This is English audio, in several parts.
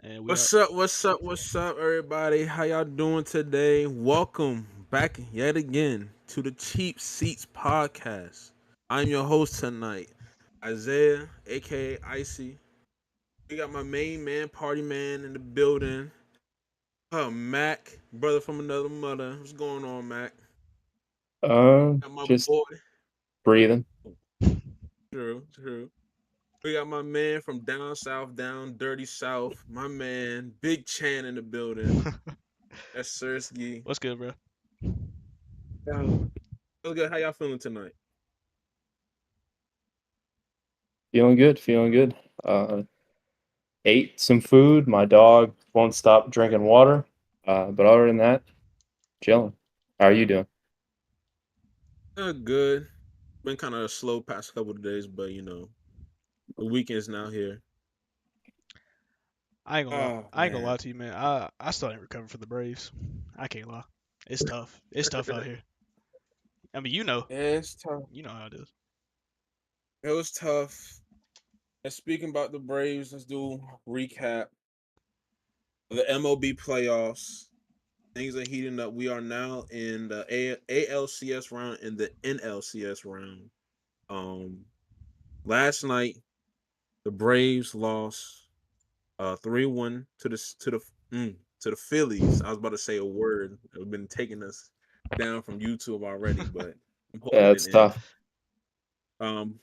and we are What's up? What's up? What's up, everybody? How y'all doing today? Welcome back yet again to the Cheap Seats podcast. I'm your host tonight, Isaiah, aka Icy. We got my main man, party man in the building. Mac, brother from another mother. What's going on, Mac? Got my Just boy. breathing. True, true. We got my man from down south, down dirty south. My man, Big Chan in the building. That's Sersky. what's good, bro? Yo, feel good. How y'all feeling tonight? Feeling good, feeling good. Uh, Ate some food. My dog won't stop drinking water. But other than that, chilling. How are you doing? Good. Been kind of slow past couple of days, but the weekend's now here. I ain't gonna lie. Oh I ain't gonna man, lie to you, man. I still ain't recovered from the Braves. I can't lie. It's tough. It's tough out here. I mean, yeah, it's tough. you know how it is. It was tough. And speaking about the Braves, let's do recap of the MLB playoffs. Things are heating up. We are now in the ALCS round and the NLCS round. Um, Last night the Braves lost 3-1 to the Phillies. I was about to say a word. It's been taking us down from YouTube already, but I'm Yeah, holding it it's in. tough. Um,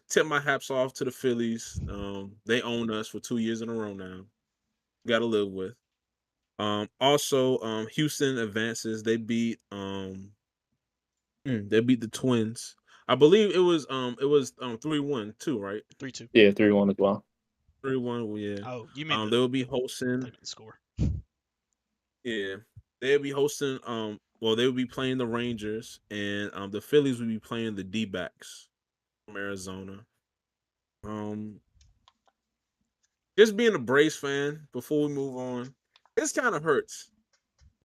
tip my hats off to the Phillies. They own us for 2 years in a row now. Got to live with. Also, Houston advances. They beat the Twins. I believe it was 3-1 too, right? 3-2. Yeah, 3-1 as well. 3-1. Well, yeah. Oh, you mean They the? will be They hosting. meant the score. Yeah, they'll be hosting. Well, they will be playing the Rangers, and the Phillies will be playing the D-backs from Arizona. Um, just being a Braves fan. Before we move on, this kind of hurts.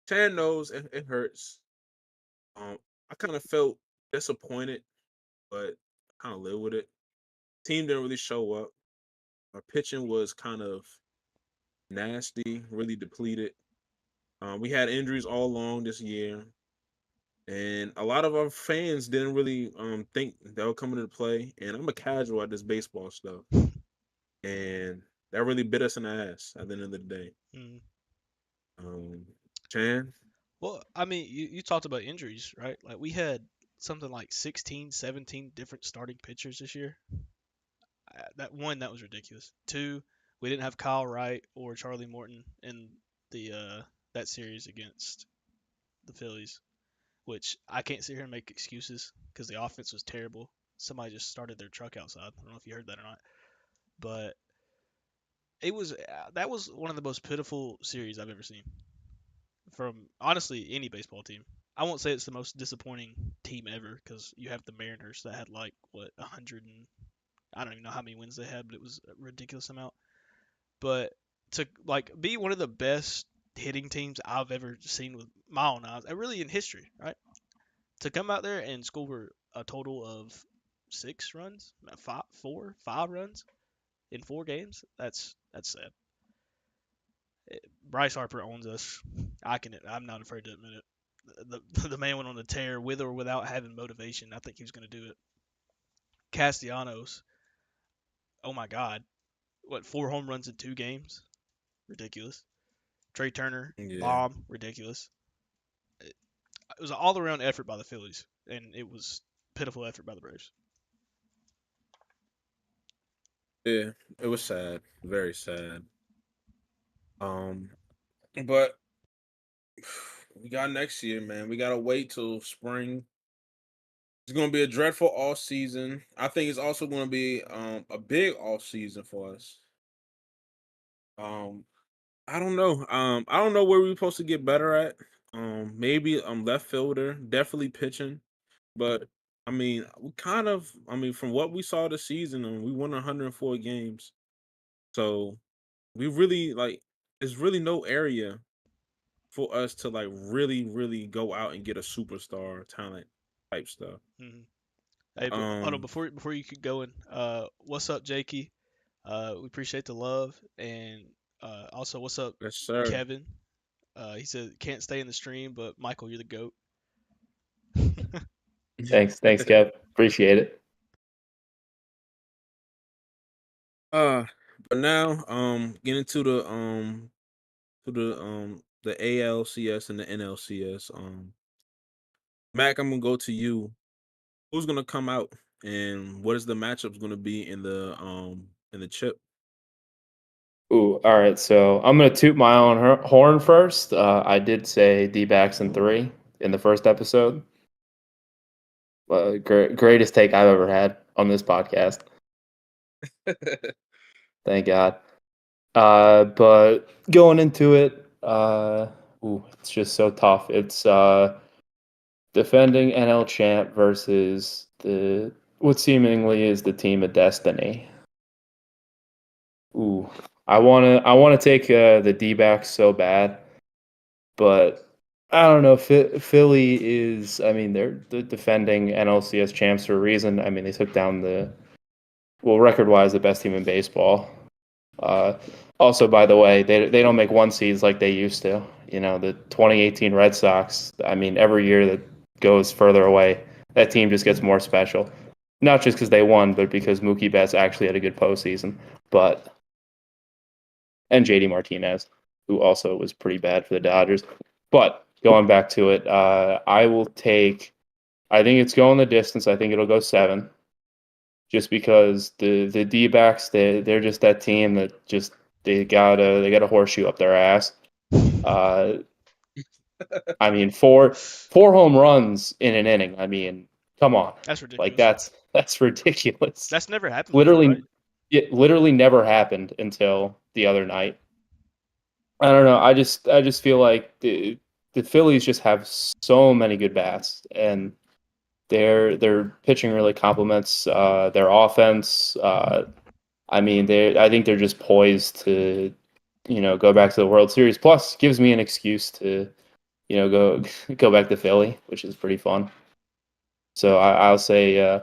Chan knows it hurts. Um, I kind of felt disappointed, but kind of live with it. Team didn't really show up. Our pitching was kind of nasty, really depleted. We had injuries all along this year. And a lot of our fans didn't really think they were coming into play. And I'm a casual at this baseball stuff, and that really bit us in the ass at the end of the day. Mm. Um, Chan, Well, I mean, you talked about injuries, right? Like we had something like 16, 17 different starting pitchers this year. That was ridiculous. Two, we didn't have Kyle Wright or Charlie Morton in the that series against the Phillies, which I can't sit here and make excuses because the offense was terrible. Somebody just started their truck outside. I don't know if you heard that or not, but it was that was one of the most pitiful series I've ever seen from honestly any baseball team. I won't say it's the most disappointing team ever because you have the Mariners that had like what 100 and I don't even know how many wins they had, but it was a ridiculous amount. But to like be one of the best hitting teams I've ever seen with my own eyes, and really in history, right? To come out there and score a total of 6 runs, five runs in 4 games, that's sad. Bryce Harper owns us. I'm not afraid to admit it. The man went on a tear with or without having motivation. I think he was going to do it. Castellanos, oh my God, what 4 home runs in 2 games? Ridiculous. Trey Turner, yeah, bomb, ridiculous. It was an all around effort by the Phillies, and it was pitiful effort by the Braves. yeah, it was sad, very sad. Um, but we got next year, man. We gotta wait till spring. It's gonna be a dreadful off season. I think it's also gonna be a big off season for us. Um, I don't know. I don't know where we're supposed to get better at. Maybe left fielder, definitely pitching. But I mean, from what we saw this season, we won 104 games. So we really like there's really no area for us to like really, really go out and get a superstar talent type stuff. Mm-hmm. Hey, but hold on Um, before you keep going. What's up, Jakey? We appreciate the love, and Also, what's up, Yes, sir. Kevin? He said can't stay in the stream, but Michael, you're the goat. Thanks, Kev. Appreciate it. uh, but now, getting to the ALCS and the NLCS. Mac, I'm gonna go to you. Who's gonna come out, and what is the matchups gonna be in the chip? Ooh, all right. So I'm gonna toot my own horn first. I did say D-backs in 3 in the first episode. Greatest take I've ever had on this podcast. Thank God. But going into it, it's just so tough. It's defending NL champ versus the what seemingly is the team of destiny. Ooh, I wanna take the D-backs so bad, but I don't know. Philly is. I mean, they're the defending NLCS champs for a reason. I mean, they took down record-wise, the best team in baseball. Uh, Also, by the way, they don't make one seeds like they used to. You know, the 2018 Red Sox. I mean, every year that goes further away, that team just gets more special. Not just because they won, but because Mookie Betts actually had a good postseason. But and JD Martinez, who also was pretty bad for the Dodgers. But going back to it, I will take. I think it's going the distance. I think it'll go 7. Just because the D backs they're just that team that just they got a horseshoe up their ass. Uh, I mean four home runs in an inning. I mean, come on, That's like ridiculous. that's ridiculous. That's never happened before, right? Literally, it literally never happened until the other night. I don't know. I just feel like the Phillies just have so many good bats, and their pitching really complements their offense. I mean, I think they're just poised to, go back to the World Series. Plus, gives me an excuse to, go go back to Philly, which is pretty fun. So I'll say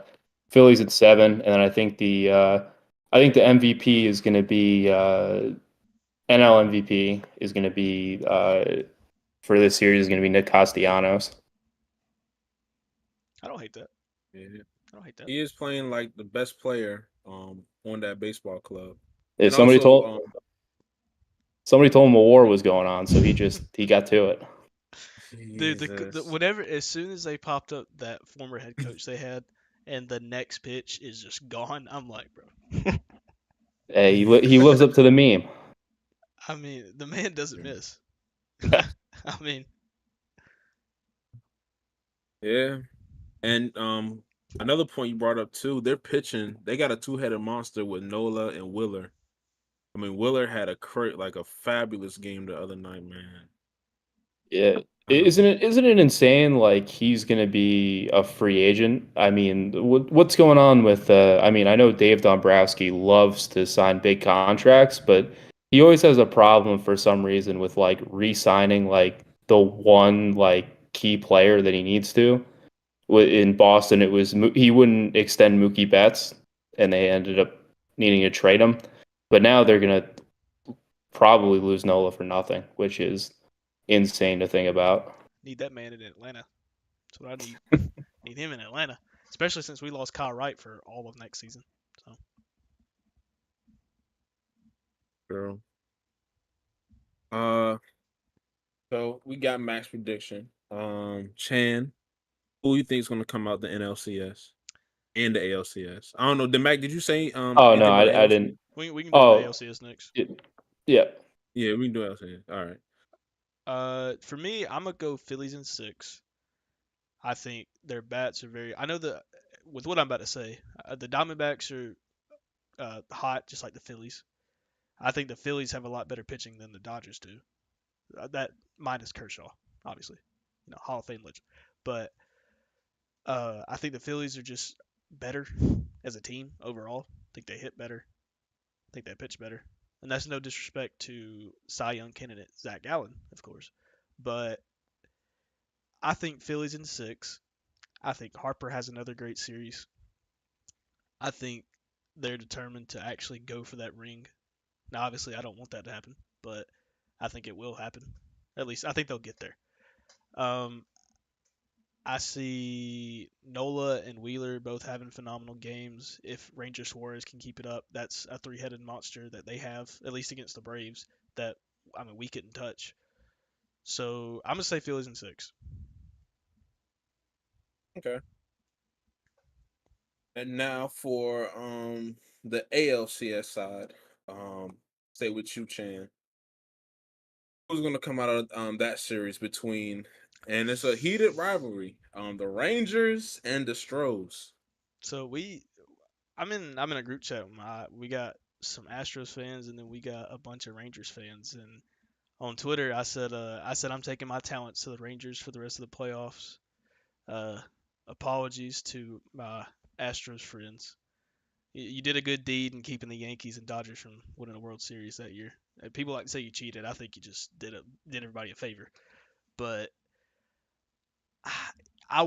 Phillies at 7, and then I think the MVP is going to be NL MVP is going to be for this series is going to be Nick Castellanos. I don't hate that. Yeah. I don't hate that. He is playing like the best player on that baseball club. If And also somebody told him a war was going on, so he got to it. Dude, the Jesus. whenever as soon as they popped up that former head coach they had, and the next pitch is just gone, I'm like, bro. Hey, he lives up to the meme. I mean, the man doesn't miss. I mean, Yeah. And another point you brought up too, they're pitching, they got a two-headed monster with Nola and Willer. I mean, Willer had like a fabulous game the other night, man. Yeah, isn't Um, it insane? Like he's gonna be a free agent. I mean, what's going on with? I mean, I know Dave Dombrowski loves to sign big contracts, but he always has a problem for some reason with like re-signing like the one like key player that he needs to. In Boston, it was he wouldn't extend Mookie Betts, and they ended up needing to trade him. But now they're gonna probably lose Nola for nothing, which is insane to think about. need that man in Atlanta. That's what I need. Need him in Atlanta, especially since we lost Kyle Wright for all of next season. So girl. Uh, so we got max prediction. Chan, who you think is going to come out the NLCS and the ALCS? I don't know. Mac, did you say Oh no, anything about I ALCS? didn't. we can do the Oh, ALCS next. yeah. Yeah, we can do ALCS. All right. For me, I'm gonna go Phillies in 6. I think their bats are very. I know that with what I'm about to say, the Diamondbacks are hot, just like the Phillies. I think the Phillies have a lot better pitching than the Dodgers do. That minus Kershaw, obviously, Hall of Fame legend. But I think the Phillies are just better as a team overall. I think they hit better. I think they pitch better. And that's no disrespect to Cy Young candidate Zach Gallen, of course. But I think Phillies in 6. I think Harper has another great series. I think they're determined to actually go for that ring. Now, obviously, I don't want that to happen. but I think it will happen. At least I think they'll get there. Um, I see Nola and Wheeler both having phenomenal games. If Ranger Suarez can keep it up, that's a three-headed monster that they have, at least against the Braves, that I mean we couldn't touch. So I'm gonna say Phillies in six. Okay. And now for the ALCS side, stay with you, Chan. Who's gonna come out of that series between, and it's a heated rivalry, the Rangers and the Stros. So I'm in a group chat with we got some Astros fans and then we got a bunch of Rangers fans, and on Twitter I said I'm taking my talents to the Rangers for the rest of the playoffs. Uh, Apologies to my Astros friends. You did a good deed in keeping the Yankees and Dodgers from winning the World Series that year. People like to say you cheated. I think you just did everybody a favor. But I, I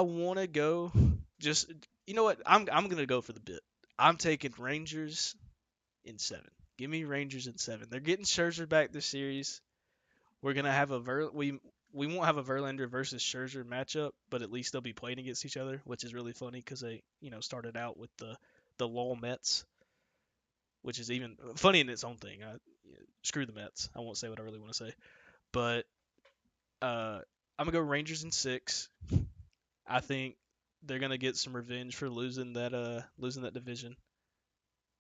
wanna go. Just you know what? I'm gonna go for the bit. I'm taking Rangers in seven. Give me Rangers in seven. They're getting Scherzer back this series. We're gonna have we won't have a Verlander versus Scherzer matchup, but at least they'll be playing against each other, which is really funny because they started out with the LOL Mets, which is even funny in its own thing. Screw the Mets. I won't say what I really want to say, but I'm gonna go Rangers in six. I think they're gonna get some revenge for losing that division,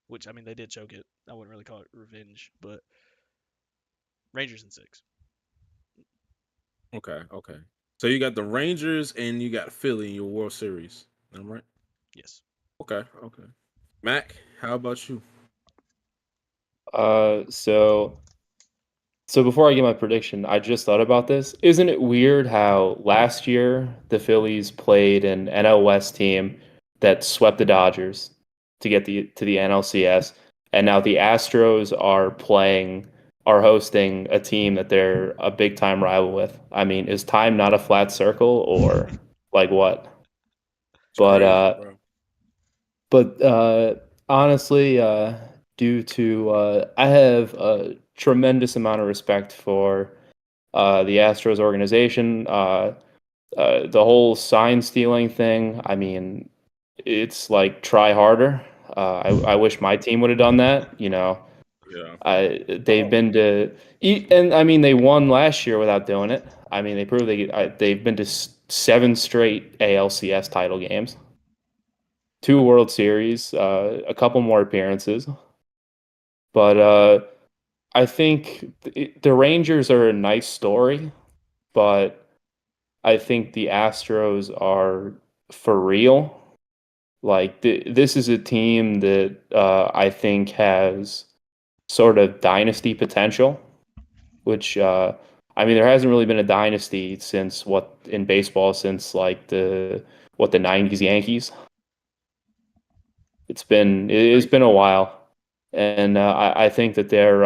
which I mean they did choke it. I wouldn't really call it revenge, but Rangers in six. Okay, okay. So you got the Rangers and you got Philly in your World Series. Am I right? Yes. Okay, okay. Mac, how about you? Uh, so so before I get my prediction, I just thought about this. Isn't it weird how last year the Phillies played an NL West team that swept the Dodgers to get the NLCS, and now the Astros are hosting a team that they're a big time rival with. I mean, is time not a flat circle or like what? It's But crazy, uh bro. but honestly, due to I have a tremendous amount of respect for the Astros organization. The whole sign stealing thing. I mean, it's like try harder. I wish my team would have done that. Yeah. They've been to, and I mean they won last year without doing it. I mean they proved they've been to seven straight ALCS title games, two World Series, a couple more appearances. But I think the Rangers are a nice story, but I think the Astros are for real. Like this is a team that I think has sort of dynasty potential, which I mean there hasn't really been a dynasty since what in baseball since like the '90s Yankees. It's Right. been a while, and I think that they're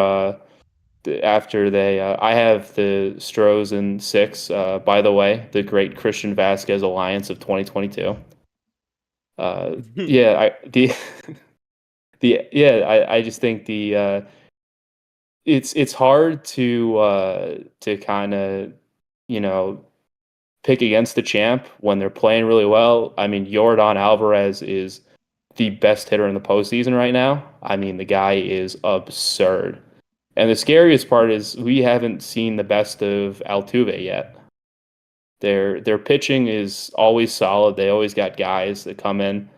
after they I have the Stros in six. By the way, the great Christian Vasquez alliance of 2022. Yeah, I the I just think it's hard to kind of you know pick against the champ when they're playing really well. I mean, Jordan Alvarez is the best hitter in the postseason right now. I mean, the guy is absurd. And the scariest part is we haven't seen the best of Altuve yet. Their pitching is always solid. They always got guys that come in,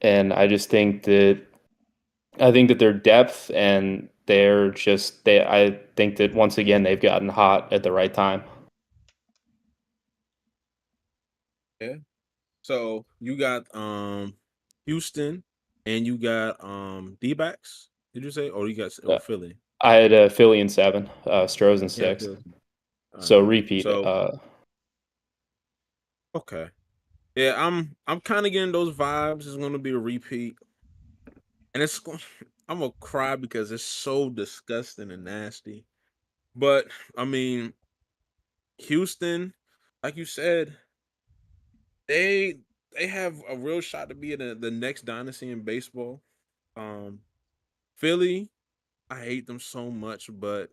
and I think that their depth and I think that once again they've gotten hot at the right time. Yeah. So you got Houston and you got D backs, did you say? Or you got Uh, Philly? I had Philly in seven, Stros in Yeah, six. Philly. All So right. repeat. So okay. Yeah, I'm kind of getting those vibes. It's gonna be a repeat. And I'm gonna cry because it's so disgusting and nasty. But I mean, Houston, like you said, they they have a real shot to be in the next dynasty in baseball. Um, Philly, I hate them so much, but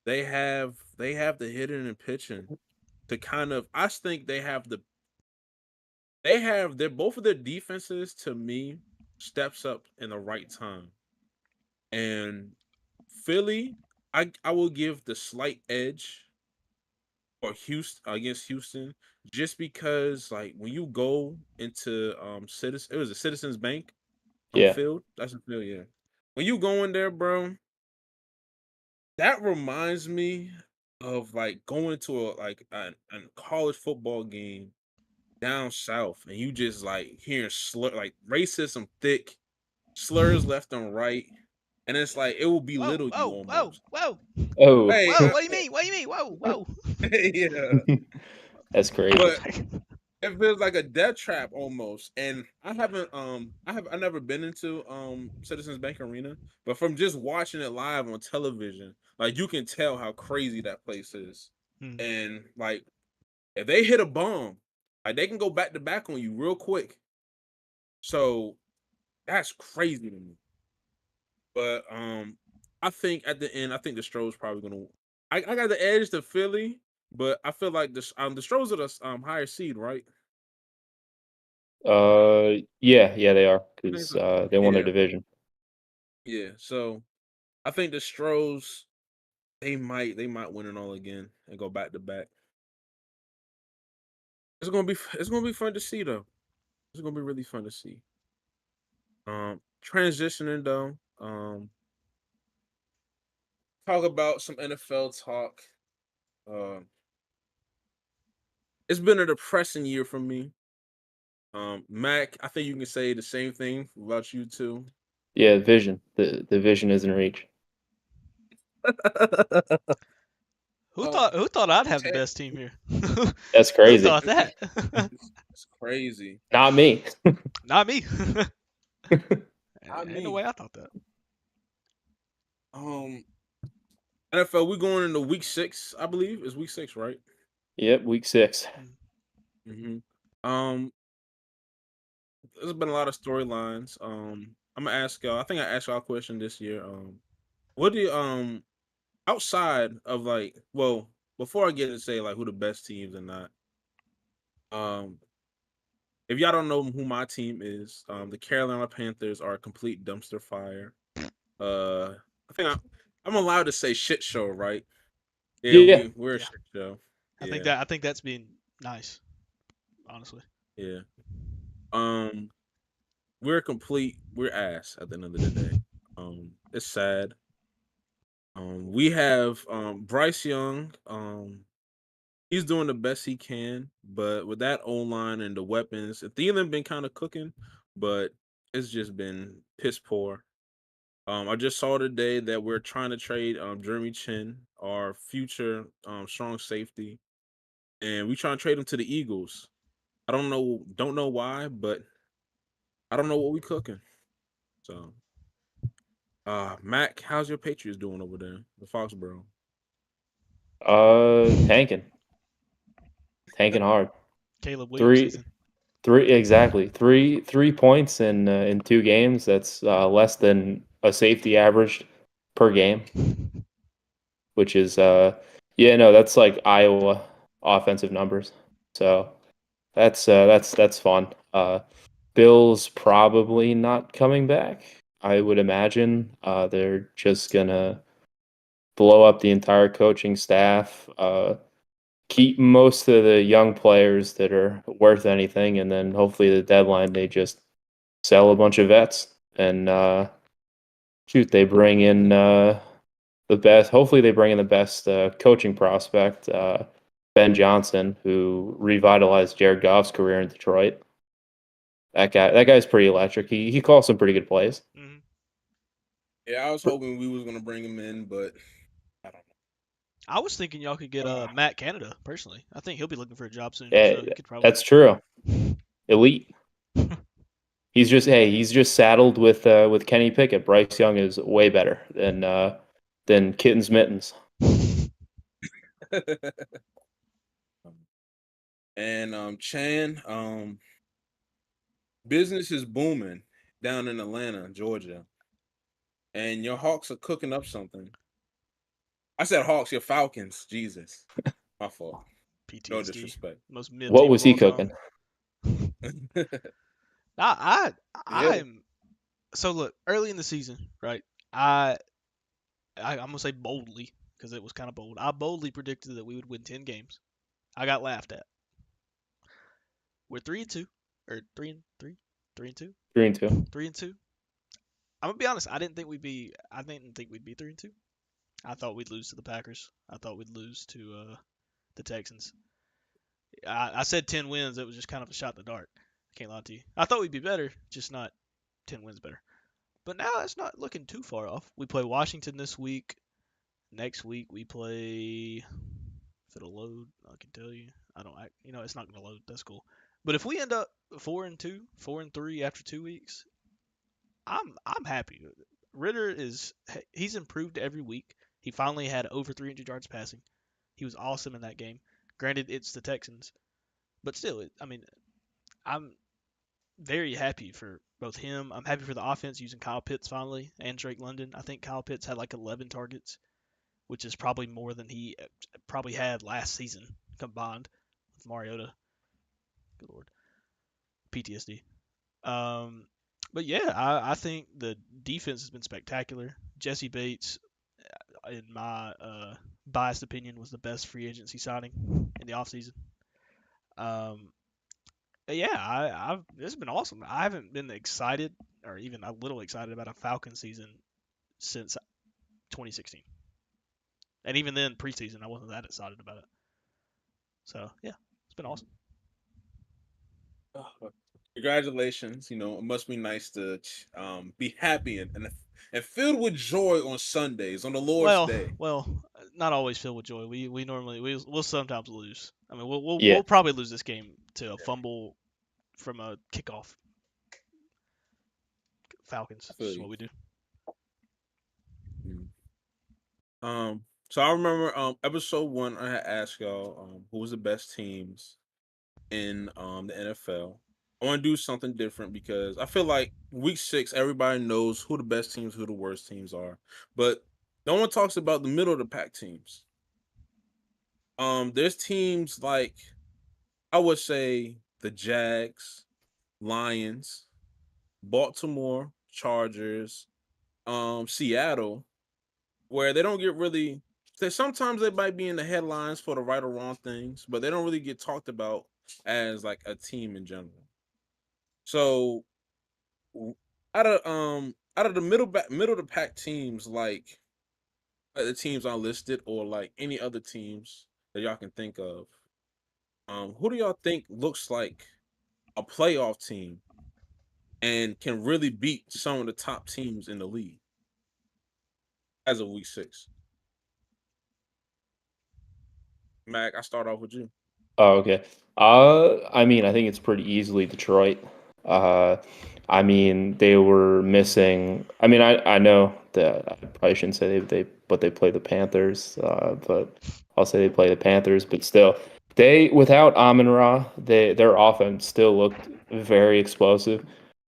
they have the hitting and pitching to kind of. I think they have their both of their defenses to me steps up in the right time. And Philly, I will give the slight edge or Houston against Houston just because like when you go into Citizen, it was a Citizens Bank Yeah, field. That's a field, yeah. When you go in there, bro, that reminds me of like going to a college football game down south, and you just like hearing like racism thick slurs left and right, and it's like it will Whoa, belittle you whoa, whoa, almost. whoa, oh, Hey, whoa! What do you mean? What do you mean? Whoa, whoa! yeah, that's crazy. but it feels like a death trap almost. And I never been into Citizens Bank Arena, but from just watching it live on television, like you can tell how crazy that place is. Hmm. And like if they hit a bomb, like they can go back to back on you real quick. So that's crazy to me. But I think at the end, I think the Stros probably gonna. I got the edge to Philly, but I feel like the Stros are the higher seed, right? Yeah, they are I think because so. they won their Yeah, division. yeah. So I think the Stros they might win it all again and go back to back. It's gonna be fun to see though. It's gonna be really fun to see. Transitioning though. Talk about some NFL talk. Uh, it's been a depressing year for me. Mac, I think you can say the same thing about you too. Yeah, vision. The vision is in reach. Who thought I'd have the Ted, best team here? That's Who crazy. thought that? it's crazy. Not me. Not me. I Ain't no way mean, I thought that. um, NFL, we going into week 6, I believe. It's week 6, right? Yep, week 6. Mm. hmm Um, there's been a lot of storylines. I'm gonna ask y'all. I think I asked y'all a question this year. What do you outside of like, well, before I get to say like who the best teams and not, um, if y'all don't know who my team is, the Carolina Panthers are a complete dumpster fire. I think I'm allowed to say shit show, right? Yeah, Yeah. we're a Yeah, shit show. I think Yeah, that I think that's being nice, honestly. yeah. Um, we're ass at the end of the day. It's sad. We have Bryce Young. He's doing the best he can, but with that O line and the weapons, Thielen been kind of cooking, but it's just been piss poor. I just saw today that we're trying to trade Jeremy Chin, our future strong safety, and we trying to trade him to the Eagles. I don't know why, but I don't know what we cooking. So, Mac, how's your Patriots doing over there, the Foxborough? Tanking. Tanking hard. Caleb Williams Three season. three exactly. 3 points in 2 games. That's less than a safety averaged per game, which is yeah, no, that's like Iowa offensive numbers. So that's fun. Bills probably not coming back. I would imagine they're just gonna blow up the entire coaching staff. Keep most of the young players that are worth anything, and then hopefully the deadline they just sell a bunch of vets and shoot they bring in the best. Hopefully they bring in the best coaching prospect, Ben Johnson, who revitalized Jared Goff's career in Detroit. That guy's pretty electric. He calls some pretty good plays. Hmm. Yeah, I was hoping we was gonna bring him in, but I don't I was thinking y'all could get know. Matt Canada personally. I think he'll be looking for a job soon, Eh, so he could probably. that's true. Elite. He's just saddled with Kenny Pickett. Bryce Young is way better than Kitten's Mittens. And Chan, business is booming down in Atlanta, Georgia. and your Hawks are cooking up something. I said Hawks, your Falcons. Jesus, my fault. No PTSD. disrespect. Most mid What team was of he all time. cooking? Yeah. I'm so look early in the season, right? I'm gonna say boldly because it was kind of bold. I boldly predicted that we would win 10 games. I got laughed at. We're 3-2, or 3-3, 3-2, 3-2. 3-2. I'm gonna be honest. I didn't think we'd be. I didn't think we'd be 3-2. I thought we'd lose to the Packers. I thought we'd lose to the Texans. I said 10 wins. It was just kind of a shot in the dark. I can't lie to you. I thought we'd be better, just not 10 wins better. But now it's not looking too far off. We play Washington this week. Next week we play. If it'll load, I can tell you. I don't. It's not gonna load. That's cool. But if we end up 4-2, 4-3 after 2 weeks, I'm happy. Ritter he's improved every week. He finally had over 300 yards passing. He was awesome in that game. Granted, it's the Texans, but still, I'm very happy for both him. I'm happy for the offense using Kyle Pitts finally and Drake London. I think Kyle Pitts had like 11 targets, which is probably more than he probably had last season combined with Mariota. Good lord, PTSD. But yeah, I think the defense has been spectacular. Jesse Bates, in my biased opinion, was the best free agency signing in the offseason. Um, yeah, it's been awesome. I haven't been excited or even a little excited about a Falcon season since 2016, and even then preseason I wasn't that excited about it. So yeah, it's been awesome. Congratulations. It must be nice to be happy and filled with joy on Sundays, on the Lord's Well, Day. well, not always filled with joy. We normally we'll sometimes lose. I mean, we'll Yeah. we'll probably lose this game to a fumble from a kickoff. Falcons. I This feel is you. what we do. So I remember episode 1 I had asked y'all who was the best teams in the NFL. I want to do something different because I feel like week 6 everybody knows who the best teams, who the worst teams are, but no one talks about the middle of the pack teams. There's teams like I would say the Jags, Lions, Baltimore, Chargers, Seattle, where they don't get really. Sometimes they might be in the headlines for the right or wrong things, but they don't really get talked about as like a team in general. So out of the middle of the pack teams like the teams I listed or like any other teams that y'all can think of, who do y'all think looks like a playoff team and can really beat some of the top teams in the league as of week 6? Mac, I start off with you. Oh, okay. I mean, I think it's pretty easily Detroit. Uh, I mean, they were missing. I mean, I know that I probably shouldn't say but they play the Panthers. But I'll say they play the Panthers. But still, they without Amon-Ra, their offense still looked very explosive.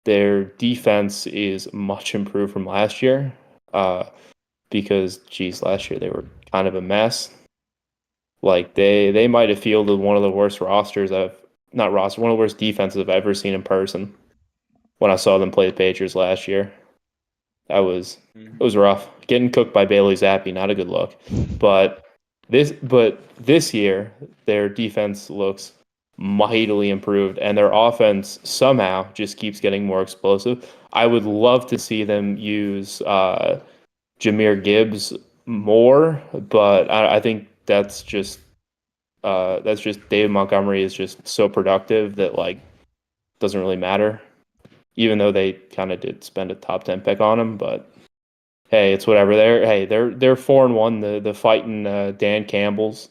Their defense is much improved from last year. Because geez, last year they were kind of a mess. Like they might have fielded one of the worst rosters one of the worst defenses I've ever seen in person when I saw them play the Patriots last year. It was rough. Getting cooked by Bailey Zappi, not a good look. But this year their defense looks mightily improved and their offense somehow just keeps getting more explosive. I would love to see them use Jahmyr Gibbs more, but I think that's just David Montgomery is just so productive that like doesn't really matter. Even though they kind of did spend a top 10 pick on him, but hey, it's whatever. They're 4-1. The fighting Dan Campbell's.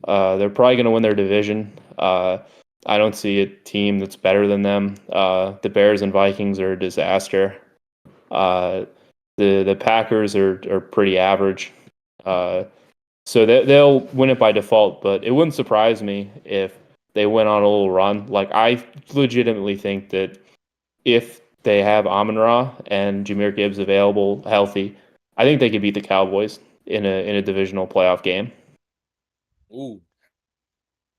They're probably going to win their division. I don't see a team that's better than them. The Bears and Vikings are a disaster. The Packers are pretty average. So they'll win it by default, but it wouldn't surprise me if they went on a little run. Like I legitimately think that if they have Amon-Ra and Jameer Gibbs available, healthy, I think they could beat the Cowboys in a divisional playoff game. Ooh,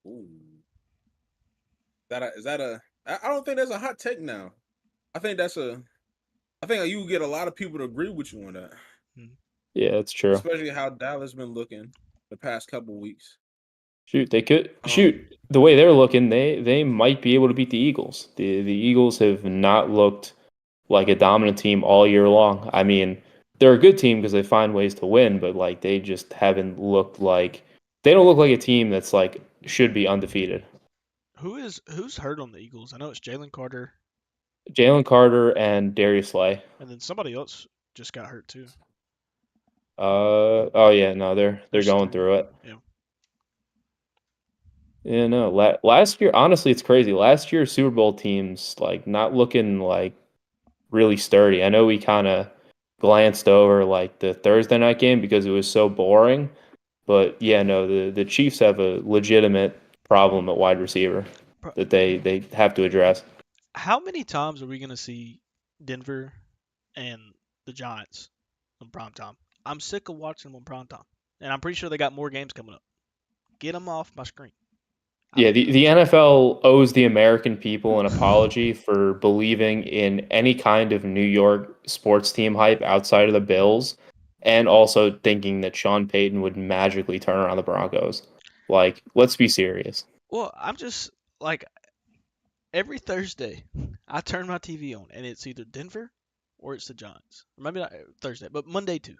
ooh. Is that a? I don't think that's a hot take now. I think that's a. I think you get a lot of people to agree with you on that, Hmm. Yeah, that's true. especially how Dallas been looking the past couple weeks. Shoot, they could Um, shoot the way they're looking. They might be able to beat the Eagles. The Eagles have not looked like a dominant team all year long. I mean, they're a good team because they find ways to win, but like they just haven't looked like they don't look like a team that's like should be undefeated. Who's hurt on the Eagles? I know it's Jalen Carter, Jalen Carter and Darius Slay. and then somebody else just got hurt too. Oh yeah, no, they're There's going three. through it. Yeah. Yeah, no. Last year, honestly, it's crazy. Last year, Super Bowl teams like not looking like really sturdy. I know we kind of glanced over like the Thursday night game because it was so boring, but yeah, no, the Chiefs have a legitimate problem at wide receiver that they have to address. How many times are we gonna see Denver and the Giants on prime time? I'm sick of watching them on prime time, and I'm pretty sure they got more games coming up. Get them off my screen. Yeah, I'm the NFL owes the American people an apology for believing in any kind of New York sports team hype outside of the Bills, and also thinking that Sean Payton would magically turn around the Broncos. Like, let's be serious. well. I'm just like every Thursday, I turn my TV on, and it's either Denver or it's the Giants. Or maybe not Thursday, but Monday too,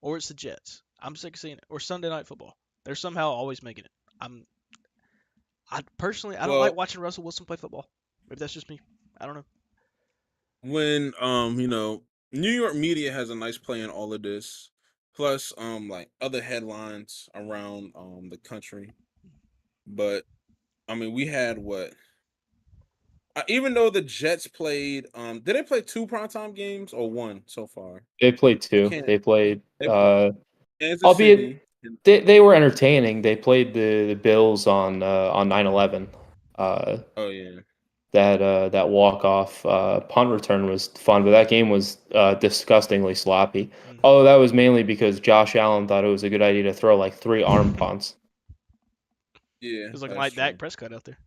or it's the Jets. I'm sick of seeing it. Or Sunday Night Football. They're somehow always making it. I personally I don't like well, watching Russell Wilson play football. Maybe that's just me. I don't know. when New York media has a nice play in all of this, plus like other headlines around the country. But I mean, we had what? Even though the Jets played, did they play two primetime games or one so far? They played I two. can't. They played, They played Kansas albeit City. And, they were entertaining. They played the Bills on 9/11. Uh, oh yeah, that walk off punt return was fun, but that game was disgustingly sloppy. Hmm. Although that was mainly because Josh Allen thought it was a good idea to throw like three arm It punts. yeah, was looking that's like Dak true. Prescott out there.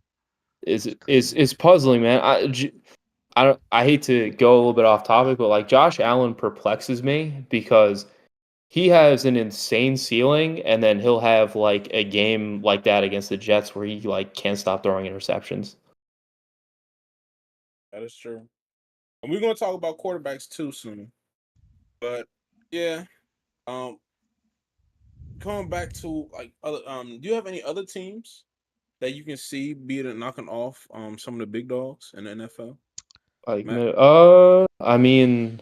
Is It's crazy. is puzzling, man. I don't. I hate to go a little bit off topic, but like Josh Allen perplexes me because he has an insane ceiling, and then he'll have like a game like that against the Jets where he like can't stop throwing interceptions. That is true. And we're gonna talk about quarterbacks too soon. But yeah, um, coming back to like other, do you have any other teams that you can see be it knocking off some of the big dogs in the NFL? Like, Matt? I mean,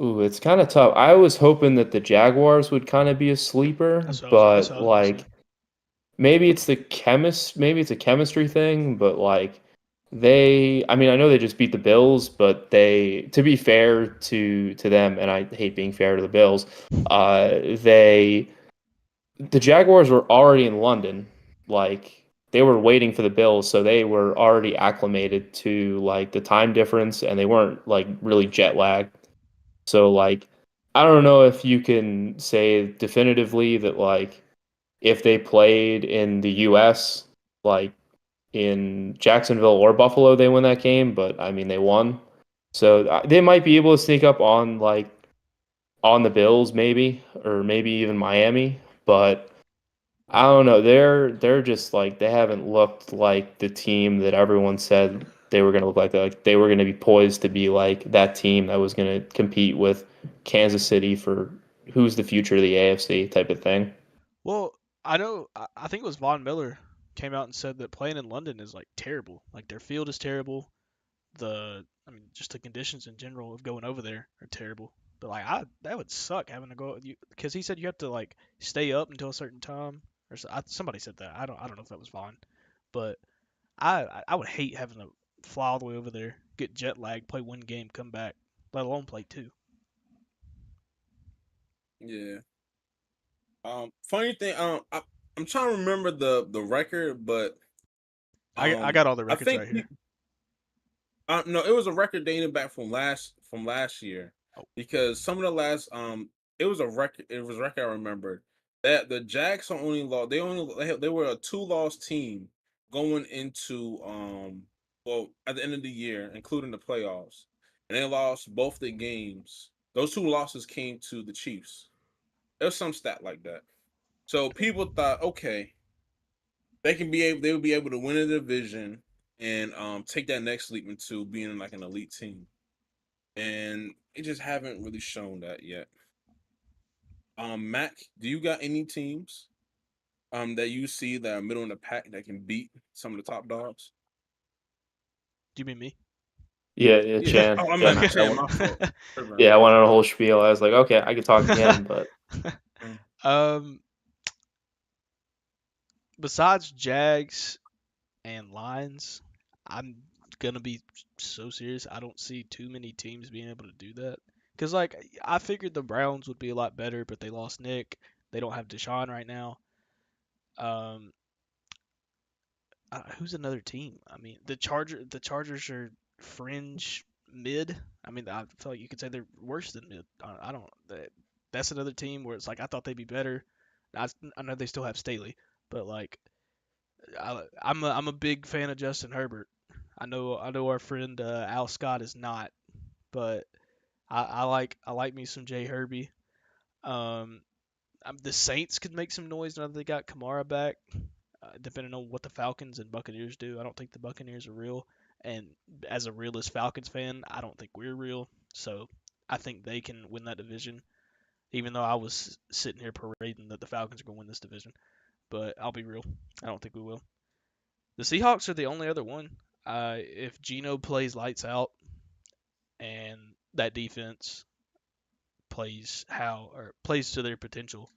ooh, it's kind of tough. I was hoping that the Jaguars would kind of be a sleeper, That's but what I was gonna say. like maybe it's a chemistry thing, but like I mean, I know they just beat the Bills, but to be fair to them, and I hate being fair to the Bills, they the Jaguars were already in London, like they were waiting for the Bills, so they were already acclimated to like the time difference, and they weren't like really jet lagged. So like I don't know if you can say definitively that like if they played in the US like in Jacksonville or Buffalo they win that game, but I mean they won. So they might be able to sneak up on like on the Bills maybe or maybe even Miami, but I don't know. They're just like they haven't looked like the team that everyone said they were going to look like. Like they were going to be poised to be like that team that was going to compete with Kansas City for who's the future of the AFC type of thing. Well, I know. I think it was Von Miller came out and said that playing in London is like terrible. Like their field is terrible. I mean, just the conditions in general of going over there are terrible. But like, that would suck having to go because he said you have to like stay up until a certain time or somebody said that. I don't know if that was Vaughn, but I would hate having to fly all the way over there, get jet lag, play one game, come back, let alone play two. Yeah. Funny thing, I'm trying to remember the record, but I got all the I records think right here. No, it was a record dating back from last year Oh, because some of the last it was a record. It was a record I remembered that the Jags are only lost. They were a 2-loss team going into well at the end of the year, including the playoffs, and they lost both the games. Those two losses came to the Chiefs. There was some stat like that. So people thought, okay, they would be able to win a division and take that next leap into being like an elite team. And they just haven't really shown that yet. Mac, do you got any teams that you see that are middle in the pack that can beat some of the top dogs? do you mean me? Yeah, yeah, Yeah. Chan. Oh, I Yeah, meant Chan, my fault. yeah. I went on a whole spiel. I was like, okay, I could talk again, but Mm. um, besides Jags and Lions, I'm gonna be so serious. I don't see too many teams being able to do that. Cause like I figured the Browns would be a lot better, but they lost Nick. They don't have Deshaun right now. Um, who's another team? I mean, The Chargers are fringe mid. I mean, I feel like you could say they're worse than mid. I don't. That's another team where it's like I thought they'd be better. I know they still have Staley, but like I'm a big fan of Justin Herbert. I know our friend Al Scott is not, but I like me some Jay Herbie. Um, the Saints could make some noise now that they got Kamara back. Depending on what the Falcons and Buccaneers do, I don't think the Buccaneers are real. And as a realist Falcons fan, I don't think we're real. So I think they can win that division. Even though I was sitting here parading that the Falcons are going to win this division, but I'll be real, I don't think we will. The Seahawks are the only other one. If Geno plays lights out and that defense plays to their potential,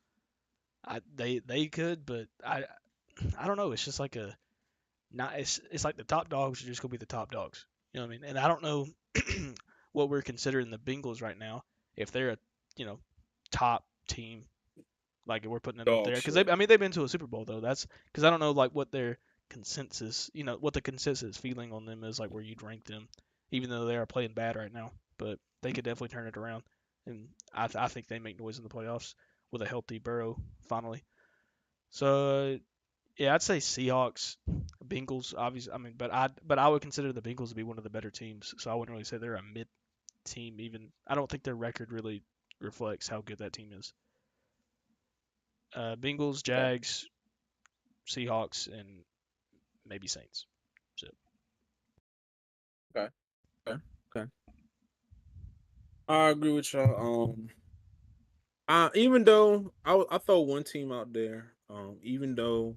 they could. But I don't know. It's just like a not. It's like the top dogs are just gonna be the top dogs. You know what I mean? And I don't know what we're considering the Bengals right now. If they're a top team, like we're putting them up Dog there because shit. I mean they've been to a Super Bowl though. That's because I don't know like what their consensus, what the consensus feeling on them is like where you'd rank them, even though they are playing bad right now. But they could definitely turn it around, and I think they make noise in the playoffs with a healthy Burrow finally. So yeah, I'd say Seahawks, Bengals, obviously. I mean, but I would consider the Bengals to be one of the better teams. So I wouldn't really say they're a mid team. Even I don't think their record really reflects how good that team is. Bengals, Okay. Jags, Seahawks, and maybe Saints. So Okay. Okay. Okay. I agree with y'all. Even though I throw one team out there, even though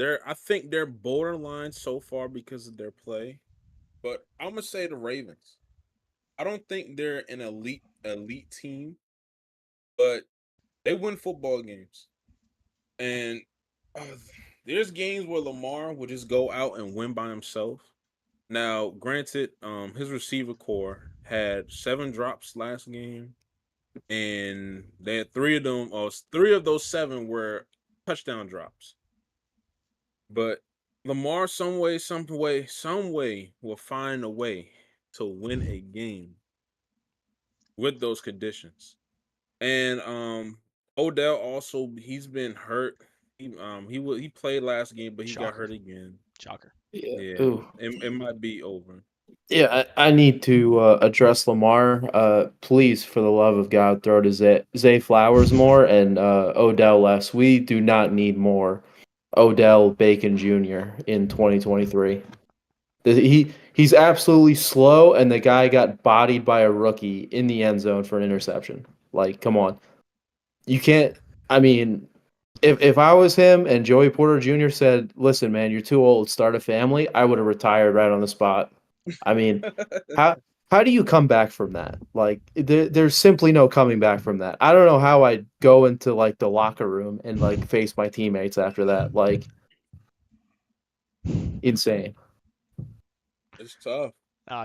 I think they're borderline so far because of their play, but I'm gonna say the Ravens. I don't think they're an elite team, but they win football games. And uh, there's games where Lamar will just go out and win by himself. Now, granted, his receiver core had 7 drops last game, and they had three of them. Or 3 of those 7 were touchdown drops. But Lamar, some way will find a way to win a game with those conditions. And Odell also he's been hurt. He played last game, but he got shocker, hurt again. shocker. yeah. Yeah, Ooh, it might be over. yeah. I need to address Lamar. Please, for the love of God, throw to Zay Flowers more and Odell less. We do not need more Odell Bacon Jr. in 2023. He's absolutely slow, and the guy got bodied by a rookie in the end zone for an interception. Like, come on, you can't. I mean, if I was him and Joey Porter Jr. said, "Listen, man, you're too old. Start a family," I would have retired right on the spot. I mean, how how do you come back from that? Like, there's simply no coming back from that. I don't know how I'd go into like the locker room and like face my teammates after that. Like, insane. It's tough.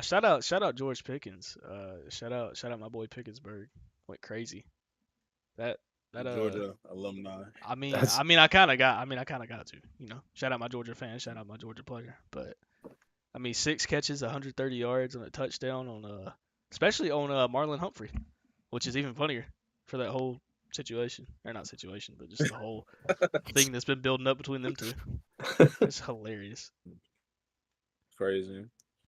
Shout out George Pickens. Shout out my boy Pickensburg. Went crazy. That that Georgia alumni. I mean That's I mean I kind of got to. Shout out my Georgia fans. Shout out my Georgia player. But I mean, 6 catches, 130 yards, and a touchdown on especially on Marlon Humphrey, which is even funnier for that whole situation, or not situation, but just the whole thing that's been building up between them two. It's hilarious. Crazy.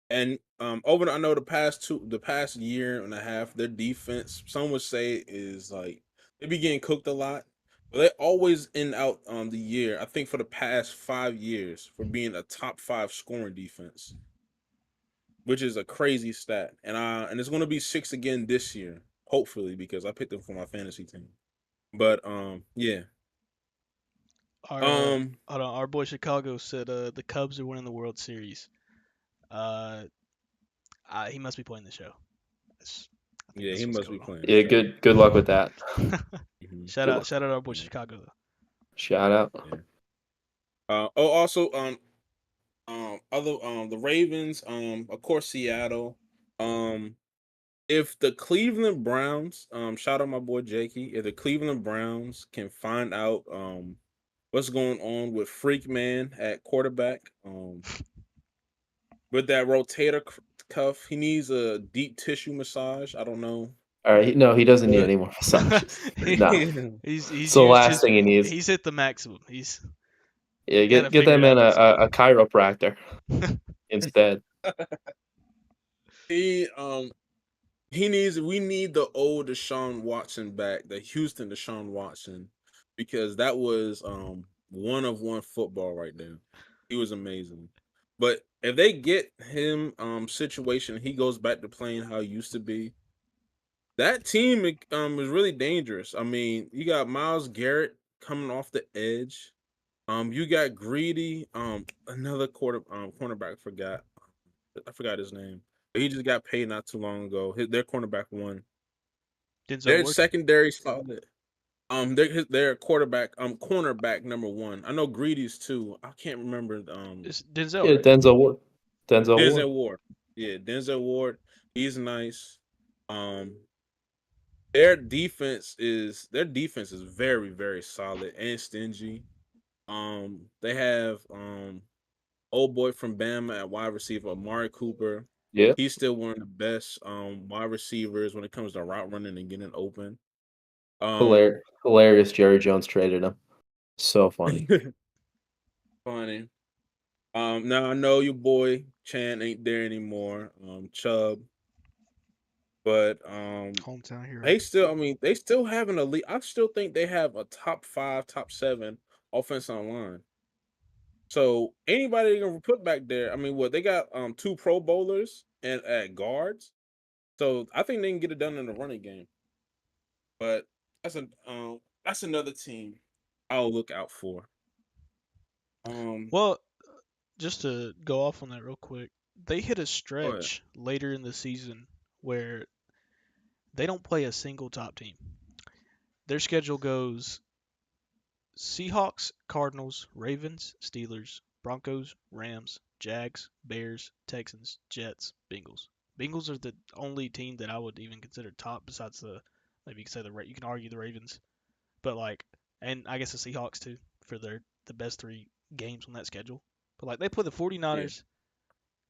And I know the past year and a half, their defense, some would say, is like they be getting cooked a lot. But they always end out the year, I think for the past 5 years, for being a top 5 scoring defense, which is a crazy stat. And it's gonna be 6 again this year, hopefully, because I picked them for my fantasy team. But yeah. Our Um hold on, our boy Chicago said the Cubs are winning the World Series. Uh, he must be playing the show. I think yeah, that's he what's must be going playing the Yeah, show. good luck with that. Mhm. shout Good out, luck. shout out our boy Yeah. Chicago though. Shout out. Yeah. Also other the Ravens, of course Seattle. Um if the Cleveland Browns, shout out my boy Jakey, if the Cleveland Browns can find out what's going on with Freak Man at quarterback, with that cuff, he needs a deep tissue massage. I don't know. All right, no, he doesn't need But any more massages. he, No, he's it's the used last his thing he needs. he's hit the maximum. Yeah, He got it get that figured man out this a chiropractor instead. he we need the old Deshaun Watson back, the Houston Deshaun Watson, because that was one of one football right there. He was amazing. But if they get him situation, he goes back to playing how he used to be. That team is really dangerous. I mean, you got Miles Garrett coming off the edge. You got Greedy, another cornerback I forgot his name. But he just got paid not too long ago. Their cornerback won. Denzel Their Ward. secondary solid. Their quarterback, cornerback number one. I know Greedy's too. I can't remember. It's Denzel, Yeah, right? Denzel Ward. Denzel Ward. Denzel Ward. Yeah, Denzel Ward. He's nice. Um, their defense is very very solid and stingy. They have old boy from Bama at wide receiver, Amari Cooper. Yeah, He's still one of the best wide receivers when it comes to route running and getting open. hilarious. Jerry Jones traded him. So funny. Funny. Now I know your boy Chan ain't there anymore, Chubb, but Hometown hero. they still have an elite. I still think they have a top 5, top 7 offensive line. So anybody they can put back there, I mean, what they got 2 Pro Bowlers and at guards. So I think they can get it done in the running game. But that's another team I'll look out for. Um, Well, just to go off on that real quick, they hit a go ahead. stretch later in the season where they don't play a single top team. Their schedule goes Seahawks, Cardinals, Ravens, Steelers, Broncos, Rams, Jags, Bears, Texans, Jets, Bengals. Bengals are the only team that I would even consider top besides maybe you could say you can argue the Ravens, but and I guess the Seahawks too for the best 3 games on that schedule. But they play the Yeah. 49ers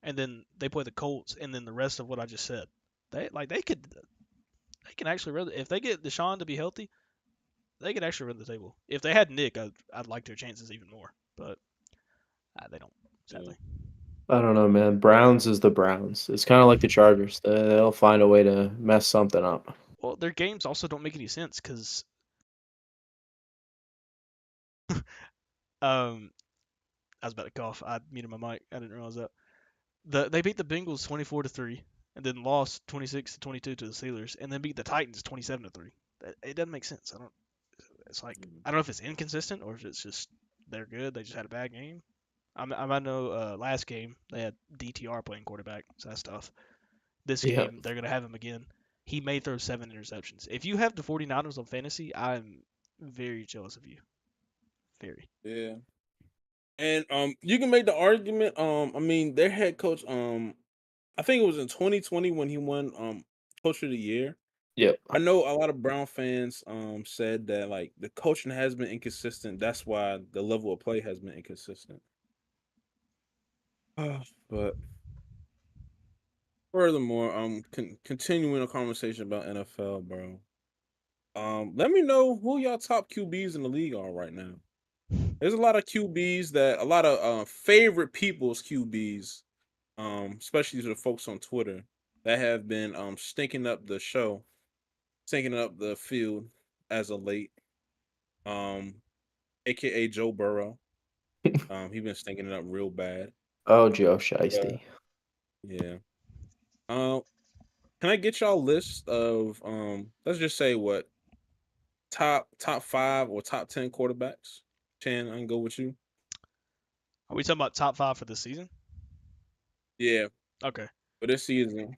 and then they play the Colts and then the rest of what I just said. They can actually run if they get Deshaun to be healthy, they could actually run the table. If they had Nick, I'd like their chances even more, but they don't, Yeah. sadly. I don't know, man. Browns is the Browns. It's kind of like the Chargers. They'll find a way to mess something up. Well, their games also don't make any sense because I was about to cough. I muted my mic. I didn't realize that. They beat the Bengals 24-3, and then lost 26-22 to the Steelers, and then beat the Titans 27-3. It doesn't make sense. I don't. It's I don't know if it's inconsistent or if it's just they're good. They just had a bad game. I know last game they had DTR playing quarterback, so that's tough. This Yeah. game they're gonna have him again. He may throw 7 interceptions. If you have the 49ers on fantasy, I'm very jealous of you. Very. Yeah. And you can make the argument. I mean, their head coach. I think it was in 2020 when he won Coach of the Year. Yep. I know a lot of Brown fans said that like the coaching has been inconsistent. That's why the level of play has been inconsistent. But Furthermore, continuing a conversation about NFL, bro. Let me know who y'all top QBs in the league are right now. There's a lot of QBs that a lot of favorite people's QBs, especially to the folks on Twitter that have been stinking up the show, stinking up the field as of late. Um, aka Joe Burrow. He been stinking it up real bad. Oh, Joe Yeah. Shiesty. Yeah. Um, can I get y'all list of let's just say what top 5 or top 10 quarterbacks? Chan, I can go with you. Are we talking about top 5 for the season? Yeah, Okay. for this season.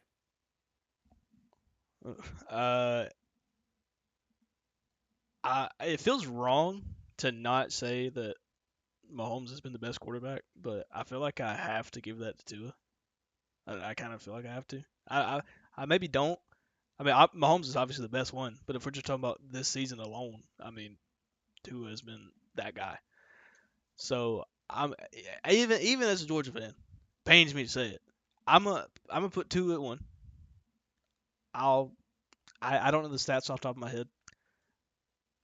Uh, it feels wrong to not say that Mahomes has been the best quarterback, but I feel like I have to give that to Tua. I kind of feel like I have to. I maybe don't. I mean, Mahomes is obviously the best one, but if we're just talking about this season alone, I mean, Tua has been that guy. So I'm even as a Georgia fan, pains me to say it. I'm gonna put Tua at one. I'll I don't know the stats off the top of my head.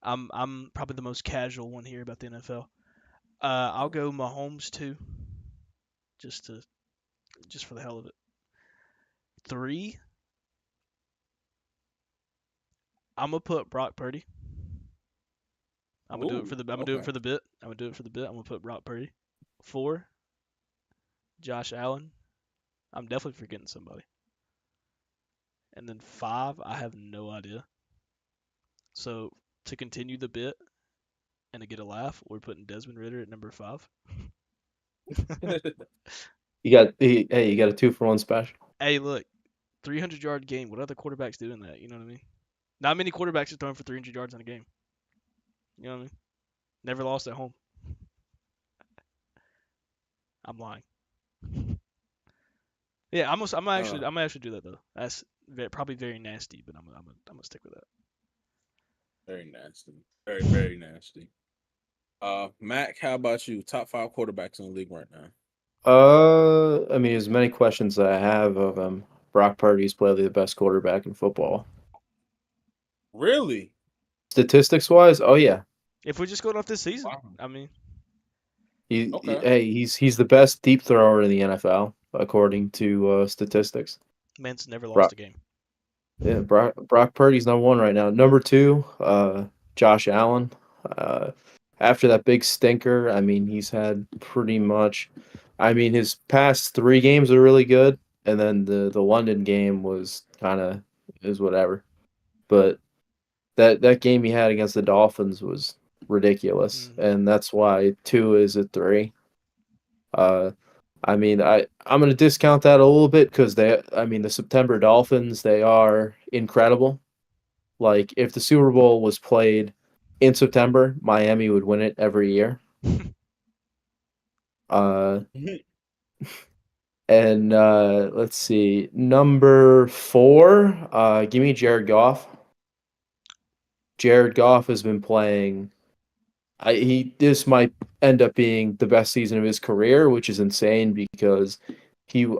I'm probably the most casual one here about the NFL. I'll go Mahomes two, just to just for the hell of it. Three, I'm gonna put Brock Purdy. I'm gonna do it for Ooh, the I'm gonna do it okay. for the bit. I'm gonna do it for the bit. I'm gonna put Brock Purdy. Four, Josh Allen. I'm definitely forgetting somebody. And then five, I have no idea. So to continue the bit and to get a laugh, we're putting Desmond Ritter at number five. Hey, you got a 2-for-1 special. Hey, look, 300-yard game. What other quarterbacks doing that? You know what I mean? Not many quarterbacks are throwing for 300 yards in a game. You know what I mean? Never lost at home. I'm lying. Yeah, I'm gonna actually do that though. That's probably very nasty, but I'm gonna stick with that. Very nasty. Very, very nasty. Mac, how about you? Top 5 quarterbacks in the league right now. I mean, as many questions that I have of him, Brock Purdy's probably the best quarterback in football. Really? Statistics wise, oh yeah, If we're just going off this season, Wow. I mean, Okay. he's the best deep thrower in the NFL according to statistics. man's never lost Brock, a game. yeah, Brock Purdy's number one right now. Number two, Josh Allen. Uh, after that big stinker, I mean, he's had pretty much. I mean, his past 3 games are really good, and then the London game was kind of is whatever. But that game he had against the Dolphins was ridiculous, Mm-hmm. and that's why two is a three. Uh, I mean, I'm gonna discount that a little bit because I mean, the September Dolphins, they are incredible. Like if the Super Bowl was played in September, Miami would win it every year. Uh, and let's see, number 4, give me Jared Goff. Jared Goff has been playing. This might end up being the best season of his career, which is insane because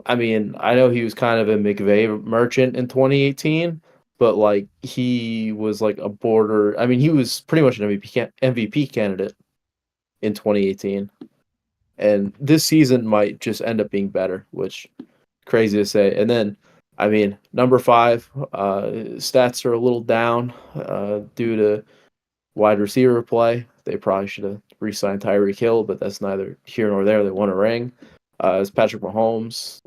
I mean, I know he was kind of a McVay merchant in 2018, but like he was like a border. I mean, he was pretty much an MVP candidate in 2018, and this season might just end up being better, which crazy to say. And then, I mean, number 5, stats are a little down due to wide receiver play. They probably should have re-signed Tyreek Hill, but that's neither here nor there. They won a ring. It's Patrick Mahomes.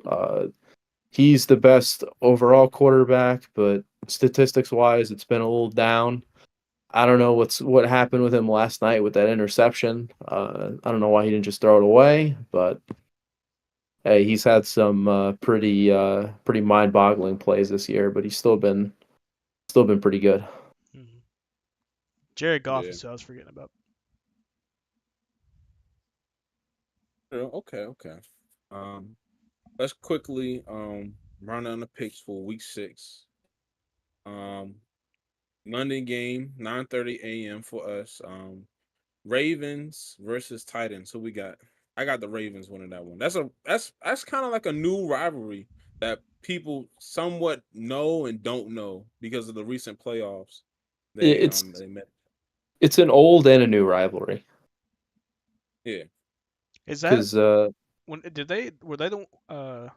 He's the best overall quarterback, but statistics wise, it's been a little down. I don't know what happened with him last night with that interception. I don't know why he didn't just throw it away, but hey, he's had some pretty mind-boggling plays this year, but he's still been pretty good. Mm-hmm. Jared Goff Yeah. is who I was forgetting about. Okay, okay. Let's quickly run down the picks for week 6. Um, London game, 9:30 a.m. for us. Ravens versus Titans. Who we got? I got the Ravens winning that one. That's kind of like a new rivalry that people somewhat know and don't know because of the recent playoffs. It's They met. it's an old and a new rivalry Yeah. Is that because when did they were they the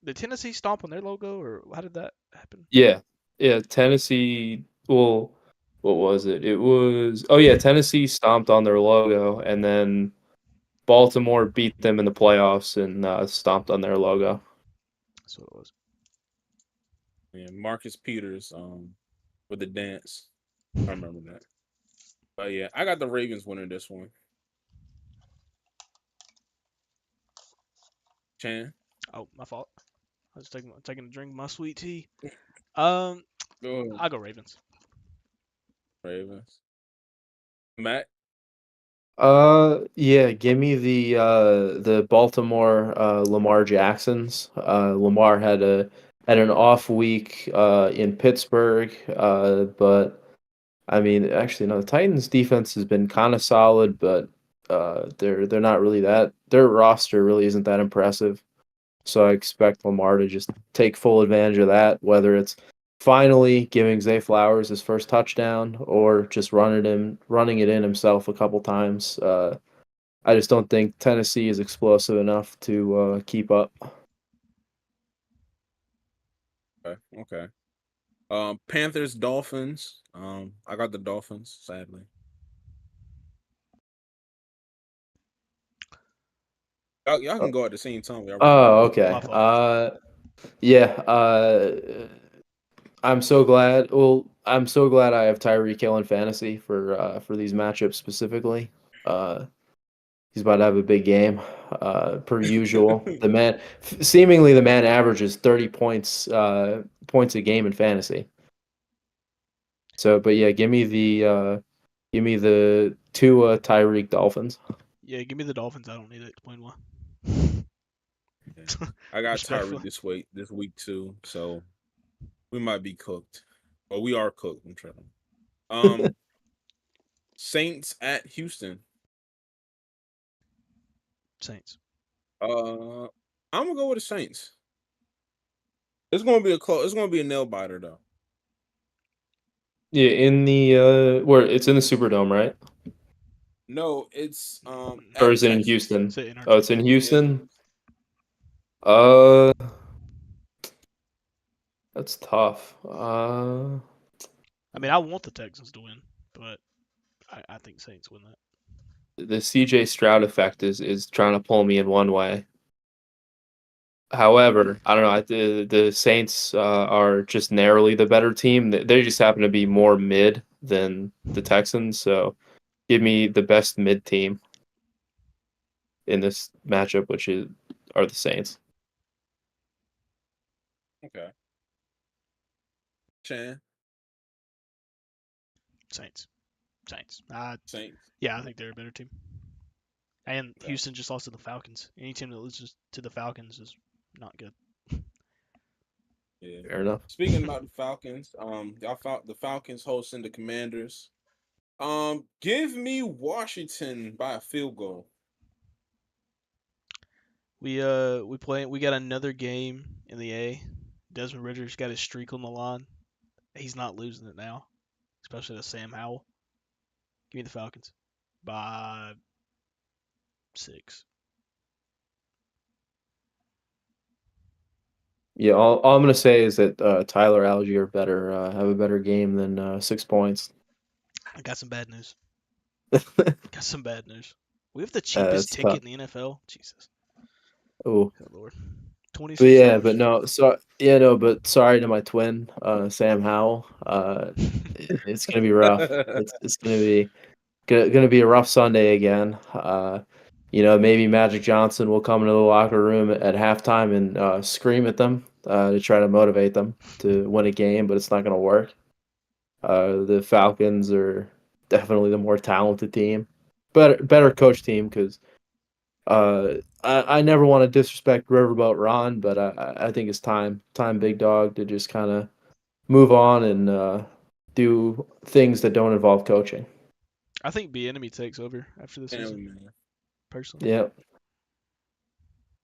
did Tennessee stomp on their logo or how did that happen? yeah, Tennessee. Well, what was it? It was Tennessee stomped on their logo, and then Baltimore beat them in the playoffs and stomped on their logo. That's what it was. Yeah, Marcus Peters, with the dance. I remember that. But yeah, I got the Ravens winning this one. Chan, Oh, my fault. I was taking a drink of my sweet tea. Um, go ahead. I'll go Ravens. Ravens. Matt. Yeah, give me the Baltimore Lamar Jacksons. Lamar had an off week in Pittsburgh, but I mean, actually, no, the Titans defense has been kind of solid, but they're not really that. Their roster really isn't that impressive. So I expect Lamar to just take full advantage of that, whether it's finally giving Zay Flowers his first touchdown or just running it in himself a couple times. I just don't think Tennessee is explosive enough to keep up. Okay. Okay. Panthers, Dolphins. I got the Dolphins, sadly. Y'all can go at the same time. Y'all want to Oh, go. My okay. fault. Yeah. I'm so glad. Well, I'm so glad I have Tyreek Hill in fantasy for these matchups specifically. Uh, he's about to have a big game, per usual. Seemingly the man averages 30 points a game in fantasy. So, but yeah, give me the two Tyreek Dolphins. Yeah, give me the Dolphins. I don't need to explain why. Yeah. I got Tyreek Respectfully. this week too, so we might be cooked. Or we are cooked. I'm trying. Saints at Houston. Saints. I'm gonna go with the Saints. It's gonna be a close. It's gonna be a nail biter though. Yeah, in the where it's in the Superdome, right? No, it's Or at is it in Texas. Houston? Sit in Oh, it's in Argentina. Yeah, it's in Houston. Houston. Uh, that's tough. I mean, I want the Texans to win, but I think Saints win that. The CJ Stroud effect is trying to pull me in one way. However, I don't know. The Saints are just narrowly the better team. They just happen to be more mid than the Texans. So give me the best mid team in this matchup, are the Saints. Okay. Chan. Saints. Saints. Saints. Yeah, I think they're a better team. And Okay. Houston just lost to the Falcons. Any team that loses to the Falcons is not good. Yeah. Fair enough. Speaking about the Falcons, y'all found the Falcons hosting the Commanders. Give me Washington by a field goal. We got another game in the A. Desmond Ritter's got his streak on the line. He's not losing it now, especially to Sam Howell. Give me the Falcons by 6. Yeah, all I'm gonna say is that Tyler Algier better have a better game than 6 points. I got some bad news. Got some bad news. We have the cheapest It's tough. ticket in the NFL. Jesus. Oh, Good Lord. but yeah, but $26. no, so yeah, no, but sorry to my twin, Sam Howell. It's gonna be rough. It's gonna be a rough Sunday again. Maybe Magic Johnson will come into the locker room at halftime and scream at them to try to motivate them to win a game, but it's not gonna work. The Falcons are definitely the more talented team, better coach team because I never want to disrespect Riverboat Ron, but I think it's time Big Dog to just kind of move on and do things that don't involve coaching. I think B Enemy takes over after the Damn, season, man. personally. Yeah.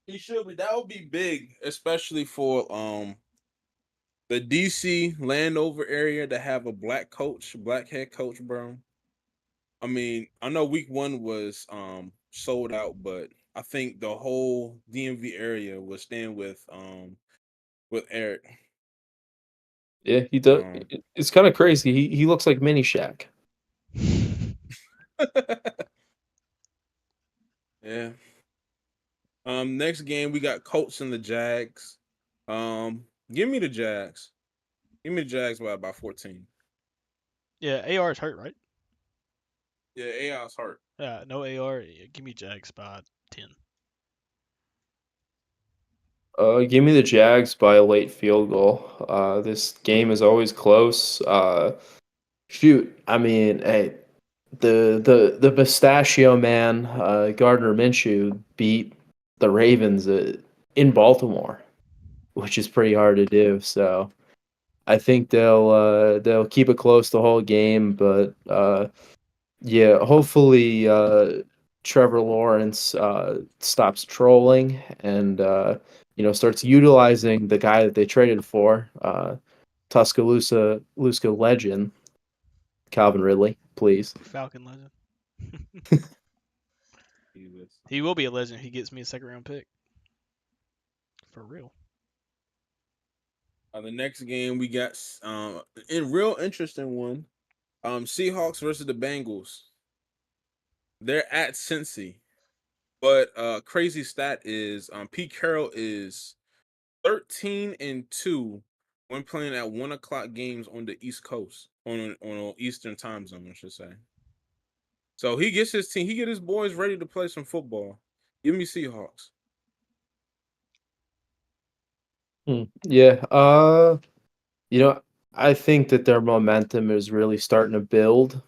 He should be. That would be big, especially for the DC Landover area to have a black head coach, bro. I mean, I know week one was sold out, but I think the whole DMV area will stand with Eric. Yeah, he does. Um It's kind of crazy. He looks like Mini Shaq. yeah. Next game we got Colts and the Jags. Give me the Jags. Give me the Jags by about 14. Yeah, AR is hurt, right? Yeah, AI's hurt. Yeah, no AR. Yeah, give me Jags by 10. Give me the Jags by a late field goal. This game is always close. Shoot, I mean, hey, the pistachio man, Gardner Minshew beat the Ravens in Baltimore, which is pretty hard to do. So I think they'll keep it close the whole game, but yeah, hopefully Trevor Lawrence stops trolling and starts utilizing the guy that they traded for, Tuscaloosa legend Calvin Ridley, please. Falcon legend. Jesus. He will be a legend if he gets me a second round pick. For real. The next game we got in real interesting one. Seahawks versus the Bengals. They're at Cincy. But crazy stat is Pete Carroll is 13-2 when playing at 1 o'clock games on the East Coast, on Eastern time zone, I should say. So he gets his team, he get his boys ready to play some football. Give me Seahawks. Yeah. I think that their momentum is really starting to build.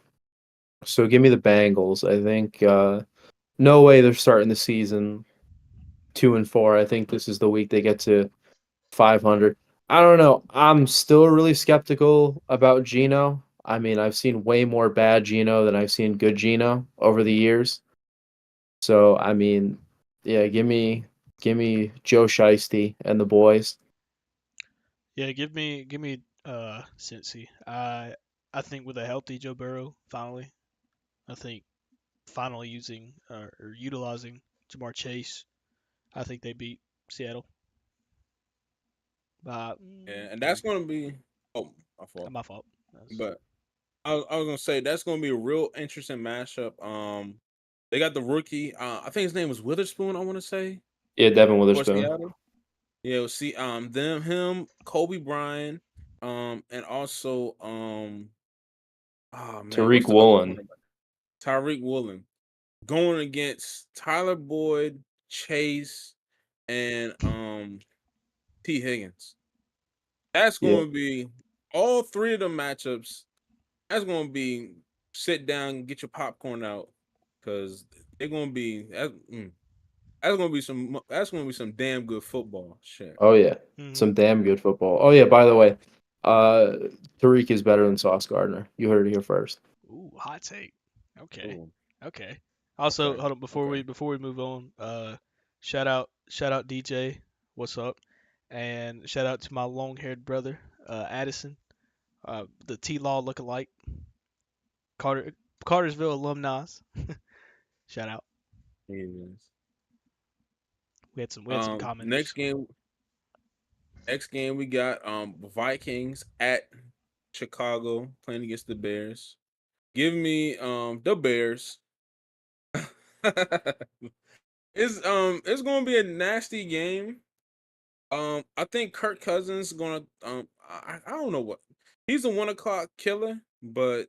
So give me the Bengals. I think no way they're starting the season 2-4. I think this is the week they get to 500. I don't know. I'm still really skeptical about Geno. I mean, I've seen way more bad Geno than I've seen good Geno over the years. So I mean, yeah, give me Joe Shiesty and the boys. Yeah, give me Cincy. I think with a healthy Joe Burrow, finally, I think finally using or utilizing Jamar Chase, I think they beat Seattle by And that's 3. gonna be my fault. My fault. That's, But I was gonna say that's gonna be a real interesting matchup. They got the rookie, I think his name was Witherspoon, I want to say, Yeah, Devin for Witherspoon, Seattle. Yeah, we'll see him, Kobe Bryant, and also oh man, what's Tariq the other Woolen. cornerback? Tyreek Woolen going against Tyler Boyd, Chase, and T. Higgins. That's Yeah. going to be all three of the matchups. That's going to be sit down, get your popcorn out, because they're going to be that's going to be some damn good football. Shit. Oh yeah, mm-hmm. some damn good football. Oh yeah, by the way, uh, Tariq is better than Sauce Gardner. You heard it here first. Ooh, hot take. Okay. Ooh, Okay. Also, okay. hold on before Okay. we move on. Shout out DJ. What's up? And shout out to my long haired brother, Addison, the T Law lookalike, Carter Cartersville alumni. Shout out. Yes. We had some Next commenters. game. Next game we got Vikings at Chicago playing against the Bears. Give me the Bears. It's gonna be a nasty game. I think Kirk Cousins gonna I don't know what he's a 1 o'clock killer, but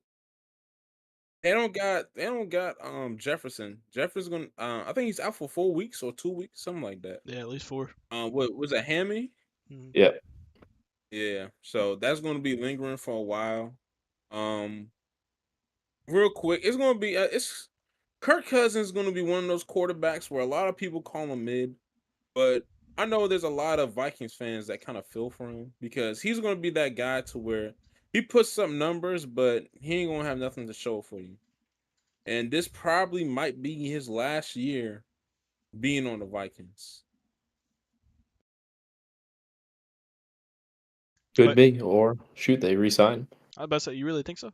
they don't got Jefferson. Jefferson's gonna I think he's out for 4 weeks or 2 weeks, something like that. Yeah, at least 4. What was it, hammy? Mm-hmm. Yeah. Yeah, so that's gonna be lingering for a while. Um, real quick, it's gonna be it's Kirk Cousins is gonna be one of those quarterbacks where a lot of people call him mid, but I know there's a lot of Vikings fans that kind of feel for him because he's gonna be that guy to where he puts up numbers, but he ain't gonna have nothing to show for you. And this probably might be his last year being on the Vikings. Could But be, or shoot, they resign. I was about to say, you really think so?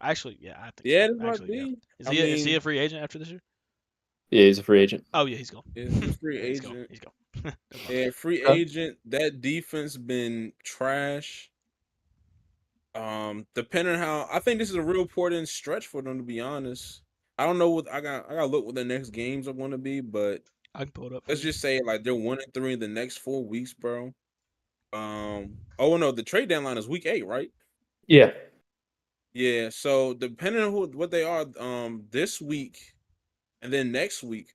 Actually, yeah, I think so. Yeah, this might Actually, yeah. be. Is I he a mean, free agent after this year? Yeah, he's a free agent. Oh yeah, he's gone. he's a free Yeah, he's gone. agent. He's gone. Never mind. And free Okay. agent, that defense been trash. Depending on how I think this is a real important stretch for them, to be honest. I don't know what I gotta look what the next games are gonna be, but I can pull it up for let's you. just say like they're 1-3 in the next 4 weeks, bro. Oh no, the trade deadline is week 8, right? Yeah. Yeah, so depending on what they are, this week and then next week,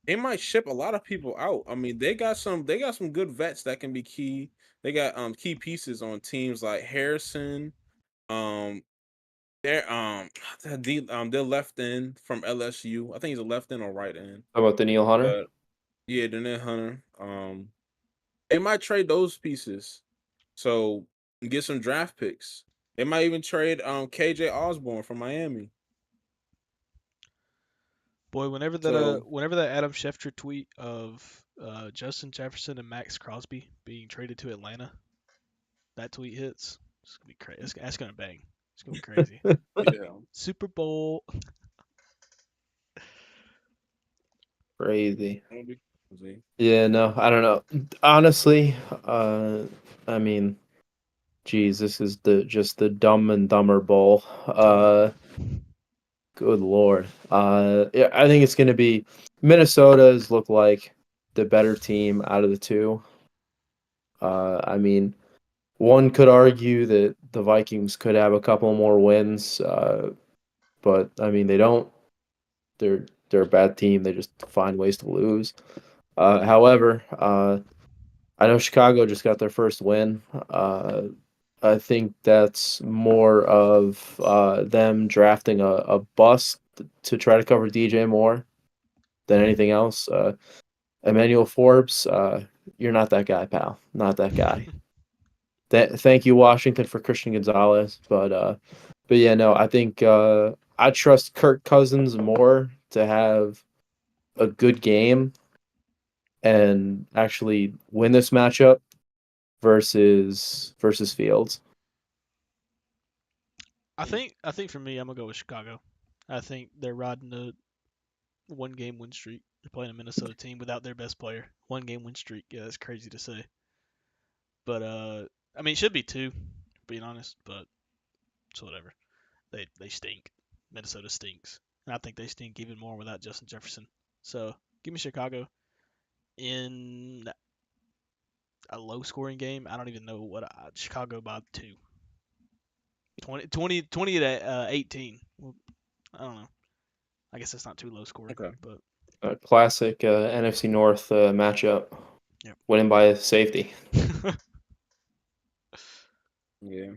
they might ship a lot of people out. I mean, they got some good vets that can be key. They got key pieces on teams like Harrison. Um, they're they're left in from LSU. I think he's a left in or right in. How about Daniil Hunter? But yeah, Daniel Hunter. They might trade those pieces, so get some draft picks. They might even trade KJ Osborne from Miami. Boy, So whenever that Adam Schefter tweet of Justin Jefferson and Max Crosby being traded to Atlanta, that tweet hits. It's gonna be crazy. That's gonna bang. It's gonna be crazy. yeah, Super Bowl. Crazy. that'll be crazy. Yeah, no, I don't know. Honestly, I mean, geez, this is just the dumb and dumber bowl. Good lord. Yeah, I think it's gonna be Minnesota's look like the better team out of the two. I mean, one could argue that the Vikings could have a couple more wins, but I mean they don't. They're a bad team. They just find ways to lose. However, I know Chicago just got their first win. I think that's more of them drafting a bust to try to cover DJ Moore than anything else. Emmanuel Forbes, you're not that guy, pal. Not that guy. Thank you, Washington, for Christian Gonzalez, but yeah, no, I think I trust Kirk Cousins more to have a good game and actually win this matchup versus Fields. I think for me, I'm gonna go with Chicago. I think they're riding the 1 game win streak. They're playing a Minnesota team without their best player. 1 game win streak. Yeah, that's crazy to say. But I mean, it should be 2, being honest. But it's whatever. They stink. Minnesota stinks, and I think they stink even more without Justin Jefferson. So give me Chicago in a low scoring game. I don't even know what Chicago by 2. 20 to 18. Well, I don't know. I guess that's not too low scoring, okay. but A classic NFC North matchup. Yep. Winning by safety. Yeah.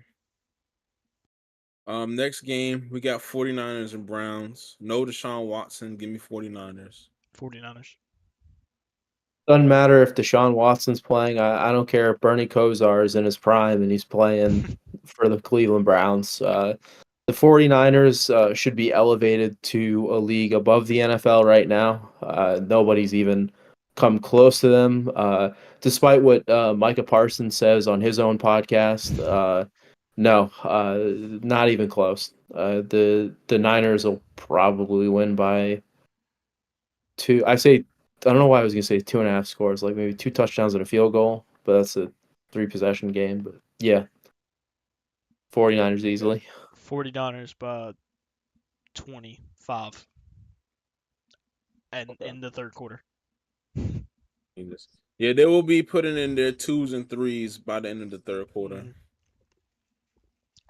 Next game, we got 49ers and Browns. No Deshaun Watson. Give me 49ers. 49ers. Doesn't matter if Deshaun Watson's playing. I don't care if Bernie Kosar is in his prime and he's playing for the Cleveland Browns. The 49ers should be elevated to a league above the NFL right now. Nobody's even come close to them. Despite what Micah Parsons says on his own podcast, no, not even close. The Niners will probably win by 2. I don't know why I was gonna say 2.5 scores, like maybe 2 touchdowns and a field goal, but that's a 3 possession game. But yeah, 49ers easily. 49ers by 25 and Okay. in the third quarter. Jesus. Yeah, they will be putting in their 2s and 3s by the end of the third quarter. Mhm.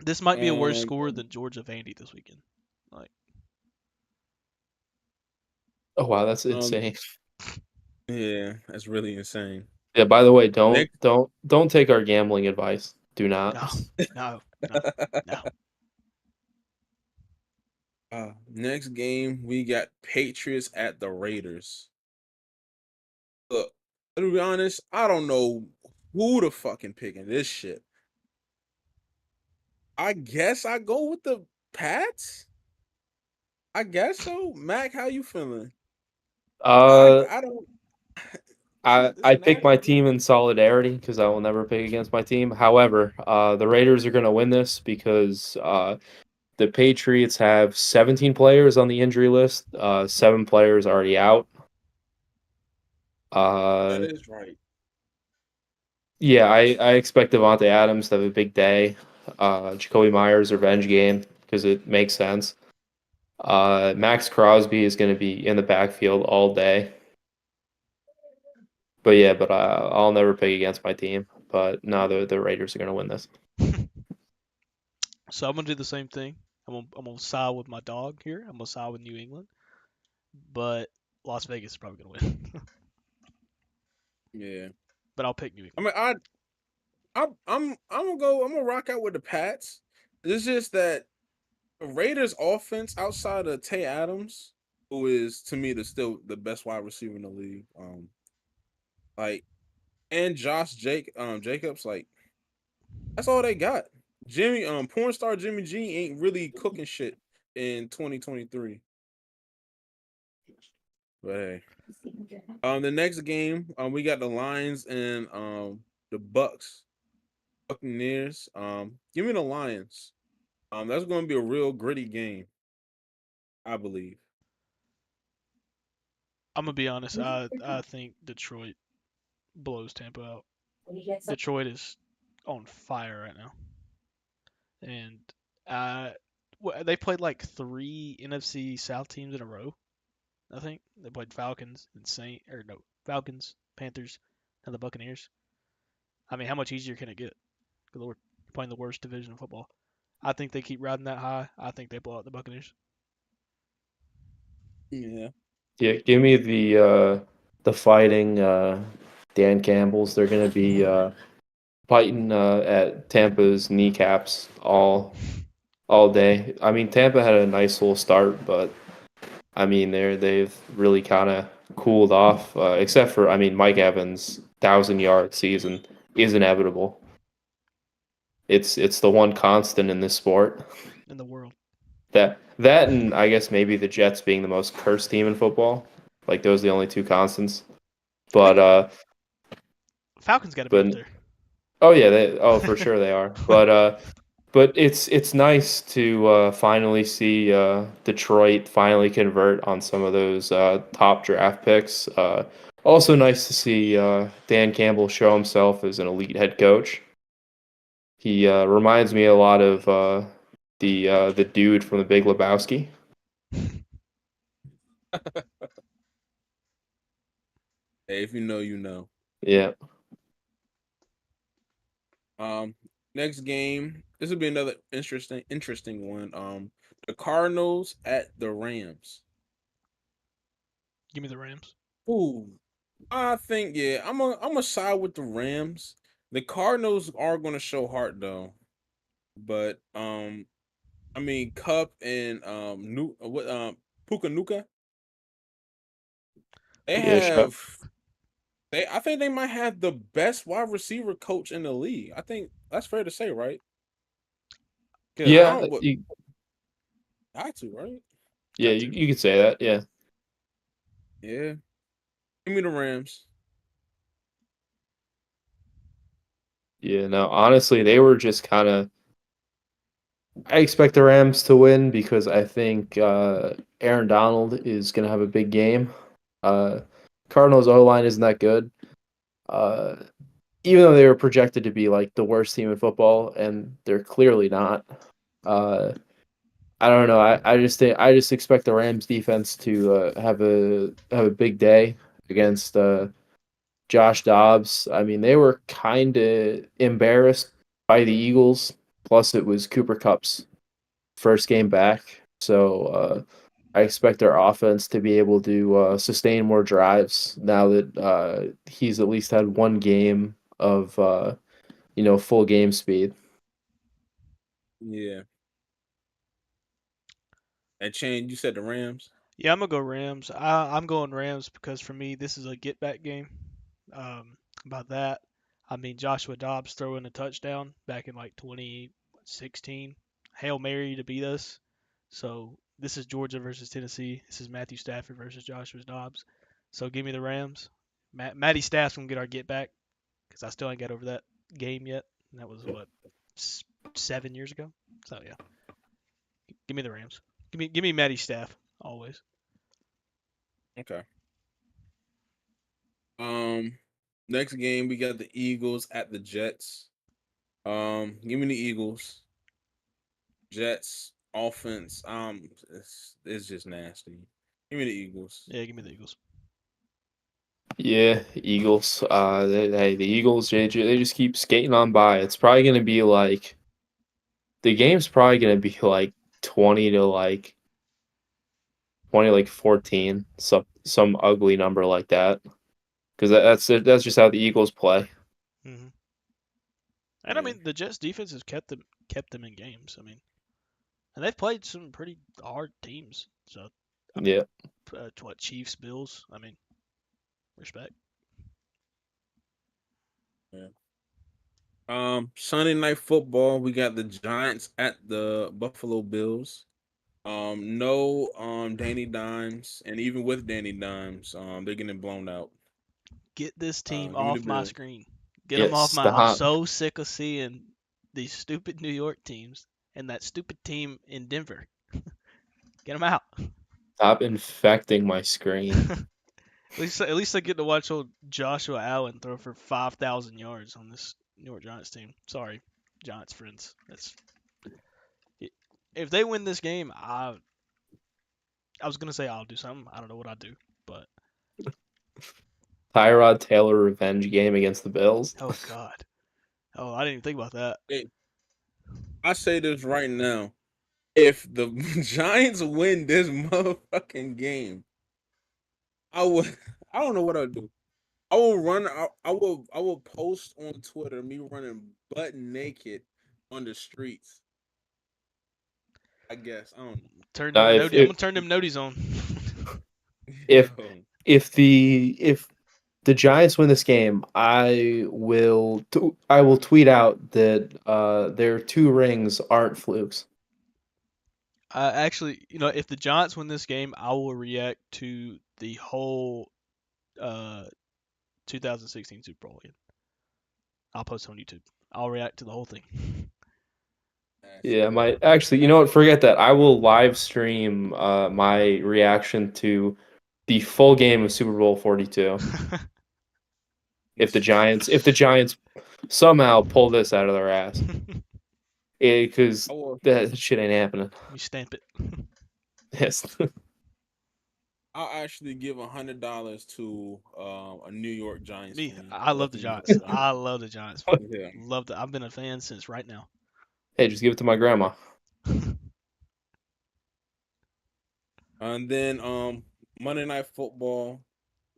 This might be a worse Um, score than Georgia Vandy this weekend. Like, Oh wow, that's um, insane. yeah, that's really insane. Yeah, by the way, don't Next, don't don't take our gambling advice. Do no, not. no, no, no. next game we got Patriots at the Raiders. Look, to be honest, I don't know who the fucking picking this shit. I guess I go with the Pats. I guess so. Mac, how you feeling? Uh, I don't. I pick my team in solidarity because I will never pick against my team. However, the Raiders are going to win this because the Patriots have 17 players on the injury list. 7 players already out. That Uh, is right. yeah, I expect Devontae Adams to have a big day. Jacoby Myers revenge game because it makes sense. Max Crosby is going to be in the backfield all day. But yeah, but I'll never pick against my team. But no, the Raiders are going to win this. So I'm gonna do the same thing. I'm gonna side with my dog here. I'm gonna side with New England, but Las Vegas is probably gonna win. Yeah. But I'll pick New I England. mean, I'm gonna go. I'm gonna rock out with the Pats. It's just that the Raiders offense outside of Tay Adams, who is to me still the best wide receiver in the league. Like and Jacobs, like that's all they got. Porn star Jimmy G ain't really cooking shit in 2023. But hey, the next game, we got the Lions and the Buccaneers. Give me the Lions. That's going to be a real gritty game, I believe. I'm gonna be honest. I think Detroit blows Tampa out. Detroit is on fire right now, and uh, they played like 3 NFC South teams in a row. I think they played Falcons and Falcons, Panthers, and the Buccaneers. I mean, how much easier can it get? Good Lord, playing the worst division of football. I think they keep riding that high. I think they blow out the Buccaneers. Yeah. Yeah, give me the fighting Dan Campbell's. They're going to be fighting at Tampa's kneecaps all day. I mean, Tampa had a nice little start, but I mean, they've really kind of cooled off. Except for, I mean, Mike Evans' 1,000-yard season is inevitable. It's the one constant in this sport. In the world. That and I guess maybe the Jets being the most cursed team in football. Like those are the only 2 constants. But Falcons got to be up but there. oh yeah, for sure they are. But it's nice to finally see Detroit finally convert on some of those top draft picks. Also nice to see Dan Campbell show himself as an elite head coach. He reminds me a lot of the dude from the Big Lebowski. Hey, if you know, you know. Yeah. Um, Next game. This will be another interesting one. The Cardinals at the Rams. Give me the Rams. Ooh, I think yeah. I'm a side with the Rams. The Cardinals are going to show heart though, but I mean Cup and Puka Nuka. They Yeah, sure. have I think they might have the best wide receiver coach in the league. I think that's fair to say, right? Because I Yeah, don't what got to, right? yeah, Got you, to. you could say that. Yeah. Yeah. Give me the Rams. Yeah, no, honestly, they were just kind of. I expect the Rams to win because I think Aaron Donald is going to have a big game. Uh, Cardinals O line isn't that good. Uh, Even though they were projected to be like the worst team in football, and they're clearly not. Uh, I don't know. I just expect the Rams defense to have a big day against Josh Dobbs. I mean, they were kind of embarrassed by the Eagles. Plus, it was Cooper Cup's first game back, so I expect their offense to be able to sustain more drives now that he's at least had one game of full game speed. Yeah. And Chain, you said the Rams. Yeah, I'm gonna go Rams. I'm going Rams because for me this is a get back game. About that, I mean Joshua Dobbs throwing a touchdown back in like 2016, Hail Mary to beat us. So this is Georgia versus Tennessee. This is Matthew Stafford versus Joshua Dobbs. So give me the Rams. Matty Staff's gonna get our get back because I still ain't got over that game yet. And that was what 7 years ago. So yeah, give me the Rams. Give me Matty Staff always. Okay. Next game we got the Eagles at the Jets. Give me the Eagles. Jets offense. It's just nasty. Give me the Eagles. Yeah, give me the Eagles. Yeah, Eagles. Hey, the Eagles. They just keep skating on by. It's probably gonna be like the game's probably gonna be like 20 to like 14, some ugly number like that. Because that's just how the Eagles play. hmm And I Yeah. mean, the Jets defense has kept them in games. I mean, and they've played some pretty hard teams. So I mean, Yeah. what Chiefs, Bills. I mean, respect. Yeah. Sunday night football. We got the Giants at the Buffalo Bills. No, Danny Dimes, and even with Danny Dimes, they're getting blown out. Get this team Give me the off my Bills. screen. Get them Yeah. off my. I'm Stop. so sick of seeing these stupid New York teams and that stupid team in Denver. Get them out. Stop infecting my screen. At least I get to watch old Joshua Allen throw for 5,000 yards on this New York Giants team. Sorry, Giants friends. If they win this game, I was gonna say I'll do something. I don't know what I'd do, but Tyrod Taylor revenge game against the Bills. oh god, oh I didn't even think about that. Hey, I say this right now. If the Giants win this motherfucking game, I would. I don't know what I'll do. I will run. I will post on Twitter me running butt naked on the streets. I guess I don't Turn Uh, them if noti- I'm if gonna turn them noties on. if know. if the Giants win this game, I will tweet out that their two rings aren't flukes. Actually, if the Giants win this game, I will react to the whole uh 2016 Super Bowl again. I'll post on YouTube. I'll react to the whole thing. Yeah, my actually, you know what? Forget that. I will live stream my reaction to the full game of Super Bowl 42. If the Giants somehow pull this out of their ass, because I will. that shit ain't happening. Let me stamp it. Yes. I'll actually give $100 to a New York Giants Me, fan. I love Let the them Giants. hold on. I love the Giants. Yeah. Love the. I've been a fan since right now. Hey, just give it to my grandma. And then Monday Night Football.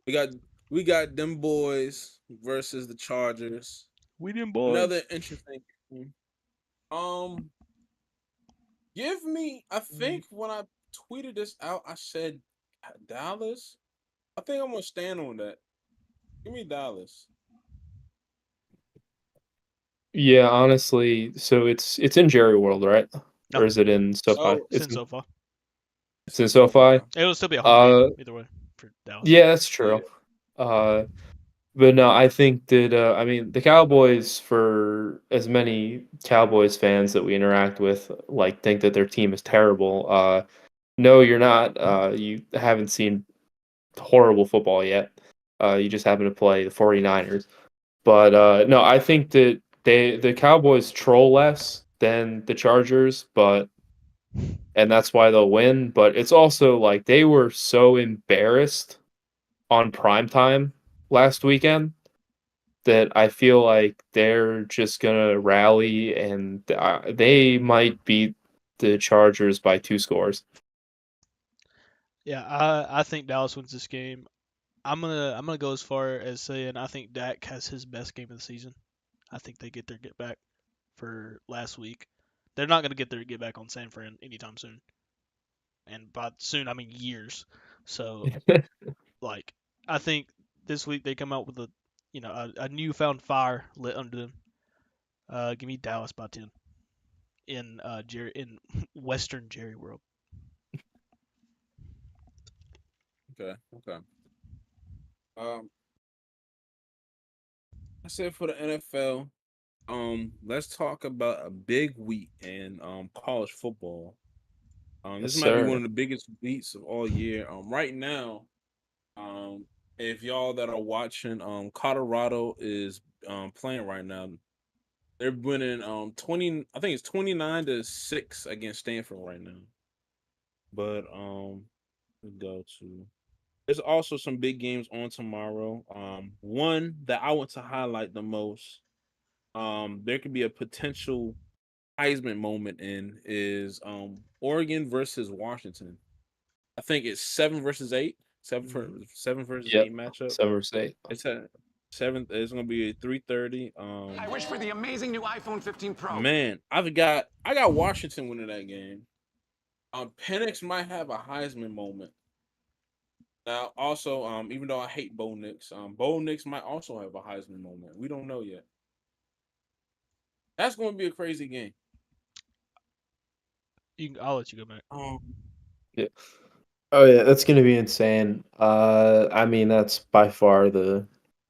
We got we got them boys versus the Chargers. We them boys. Another interesting game. Um, give me. I think when I tweeted this out, I said Dallas. I think I'm gonna stand on that. Give me Dallas. Yeah, honestly, so it's in Jerry World, right? No, Or is it in SoFi? Oh, it's in SoFi. It's in SoFi. It'll still be a home game Uh, either way for Dallas. yeah, that's yeah. true. Uh, but no, I think that I mean the Cowboys, for as many Cowboys fans that we interact with, like think that their team is terrible. No, you're not. You haven't seen horrible football yet. You just happen to play the 49ers. But no, I think that the Cowboys troll less than the Chargers, and that's why they'll win. But it's also like they were so embarrassed on primetime last weekend that I feel like they're just gonna rally and they might beat the Chargers by 2 scores. Yeah, I think Dallas wins this game. I'm gonna go as far as saying I think Dak has his best game of the season. I think they get their get back for last week. They're not gonna get their get back on San Fran anytime soon, and by soon I mean years. So like I think this week they come out with a newfound fire lit under them. Give me Dallas by 10 in Western Jerry World. Okay. Okay. Um, That's it for the NFL. Let's talk about a big week in college football. Yes, This might be one sir. of the biggest weeks of all year. Right now, um, if y'all that are watching, Colorado is playing right now. They're winning 20. I think it's 29-6 against Stanford right now. But we go to. There's also some big games on tomorrow. One that I want to highlight the most. There could be a potential Heisman moment in is Oregon versus Washington. I think it's 7 versus 8, Mhm. 7 versus 8 Yep. matchup. Summer State. It's at 7th. It's gonna be 3:30. I wish for the amazing new iPhone 15 Pro. Man, I got Washington winning that game. Penix might have a Heisman moment. Now, also, even though I hate Bo Nix, Bo Nix might also have a Heisman moment. We don't know yet. That's going to be a crazy game. I'll let you go back. Yeah. Oh yeah, that's gonna be insane. I mean that's by far the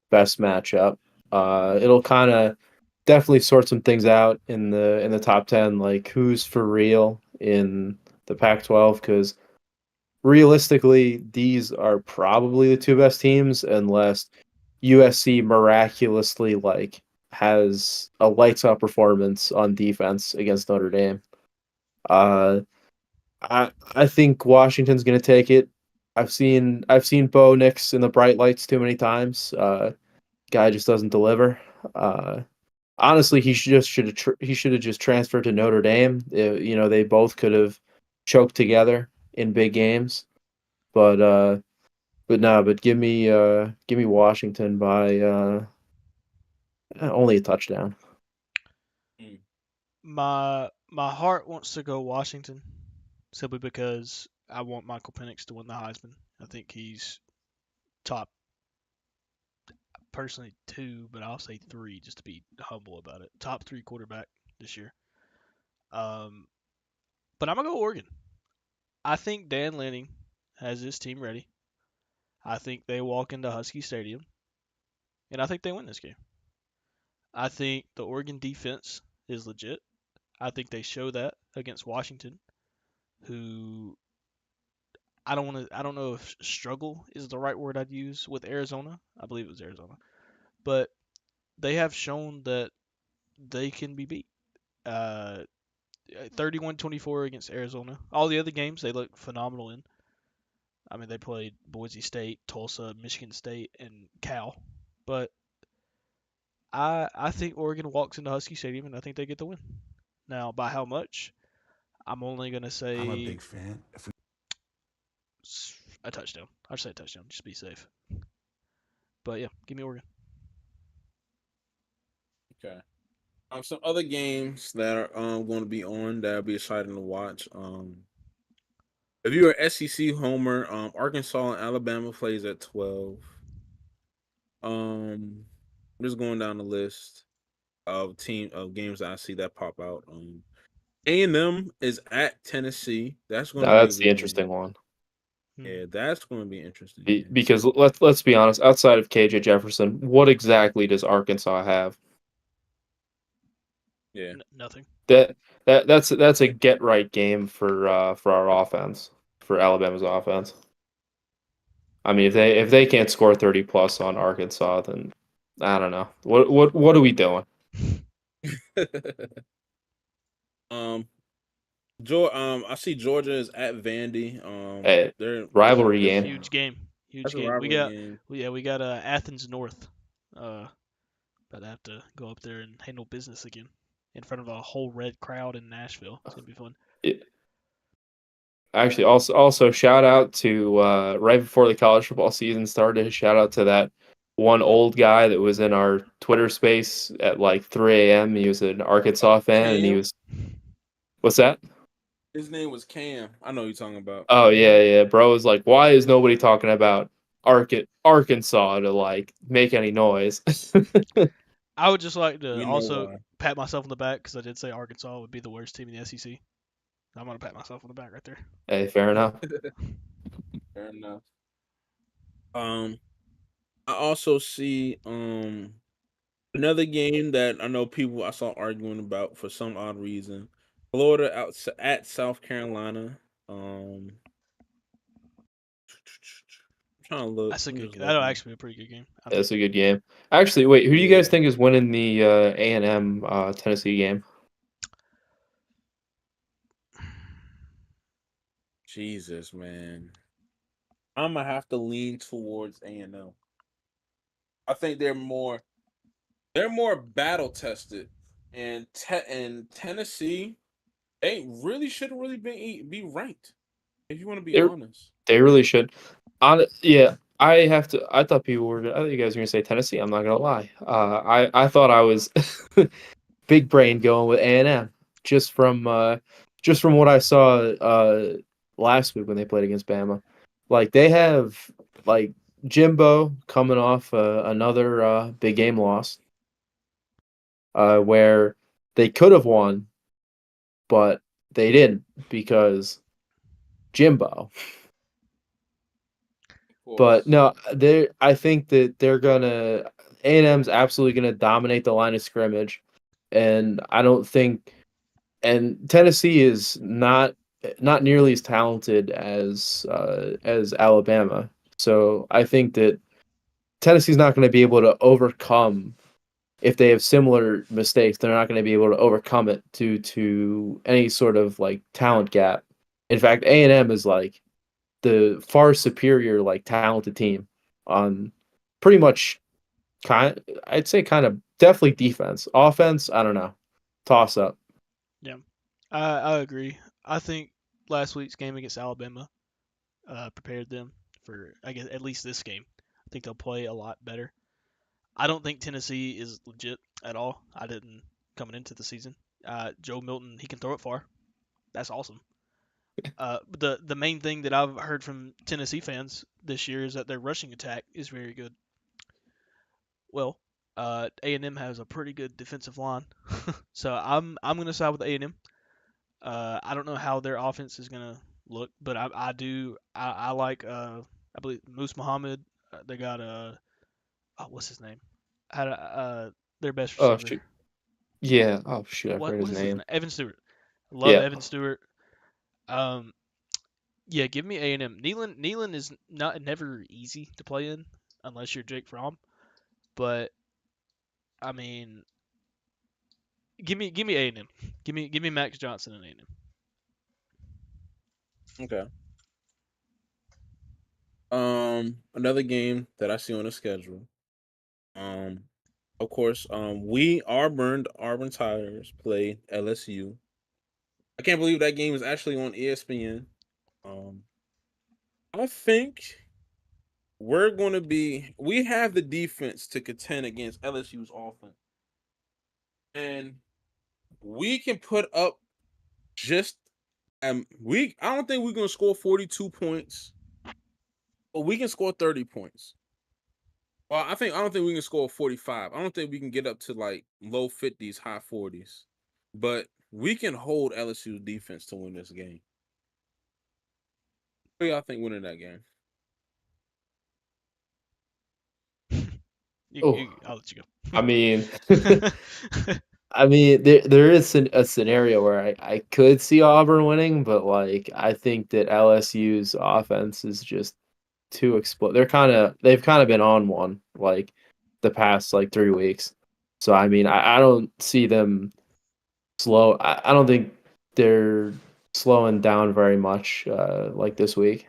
best matchup. It'll kind of definitely sort some things out in the top 10, like who's for real in the Pac-12, because realistically, these are probably the two best teams unless USC miraculously like has a lights out performance on defense against Notre Dame. Uh, I think Washington's gonna take it. I've seen Bo Nix in the bright lights too many times. Guy just doesn't deliver. Uh, Honestly, he should have just transferred to Notre Dame. You know, they both could have choked together in big games. But no, but give me Washington by only a touchdown. Mm. My heart wants to go Washington simply because I want Michael Penix to win the Heisman. I think he's top, personally two, but I'll say three just to be humble about it. Top three quarterback this year. Um, but I'm gonna go Oregon. I think Dan Lanning has his team ready. I think they walk into Husky Stadium, and I think they win this game. I think the Oregon defense is legit. I think they show that against Washington, who I don't know if struggle is the right word I'd use with Arizona. I believe it was Arizona. But they have shown that they can be beat. Uh 31-24 against Arizona. All the other games they look phenomenal in. I mean, they played Boise State, Tulsa, Michigan State, and Cal. But I think Oregon walks into Husky Stadium and I think they get the win. Now, by how much? I'm only gonna I'm a say big fan. a touchdown. I'll say a touchdown, just be safe. But yeah, give me Oregon. Okay. Some other games that are going to be on that'll be exciting to watch. If you're an SEC homer, Arkansas and Alabama plays at 12. I'm just going down the list of games that I see that pop out. A&M is at Tennessee. That's going to Now be a that's the good interesting game. one. Hmm. Yeah, that's going to be an interesting game. Because let's be honest, outside of KJ Jefferson, what exactly does Arkansas have? Yeah, Nothing. That that's a get right game for our offense, for Alabama's offense. I mean, if they can't score 30 plus on Arkansas, then I don't know. What are we doing? um, I see Georgia is at Vandy. Hey, They're rivalry game. Huge game. Huge that's a game. rivalry game. We got Athens North. But I have to go up there and handle business again in front of a whole red crowd in Nashville. It's gonna be fun. It, actually, also shout out to right before the college football season started. Shout out to that one old guy that was in our Twitter space at like 3 a.m. He was an Arkansas fan, and he Cam. was what's that? His name was Cam. I know who you're talking about. Oh yeah, bro was like, why is nobody talking about Arkansas to like make any noise? I would just like to We know also why. pat myself on the back because I did say Arkansas would be the worst team in the SEC. I'm gonna pat myself on the back right there. Hey, fair enough. Fair enough. I also see Another game that I know people I saw arguing about for some odd reason. Florida at South Carolina. I'm trying to look. That's a I'm good. just That'll looking. actually be a pretty good game. I That's think. a good game. Actually, wait, who do you guys Yeah. think is winning the A&M Tennessee game? Jesus, man. I'm gonna have to lean towards A&M. I think they're more battle tested, and Tennessee ain't really shouldn't really be ranked. If you want to be They honest. they really should. Yeah, I have to. I thought people were. I thought you guys were gonna say Tennessee. I'm not gonna lie. I thought I was big brain going with A&M just from what I saw last week when they played against Bama. Like they have like Jimbo coming off another big game loss where they could have won, but they didn't because Jimbo. Of But course. no, they I think that they're gonna A&M's absolutely gonna dominate the line of scrimmage, and I don't think and Tennessee is not nearly as talented as Alabama. So I think that Tennessee's not going to be able to overcome if they have similar mistakes. They're not going to be able to overcome it due to any sort of like talent gap. In fact, A&M is like the far superior like talented team on pretty much I'd say kind of definitely defense. Offense, I don't know. Toss up. Yeah, I agree. I think last week's game against Alabama prepared them for, I guess, at least this game. I think they'll play a lot better. I don't think Tennessee is legit at all. I didn't coming into the season. Joe Milton, he can throw it far. That's awesome. The main thing that I've heard from Tennessee fans this year is that their rushing attack is very good. Well, A&M has a pretty good defensive line, so I'm gonna side with A&M. I don't know how their offense is gonna look, but I like I believe Moose Muhammad. They got what's his name? Had their best Oh receiver. shoot. Yeah. Oh shoot, I forgot What his is his name. name? Evan Stewart. Love Yeah. Evan Stewart. Um, yeah, give me A&M. Neyland is not never easy to play in unless you're Jake Fromm. But I mean, give me A&M. Give me Max Johnson and A&M. Okay. Another game that I see on the schedule. Um, of course, we Auburn Tigers play LSU. I can't believe that game is actually on ESPN. Um, I think we have the defense to contend against LSU's offense. And we can put up just I don't think we're gonna score 42 points, but we can score 30 points. Well, I don't think we can score 45. I don't think we can get up to like low 50s, high 40s. But we can hold LSU's defense to win this game. Who y'all think winning that game? Oh, I'll let you I mean, go. I mean, there is a scenario where I could see Auburn winning, but like I think that LSU's offense is just too explode. They've kind of been on one like the past like 3 weeks. So I mean, I don't see them slow. I don't think they're slowing down very much like this week.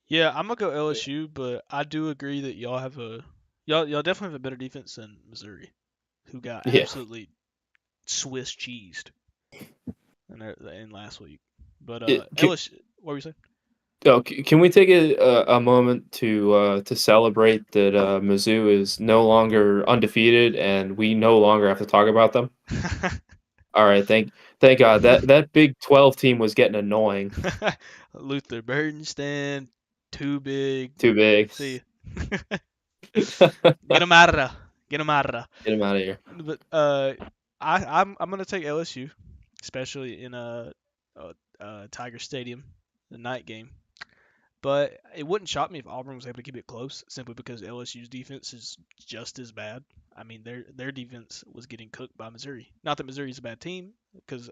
Yeah, I'm gonna go LSU, but I do agree that y'all definitely have a better defense than Missouri, who got Yeah. absolutely Swiss cheesed in last week. But Can, LSU, what were you saying? can we take a moment to celebrate that Mizzou is no longer undefeated and we no longer have to talk about them? All right, thank God. That Big 12 team was getting annoying. Luther Burdenstein, too big. Too big. See, Get get him out of there. Get him out of there. him out of here. But I'm gonna take LSU, especially in a Tiger Stadium, the night game. But it wouldn't shock me if Auburn was able to keep it close, simply because LSU's defense is just as bad. I mean, their defense was getting cooked by Missouri. Not that Missouri's a bad team, because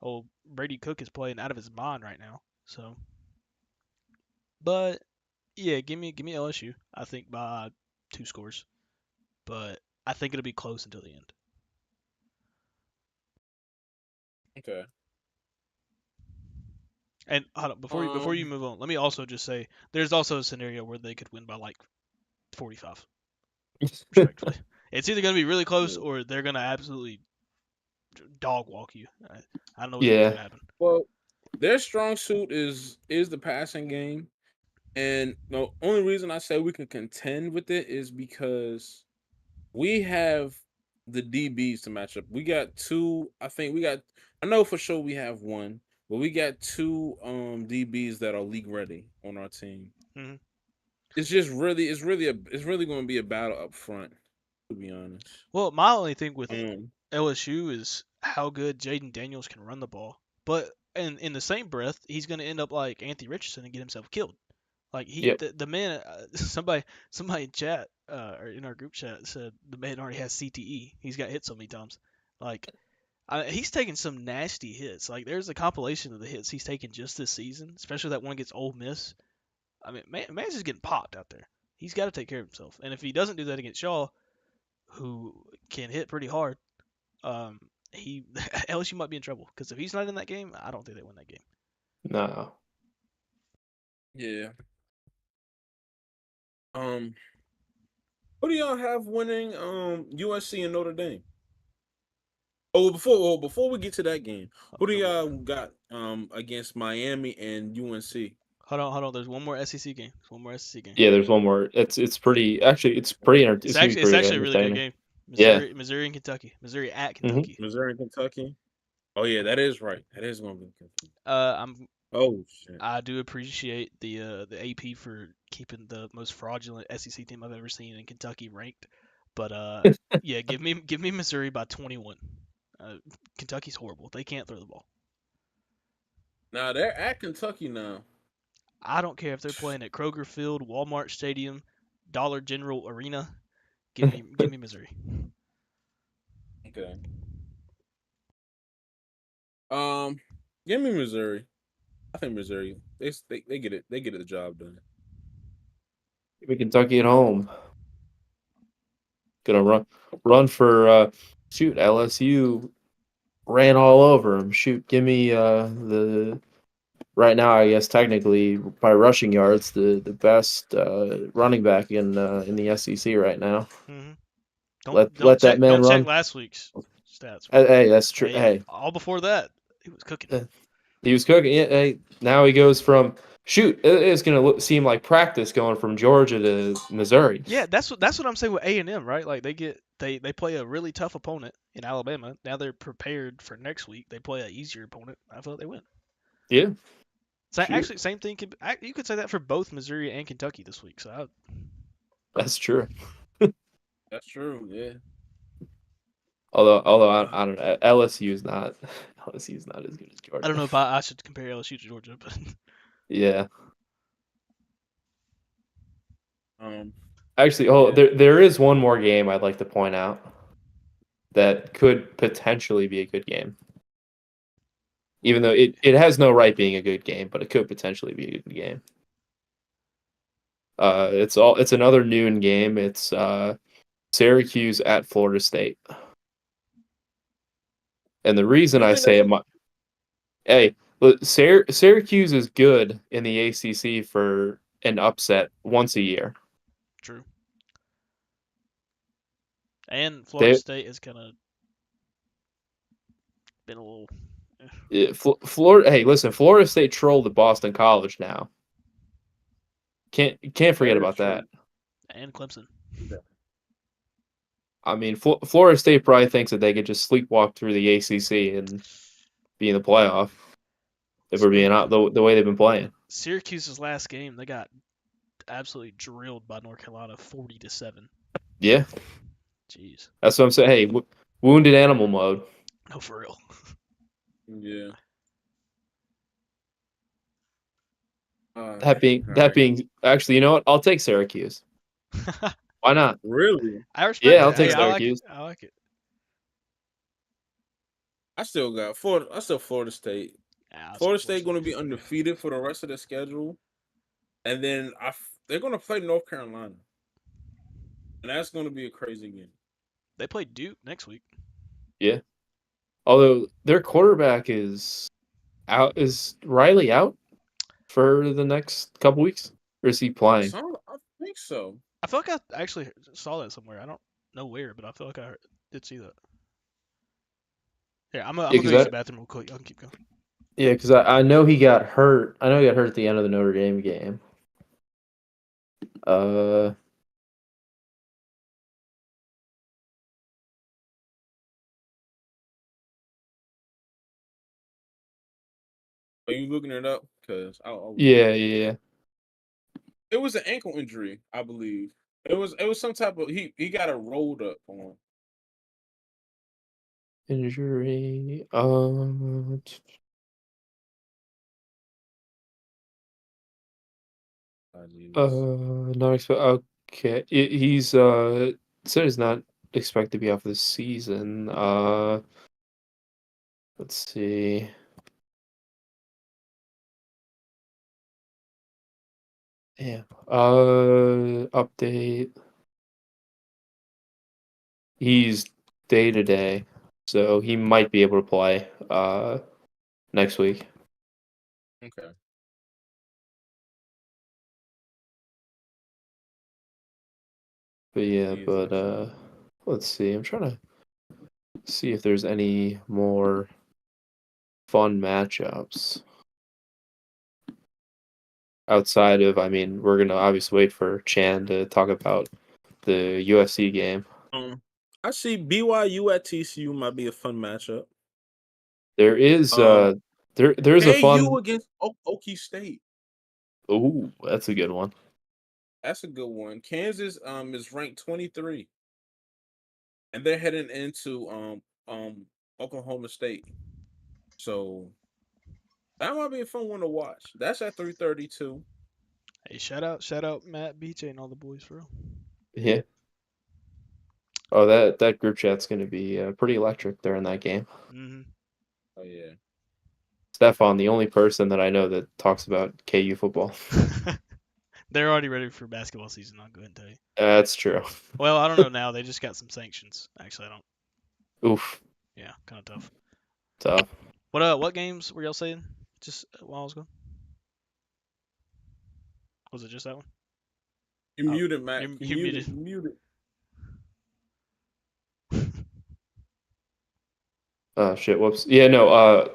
old Brady Cook is playing out of his mind right now. So, but yeah, give me LSU. I think by 2 scores, but I think it'll be close until the end. Okay. And hold on, before you move on, let me also just say there's also a scenario where they could win by like 45, respectively. It's either going to be really close or they're going to absolutely dog walk you. I don't know which one's going to happen. Well, their strong suit is the passing game, and the only reason I say we can contend with it is because we have the DBs to match up. We got two. I know for sure we have one, but we got two DBs that are league ready on our team. Mm-hmm. It's really going to be a battle up front, to be honest. Well, my only thing with LSU is how good Jaden Daniels can run the ball, but in the same breath, he's going to end up like Anthony Richardson and get himself killed. Like the man, somebody in chat or in our group chat said the man already has CTE. He's got hit so many times. Like he's taking some nasty hits. Like there's a compilation of the hits he's taken just this season, especially that one against Ole Miss. I mean, man's just getting popped out there. He's got to take care of himself. And if he doesn't do that against Shaw, who can hit pretty hard, LSU might be in trouble. Because if he's not in that game, I don't think they win that game. No. Yeah. Who do y'all have winning USC and Notre Dame? Before we get to that game, who do y'all got against Miami and UNC? Hold on. There's one more SEC game. Yeah, there's one more. It's pretty entertaining. It's actually a really good game. Missouri and Kentucky. Missouri at Kentucky. Mm-hmm. Missouri and Kentucky. Oh yeah, that is right. That is going to be Kentucky. Oh shit. I do appreciate the AP for keeping the most fraudulent SEC team I've ever seen in Kentucky ranked, but yeah, give me Missouri by 21. Kentucky's horrible. They can't throw the ball. Now they're at Kentucky now. I don't care if they're playing at Kroger Field, Walmart Stadium, Dollar General Arena. Give me Missouri. Okay. Give me Missouri. I think Missouri. They get it. They get the job done. Give me Kentucky at home. Gonna run for LSU ran all over him. Give me the right now, I guess technically by rushing yards, the best running back in the SEC right now. Mm-hmm. Let that man run. Don't check last week's stats. Hey, that's true. Hey, all before that, he was cooking. He was cooking. Hey, now he goes from it's gonna seem like practice going from Georgia to Missouri. Yeah, that's what I'm saying with A&M, right? Like they play a really tough opponent in Alabama. Now they're prepared for next week. They play an easier opponent. I feel like they win. Yeah. So actually, same thing. You could say that for both Missouri and Kentucky this week. So that's true. That's true. Yeah. Although I don't know, LSU is not as good as Georgia. I don't know if I should compare LSU to Georgia, but yeah. Actually, there is one more game I'd like to point out that could potentially be a good game. Even though it has no right being a good game, but it could potentially be a good game. It's another noon game. It's Syracuse at Florida State. And the reason I say Syracuse is good in the ACC for an upset once a year. True. And Florida State has kind of been a little. Florida. Hey, listen, Florida State trolled the Boston College now. Can't forget about that. And Clemson. I mean, Florida State probably thinks that they could just sleepwalk through the ACC and be in the playoff if we're being out the way they've been playing. Syracuse's last game, they got absolutely drilled by North Carolina, 40-7. Yeah. Jeez. That's what I'm saying. Hey, wounded animal mode. No, for real. Yeah. That being actually, you know what? I'll take Syracuse. Why not? Really? I respect Yeah, I'll it. take Hey, I like it. Syracuse. I like it. I still got Florida. I still Florida State. Yeah, I'll say Florida Florida State going to State. be undefeated for the rest of the schedule, and then they're going to play North Carolina, and that's going to be a crazy game. They play Duke next week. Yeah. Although their quarterback is out, is Riley out for the next couple weeks, or is he playing? I think so. I feel like I actually saw that somewhere. I don't know where, but I feel like did see that. Yeah, I'm Yeah, gonna go use the bathroom real quick. Y'all can keep going. because I know he got hurt. I know he got hurt at the end of the Notre Dame game. Uh, Are you looking it up? Because yeah. it was an ankle injury, I believe. It was some type of he got a rolled up on. Injury. Not expect. Okay, he's said he's not expected to be off this season. Let's see. Yeah. Update. He's day to day, so he might be able to play next week. Okay. But yeah, He is but actually. let's see. I'm trying to see if there's any more fun matchups outside of. I mean, we're gonna obviously wait for Chan to talk about the UFC game. I see BYU at TCU might be a fun matchup. There is Um, there's a KU fun. against Okie State. Ooh, that's a good one. That's a good one. Kansas is ranked 23, and they're heading into Oklahoma State. So that might be a fun one to watch. That's at 3:32. Hey, shout out Matt, BJ, and all the boys for real. Yeah. Oh, that group chat's gonna be pretty electric during that game. Mm-hmm. Oh yeah. Stefan, the only person that I know that talks about KU football. They're already ready for basketball season. I'll go ahead and tell you. That's true. Well, I don't know now. They just got some sanctions. Actually, I don't. Oof, Yeah, kind of tough. tough. What games were y'all saying? Just while I was gone. Was it just that one? You're Oh, muted, Matt. you're muted. You're muted. Shit. Whoops. Yeah. No.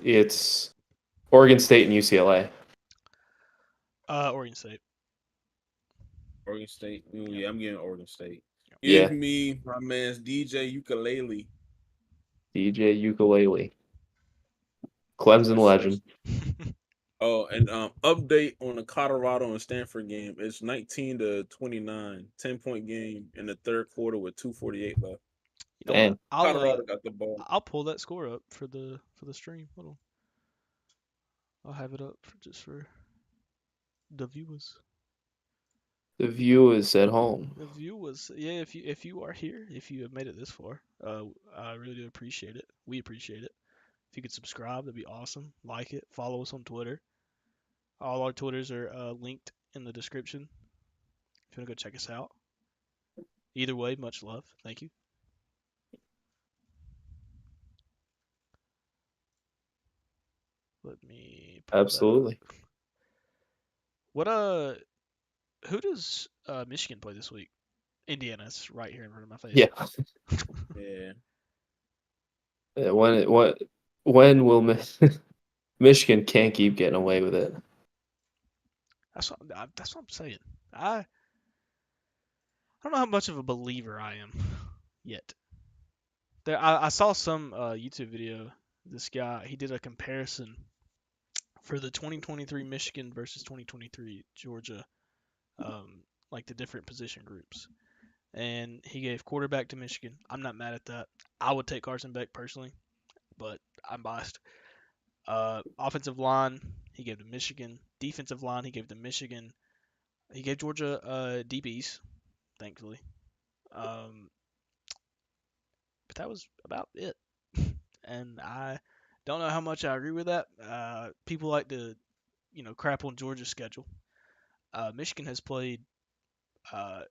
It's Oregon State and UCLA. Oregon State. Oregon State. Ooh, Yep. yeah, I'm getting Oregon State. Yeah. Give me my man's DJ Ukulele. DJ Ukulele. Clemson Yes, sir. legend. Oh, and update on the Colorado and Stanford game. It's 19-29, 10-point game in the third quarter with 2:48 left. You know Damn. what? Colorado got the ball. I'll pull that score up for the stream. Hold on. I'll have it up for the viewers. The view is at home. The viewers, yeah. If you are here, if you have made it this far, I really do appreciate it. We appreciate it. If you could subscribe, that'd be awesome. Like it. Follow us on Twitter. All our Twitters are linked in the description. If you want to go check us out. Either way, much love. Thank you. Let me pull Absolutely. that up. What who does Michigan play this week? Indiana's right here in front of my face. Yeah. Yeah. When will Michigan can't keep getting away with it? That's what I'm saying. I don't know how much of a believer I am yet. I saw some YouTube video. This guy, he did a comparison for the 2023 Michigan versus 2023 Georgia, like the different position groups. And he gave quarterback to Michigan. I'm not mad at that. I would take Carson Beck personally, but I'm biased. Offensive line, he gave to Michigan. defensive line. He gave to Michigan. He gave Georgia DBs, thankfully. But that was about it. And I don't know how much I agree with that. People like to, crap on Georgia's schedule. Michigan has played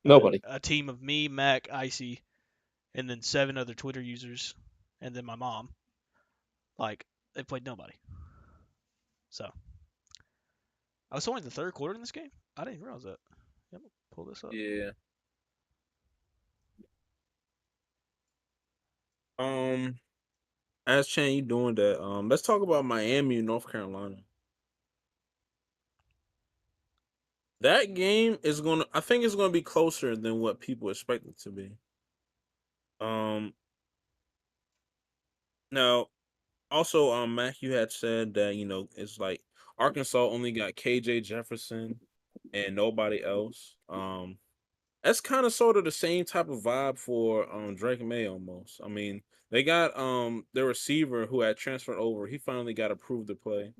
Nobody. a team of me, Mac, Icy, and then 7 other Twitter users, and then my mom. Like, they played nobody. So, I was only in the third quarter in this game. I didn't realize that. I'm gonna pull this up. Yeah. As Chan, you doing that? Let's talk about Miami and North Carolina. That game is I think it's gonna be closer than what people expect it to be. Now, also, Mac, you had said that it's like Arkansas only got KJ Jefferson and nobody else. That's kind of sort of the same type of vibe for Drake May almost. I mean, they got their receiver who had transferred over. He finally got approved to play.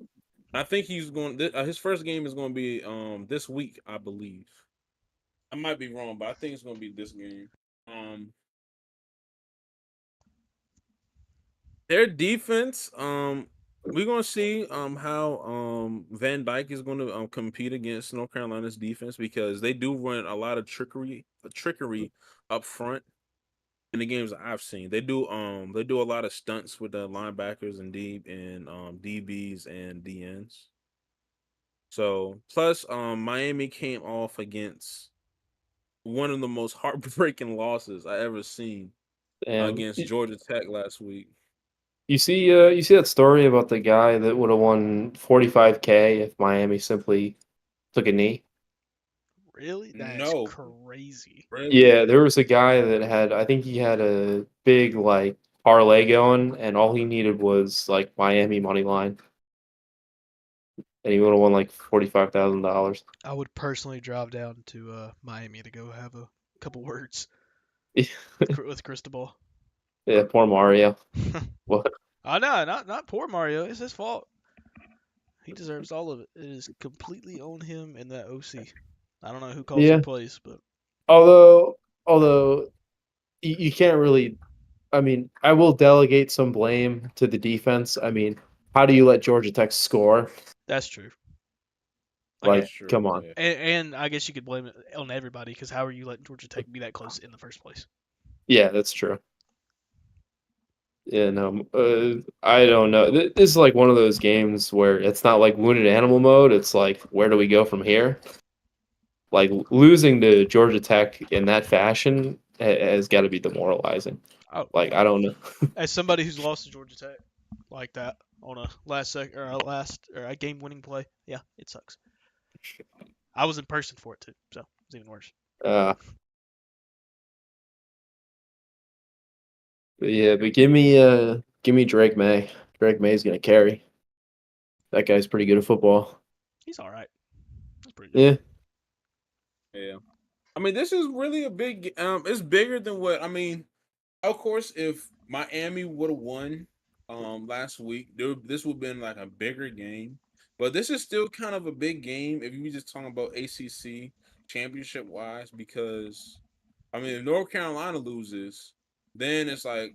I think he's going. His first game is going to be this week, I believe. I might be wrong, but I think it's going to be this game. Their defense, we're gonna see how Van Dyke is going to compete against North Carolina's defense because they do run a lot of trickery up front in the games that I've seen. They do a lot of stunts with the linebackers and DBs and DNs. So plus Miami came off against one of the most heartbreaking losses I ever seen against Georgia Tech last week. You see that story about the guy that would have won $45K if Miami simply took a knee? Really? That's No. crazy. Really? Yeah, there was a guy that I think he had a big like parlay going, and all he needed was like Miami money line, and he would have won like $45,000. I would personally drive down to Miami to go have a couple words with Cristobal. Yeah, poor Mario. What? Oh no, not poor Mario. It's his fault. He deserves all of it. It is completely on him and that OC. I don't know who calls Yeah. their plays, but Although you can't really. I mean, I will delegate some blame to the defense. I mean, how do you let Georgia Tech score? that's true. Like, That's true. come on. Yeah. And I guess you could blame it on everybody because how are you letting Georgia Tech be that close in the first place? Yeah, that's true. Yeah, no, I don't know. This is like one of those games where it's not like wounded animal mode. It's like, where do we go from here? Like losing to Georgia Tech in that fashion has got to be demoralizing. Oh, Like, yeah. I don't know. As somebody who's lost to Georgia Tech like that on a a game winning play, yeah, it sucks. I was in person for it too, so it's even worse. But yeah, but give me Drake May. Drake May's gonna carry. That guy's pretty good at football. He's all right. That's pretty good. Yeah. Yeah. I mean, this is really a big. It's bigger than what I mean. Of course, if Miami would have won, last week, this would have been like a bigger game. But this is still kind of a big game if you just talking about ACC championship wise, because I mean, if North Carolina loses, then it's like,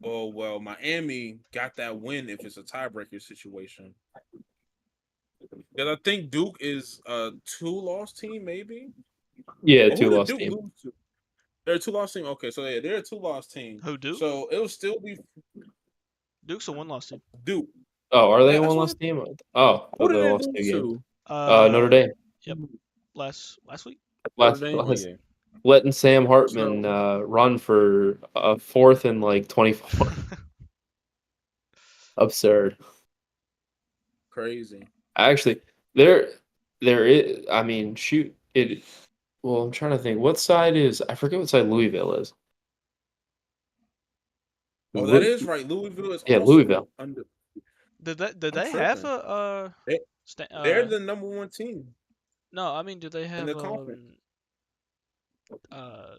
oh well, Miami got that win if it's a tiebreaker situation. Because I think Duke is a 2-loss team, maybe. Yeah, Or who did 2-loss Duke team. lose to? They're a 2-loss team. Okay, so yeah, they're a 2-loss team. Who, Duke? So it'll still be Duke's a 1-loss team. Duke. Oh, are they a That's one-loss what. team? Oh, Who they did they lost lose 2 games. to? Notre Dame. Yep. Last week. Last, Notre Dame? Oh, last yeah. letting Sam Hartman So run for a 4th and like 24. Absurd. crazy. Actually, there is. I mean, shoot it. Well, I'm trying to think. What side is? I forget what side Louisville is. Oh, that is right. Louisville is Yeah, also Louisville. under. Did I'm they have tripping. a They're the number 1 team no, I mean, do they in have the conference. uh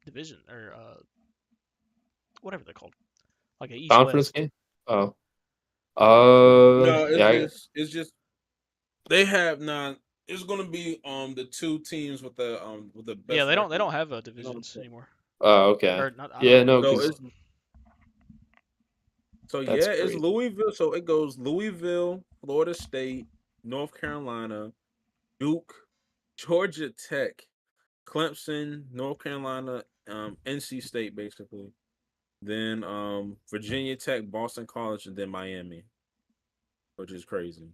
division or whatever they're called, like a Conference East-West? game. Oh. No, Yeah. it's just They have not. It's gonna be the two teams with the Yeah, best they record. don't have You know, divisions anymore. Oh, okay. Or not. I don't Yeah, know what no, it so is. because it's so that's yeah, it's great. Louisville. So it goes Louisville, Florida State, North Carolina, Duke, Georgia Tech, Clemson, North Carolina, NC State, basically. Then Virginia Tech, Boston College, and then Miami, which is crazy.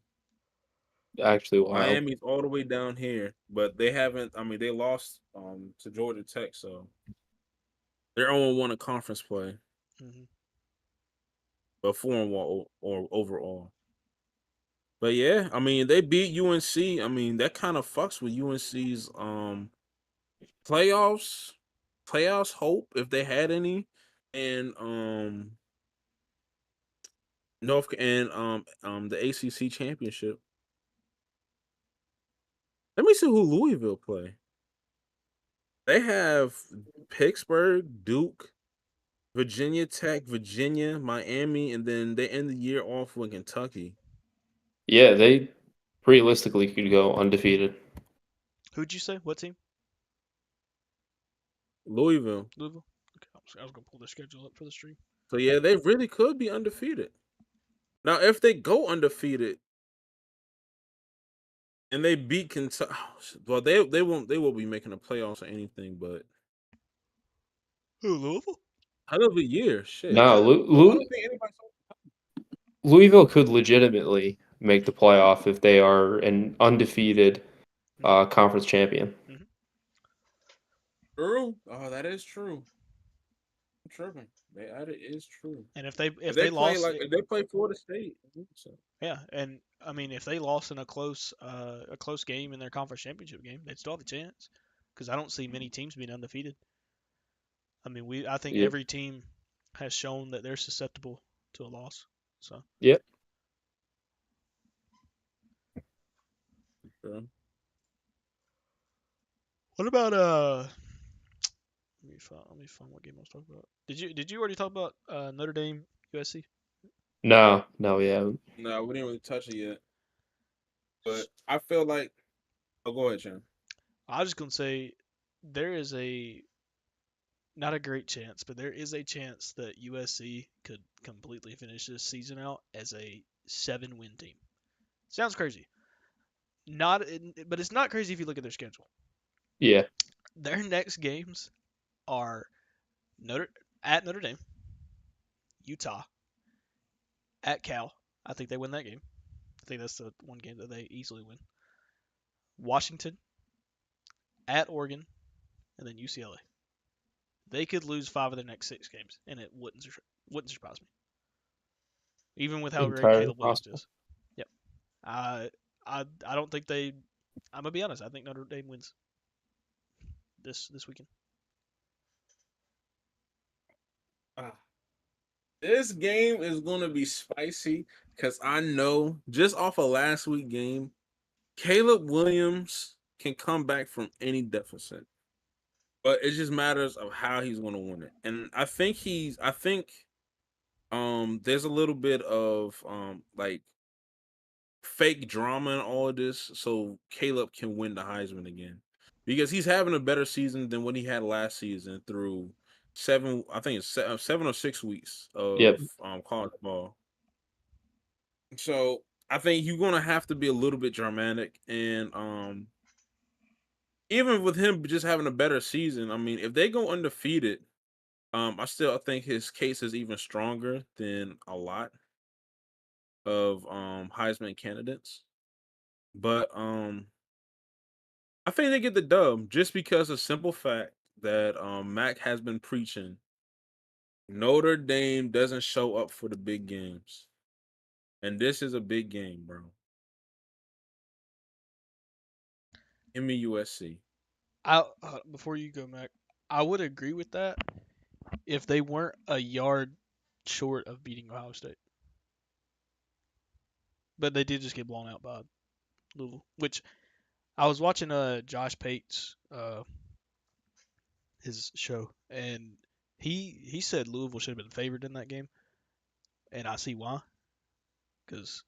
Actually wild. Miami's all the way down here, but they haven't. I mean, they lost to Georgia Tech, so they're 0-1 in conference play, Hmm. but 4-1 or overall. But yeah, I mean, they beat UNC. I mean, that kind of fucks with UNC's playoffs, playoffs hope if they had any, and North and the ACC championship. Let me see who Louisville play. They have Pittsburgh, Duke, Virginia Tech, Virginia, Miami, and then they end the year off with Kentucky. Yeah, they realistically could go undefeated. Who'd you say? What team? Louisville. Louisville. Okay, I was gonna pull their schedule up for the stream. So yeah, they really could be undefeated. Now, if they go undefeated and they beat Kentucky, well, they will be making the playoffs or anything, but Who, Louisville? hell of a year, shit. No, I don't think anybody. Louisville could legitimately make the playoff if they are an undefeated conference champion. Mm-hmm. True. Oh, that is true. I'm tripping. That is true. And if they If if they they play lost, like if they play Florida State, I think so. yeah, and I mean if they lost in a close game in their conference championship game, they'd still have a chance. Because I don't see many teams being undefeated. I mean I think Yep. every team has shown that they're susceptible to a loss. So Yep. True. what about let me find what game I was talking about. Did you already talk about Notre Dame USC? No, yeah. No, we didn't really touch it yet. But I feel like go ahead, Chan. I was just gonna say there is a not a great chance, but there is a chance that USC could completely finish this season out as a 7-win team. Sounds crazy. But it's not crazy if you look at their schedule. Yeah. Their next games are at Notre Dame, Utah, at Cal. I think they win that game. I think that's the one game that they easily win. Washington, at Oregon, and then UCLA. They could lose 5 of their next 6 games, and it wouldn't surprise me, even with how great Entirely Caleb Williams possible. is. Yep. I don't think they. I'm gonna be honest. I think Notre Dame wins this weekend. This game is gonna be spicy because I know just off of last week game, Caleb Williams can come back from any deficit. But it just matters of how he's gonna win it. And I think there's a little bit of like fake drama in all of this so Caleb can win the Heisman again. Because he's having a better season than what he had last season through 7 or 6 weeks of Yep. college ball. So I think you're gonna have to be a little bit dramatic, and even with him just having a better season, I mean, if they go undefeated, I still think his case is even stronger than a lot of Heisman candidates. But I think they get the dub just because of simple fact that Mac has been preaching Notre Dame doesn't show up for the big games. And this is a big game, bro. Give me USC. Before you go, Mac, I would agree with that if they weren't a yard short of beating Ohio State. But they did just get blown out by Louisville, which I was watching Josh Pate's his show, and he said Louisville should have been favored in that game, and I see why, because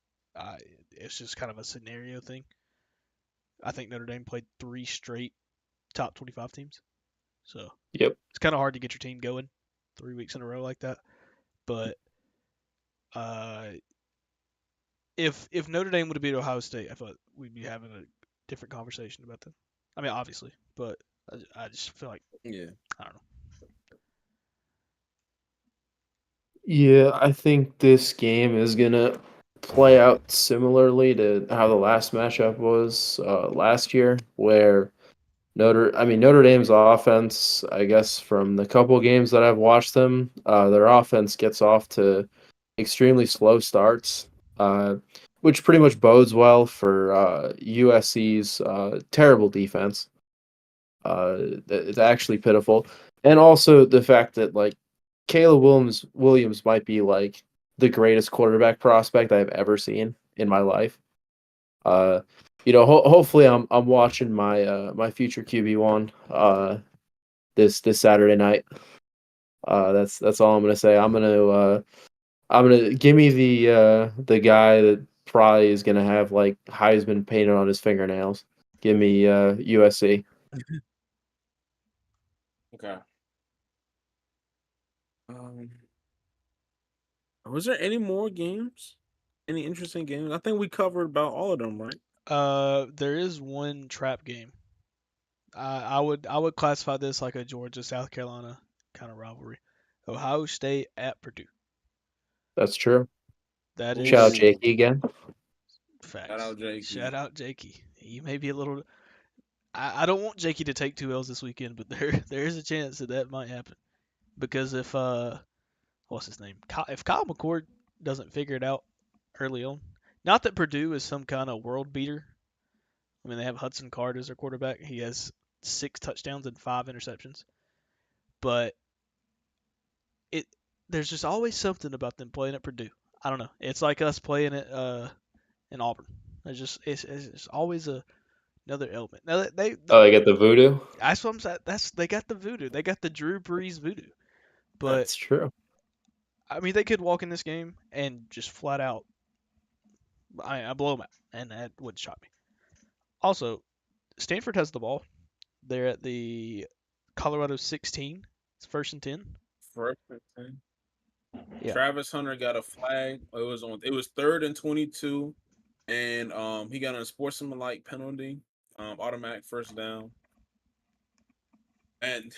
it's just kind of a scenario thing. I think Notre Dame played 3 straight top 25 teams. So Yep. it's kind of hard to get your team going 3 weeks in a row like that. But if Notre Dame would have beat Ohio State, I thought we'd be having a different conversation about them. I mean, obviously, but I just feel like Yeah. I don't know. Yeah, I think this game is gonna play out similarly to how the last matchup was last year, where Notre Dame's offense, I guess from the couple games that I've watched them, their offense gets off to extremely slow starts, uh, which pretty much bodes well for USC's terrible defense. It's actually pitiful, and also the fact that like Caleb Williams might be like the greatest quarterback prospect I've ever seen in my life. Uh, hopefully I'm watching my future QB1 this Saturday night. That's all I'm gonna say. I'm gonna give me the guy that probably is gonna have like Heisman painted on his fingernails. Give me USC. Okay. Um, was there any more games? Any interesting games? I think we covered about all of them, right? There is one trap game. I would classify this like a Georgia South Carolina kind of rivalry. Ohio State at Purdue. That's true. That Shout out is Ooh. Jakey again. Shout facts. out Jakey. Shout out Jakey. He may be a little. I don't want Jakey to take 2 L's this weekend, but there is a chance that might happen because if what's his name? If Kyle McCord doesn't figure it out early on, not that Purdue is some kind of world beater. I mean, they have Hudson Card as their quarterback. He has 6 touchdowns and 5 interceptions, but it there's just always something about them playing at Purdue. I don't know. It's like us playing at in Auburn. It's always another element. Now Oh, they get the voodoo. that's what I'm saying. They got the voodoo. They got the Drew Brees voodoo. But That's true. I mean, they could walk in this game and just flat out. I blow them out, and that would shock me. Also, Stanford has the ball. They're at the Colorado 16. It's 1st and 10. First and 10. Yeah. Travis Hunter got a flag. It was 3rd and 22, and he got a sportsmanlike penalty, automatic first down. And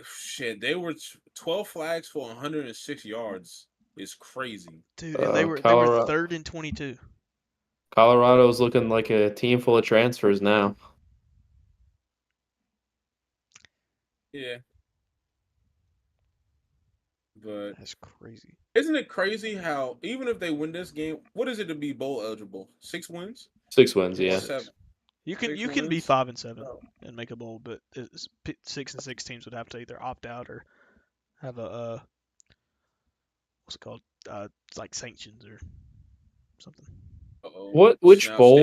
shit, they were 12 flags for 106 yards. It's crazy. Dude, and they were Colorado 3rd and 22. Colorado's looking like a team full of transfers now. Yeah. But That's crazy. isn't it crazy how even if they win this game, what is it to be bowl eligible? 6 wins? 6 wins, yeah. Six. 7. You can 6 be wins? 5 and 7 Oh. and make a bowl, but 6 and 6 teams would have to either opt out or have a what's it called? Like sanctions or something. Uh-oh. Which Now bowl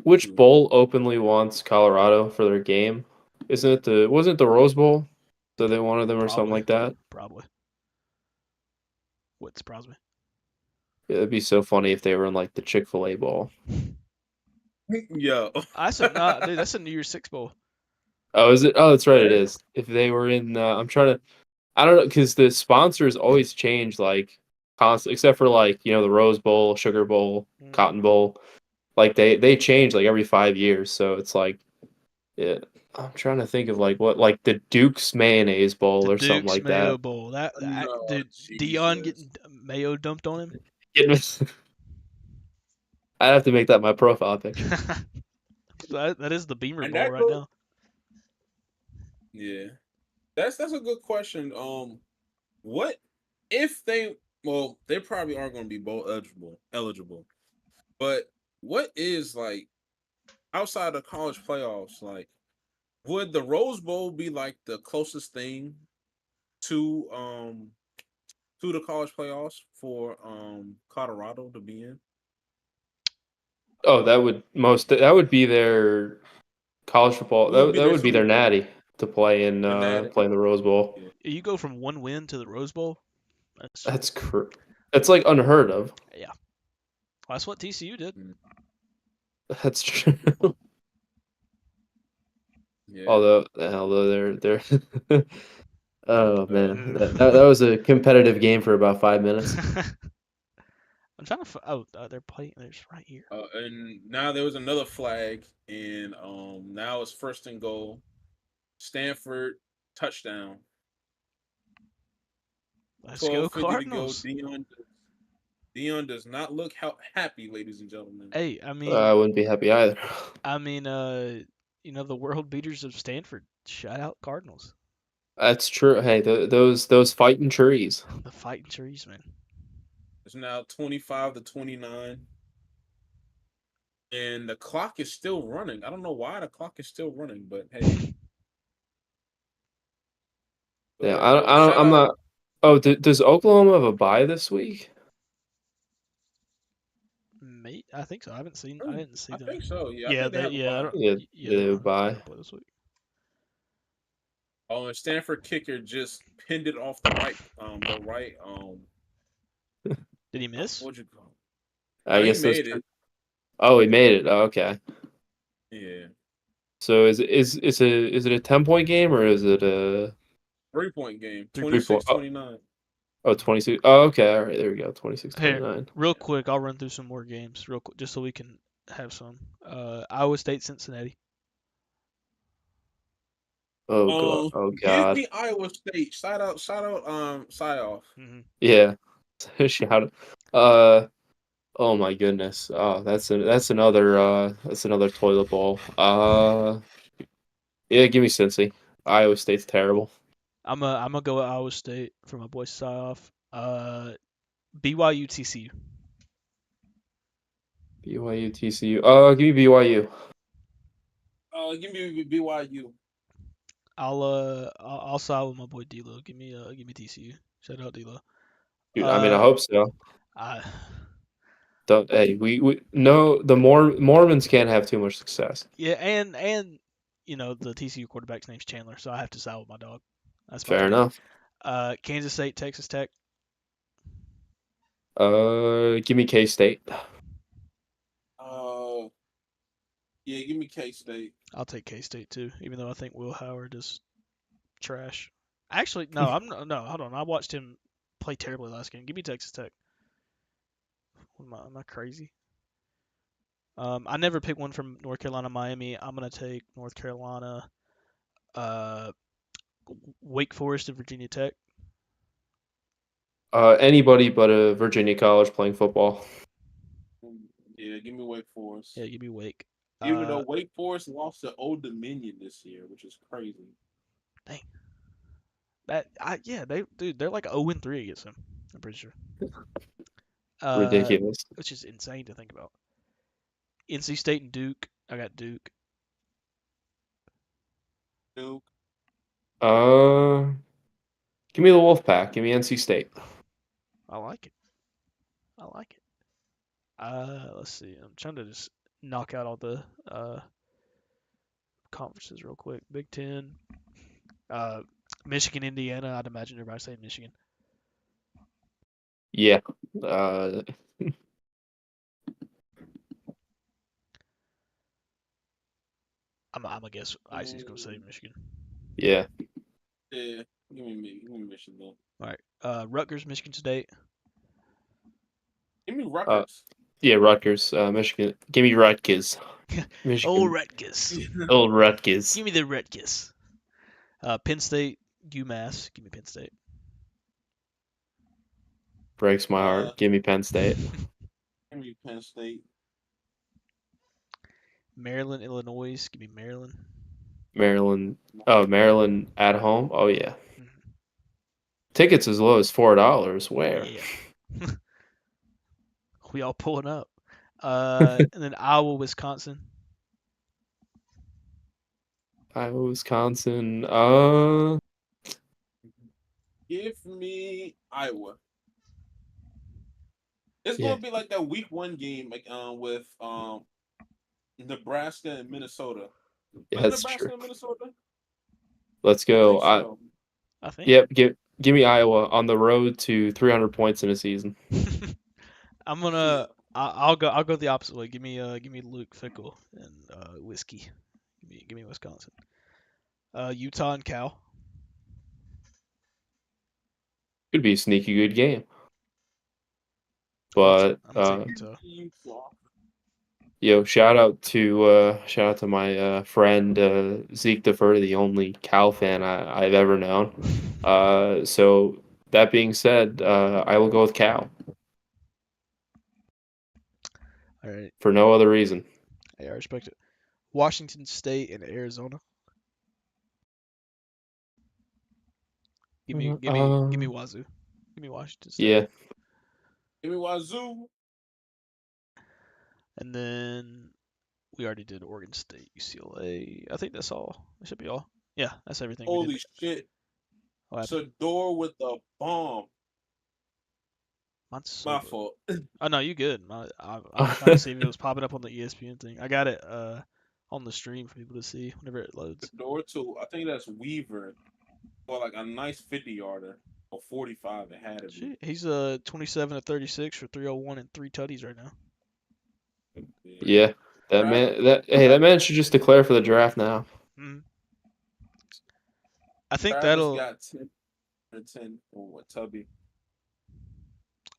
Stanford. openly wants Colorado for their game? Wasn't it the Rose Bowl? So they wanted them or something like that? Probably. Wouldn't surprise me. It'd be so funny if they were in like the Chick-fil-A Bowl. Yo. Dude, that's a New Year's Six bowl. Oh, is it? Oh, that's right, it is. If they were in I don't know, because the sponsors always change like constantly, except for like, the Rose Bowl, Sugar Bowl, Cotton Bowl. Like they change like every 5 years, so it's like I'm trying to think of like what, like the Duke's Mayonnaise Bowl The or something Duke's like Mayo that. Bowl. No, Dude, Dion Jesus. getting mayo dumped on him. I'd have to make that my profile picture. that is the Beamer And Bowl that right goes- now. Yeah. That's a good question. What if they they probably are going to be bowl eligible. But what is like outside of college playoffs, like would the Rose Bowl be like the closest thing to the college playoffs for Colorado to be in? Oh, that would be their college football. What would be That their would be their Super Bowl? natty to play in The natty? play in the Rose Bowl. Yeah. You go from one win to the Rose Bowl. That's like unheard of. Yeah. Well, that's what TCU did. That's true. Yeah. Although they're oh man, Uh. that was a competitive game for about 5 minutes. I'm trying to. They're playing. There's right here. And now there was another flag, and now it's first and goal. Stanford touchdown. Let's go 12:50 to go. Cardinals. Dion does not look happy, ladies and gentlemen. Hey, I I mean, wouldn't be happy either. the world beaters of Stanford. Shout out Cardinals. That's true. Hey, those fighting trees. The fighting trees, man. It's now 25-29. And the clock is still running. I don't know why the clock is still running, but hey. Yeah, Shout I'm out. not. Oh, does Oklahoma have a bye this week? Mate, I think so. I didn't see I them. think so. Yeah, I Yeah, think they have a I bye. don't. Yeah, Yeah, they have a bye. they don't play this week. Oh, and Stanford kicker just pinned it off the right. Did he miss? What'd you call it? I No, he guess made it. Oh, he made it. Oh, okay. Yeah. So is it a 10-point game or is it a 3-point game. 3-point? 26-29. Oh, 26. Oh, okay. All right, there we go. 26, Here, 29. real quick, I'll run through some more games real quick, just so we can have some. Iowa State, Cincinnati. Oh god. Oh Give god. me Iowa State. Shout out, side off. Mm-hmm. Yeah. Shout. Oh my goodness. Oh, that's another toilet bowl. Yeah, give me Cincy. Iowa State's terrible. I'm gonna go with Iowa State for my boy side off. BYU TCU. BYU TCU. Give me BYU. Give me BYU. I'll side with my boy D'Lo. Give me TCU. Shout out D'Lo. Dude, I mean, I hope so. I Hey, we no, the Mormons can't have too much success. Yeah, and the TCU quarterback's name's Chandler, so I have to side with my dog. That's my Fair pick. enough. Kansas State, Texas Tech. Give me K-State. Yeah, give me K-State. I'll take K-State too, even though I think Will Howard is trash. Actually, no, no. Hold on, I watched him play terribly last game. Give me Texas Tech. Am I crazy? I never picked one from North Carolina, Miami. I'm gonna take North Carolina, uh, Wake Forest, and Virginia Tech. Anybody but a Virginia college playing football. Yeah, give me Wake Forest. Yeah, give me Wake. Even though Wake Forest lost to Old Dominion this year, which is crazy. Dang. They're like 0-3 against them. I'm pretty sure. Ridiculous. Which is insane to think about. NC State and Duke. I got Duke. Duke. Give me the Wolfpack. Give me NC State. I like it. Let's see. I'm trying to just knock out all the conferences real quick. Big Ten. Michigan, Indiana. I'd imagine everybody saying Michigan. Yeah. I'm gonna guess IC's gonna say Michigan. Yeah. Yeah, give me Michigan. All right. Rutgers, Michigan State. Give me Rutgers. Yeah, Rutgers. Michigan. Give me Rutgers. Michigan. Oh, Rutgers. Old Rutgers. Give me the Rutgers. Penn State, UMass. Give me Penn State. Breaks my heart. Give me Penn State. Give me Penn State. Maryland, Illinois. Give me Maryland. Maryland. Oh, Maryland at home. Oh yeah. Tickets as low as $4. Where? Yeah. We all pulling up. And then Iowa, Wisconsin. Iowa, Wisconsin. Give me Iowa. It's Yeah. gonna be like that week 1 game, like with Nebraska and Minnesota. Yeah, Was that's Nebraska true. and Minnesota? Let's I go. think so. I think. Yep. Give me Iowa on the road to 300 points in a season. I'm gonna I'll go the opposite way. Give me Luke Fickle and whiskey. Give me Wisconsin. Utah and Cal. Could be a sneaky good game. I'm But gonna take Utah. yo, shout out to my friend Zeke Defer, the only Cal fan I've ever known. So that being said, I will go with Cal All right, for no other reason. hey, I respect it. Washington State and Arizona. Give me Wazoo. Give me Washington State. Yeah. Give me Wazoo. And then we already did Oregon State, UCLA. I think that's all. That should be all. Yeah, that's everything we Holy did. shit. What It's happened? a door with a bomb. Mine's so My good. fault. Oh no, you good. I was trying to see if it was popping up on the ESPN thing. I got it on the stream for people to see whenever it loads. Door to, I think that's Weaver. Or like a nice 50-yarder. Or 45 it had to be. Shit, he's 27 to 36 for 301 and 3 tutties right now. Yeah. That man should just declare for the draft now. Mm-hmm. I think Travis that'll. got 10 on what Tubby.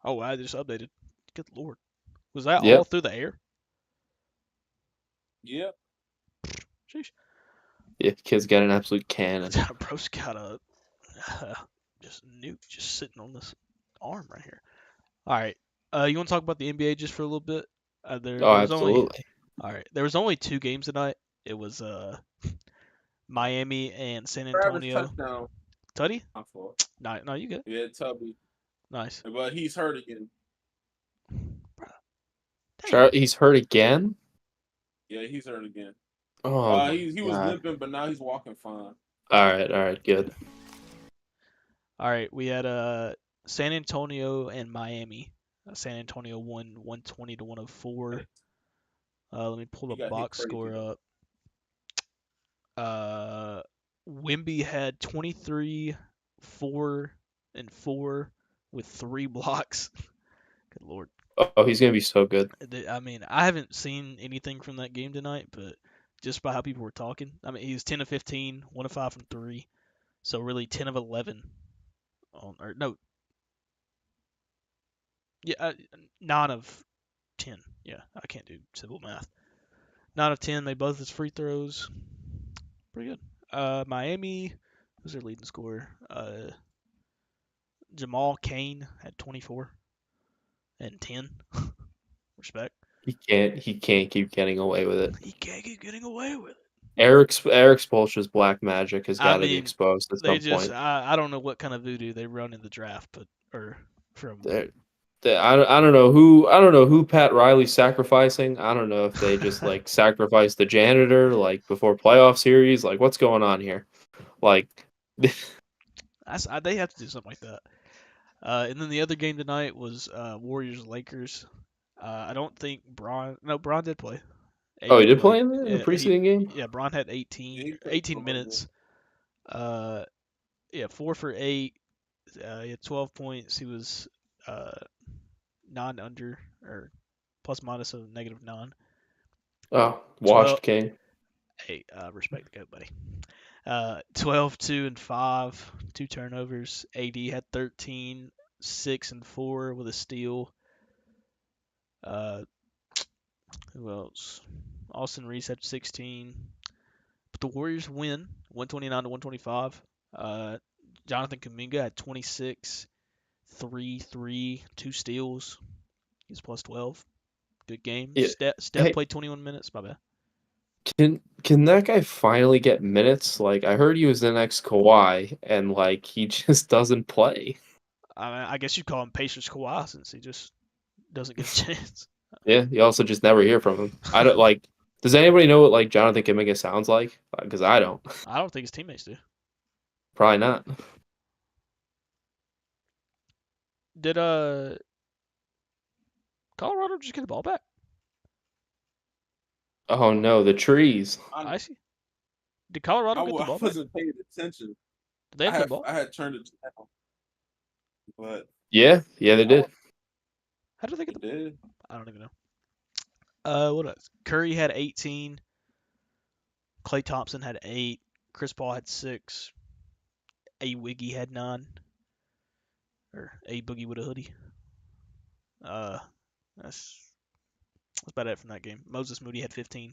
Oh, I just updated. Good lord, was that Yep. all through the air? Yep. Sheesh. Yeah, kid's got an absolute cannon. Bro's got a just nuke just sitting on this arm right here. All right, you want to talk about the NBA just for a little bit? There was only. Absolutely. All right, there was only 2 games tonight. It was Miami and San Travis Antonio. touchdown. Tutty? My fault. No, you good. Yeah, Tubby. Nice. But he's hurt again. He's hurt again? Yeah, he's hurt again. Oh, he was limping, but now he's walking fine. All right, good. All right, we had San Antonio and Miami. San Antonio won 120 to 104. Let me pull the box score up. Wimby had 23, 4, and 4 with 3 blocks. Good lord. Oh, he's gonna be so good. I mean, I haven't seen anything from that game tonight, but just by how people were talking, I mean, he was 10 of 15, 1 of 5 from 3, so really 10 of 11. Or no, yeah, 9 of 10. Yeah, I can't do simple math. 9 of 10 made both his free throws. Pretty good. Miami was their leading scorer. Jamal Cain had 24 and 10. Respect. He can't keep getting away with it. He can't keep getting away with it. Eric Spoelstra's black magic has got to be mean, exposed at some point. I don't know what kind of voodoo they run in the draft, but from I don't know who Pat Riley's sacrificing. I don't know if they just like sacrifice the janitor like before playoff series. Like what's going on here? Like they have to do something like that. And then the other game tonight was Warriors Lakers. I don't think Bron did play. Oh, he did play in the preseason game? Yeah, Bron had 18 minutes. 4 for 8. He had 12 points. He was 9 under, or plus minus of -9. Oh, washed King. Hey, respect the goat, buddy. 12, 2, and 5, 2 turnovers. AD had 13, 6, and 4 with a steal. Who else? Austin Reeves had 16. But the Warriors win 129 to 125. Jonathan Kuminga had 26, 3, 2 steals. He's plus 12. Good game. Yeah. Steph played 21 minutes. My bad. Can that guy finally get minutes? Like I heard he was the next Kawhi, and like he just doesn't play. I guess you'd call him Pacers Kawhi since he just doesn't get a chance. Yeah, you also just never hear from him. I don't like. Does anybody know what like Jonathan Kuminga sounds like? Because I don't. I don't think his teammates do. Probably not. Did Colorado just get the ball back? Oh no, the trees. I see. Did Colorado get the ball I wasn't paying attention. Did they have the ball? I had turned it down. But Yeah, they did. How did they get the ball? did. I don't even know. What else? Curry had 18. Klay Thompson had 8. Chris Paul had 6. A Wiggy had 9. Or A Boogie with a hoodie. Uh, that's about it from that game. Moses Moody had 15.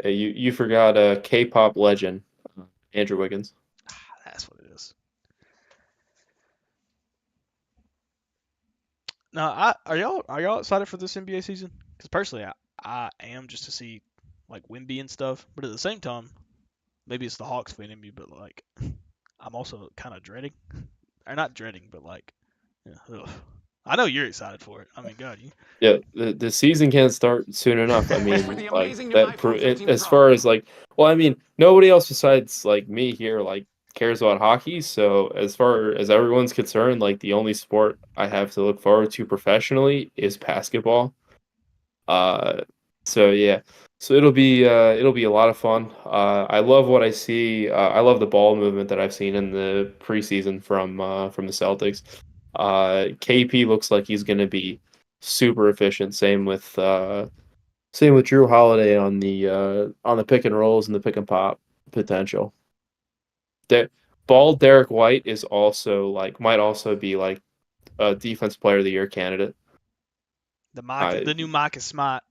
You forgot a K-pop legend, Andrew Wiggins. That's what it is. Now, are y'all excited for this NBA season? Because personally, I am, just to see like Wemby and stuff. But at the same time, maybe it's the Hawks fan in me, but like I'm also kind of dreading, or not dreading, but like, ugh. I know you're excited for it. I mean, God, you. Yeah, the season can't start soon enough. I Wish for mean, the like amazing new that. iPhone 15 As Pro. far as like, well, I mean, nobody else besides like me here like cares about hockey. So as far as everyone's concerned, like the only sport I have to look forward to professionally is basketball. Uh, so yeah, so it'll be a lot of fun. I love what I see. I love the ball movement that I've seen in the preseason from the Celtics. KP looks like he's going to be super efficient. Same with Drew Holiday on the pick and rolls and the pick and pop potential. De- Bald Derek White is also like might also be like a defense player of the year candidate. The new Marcus Smart.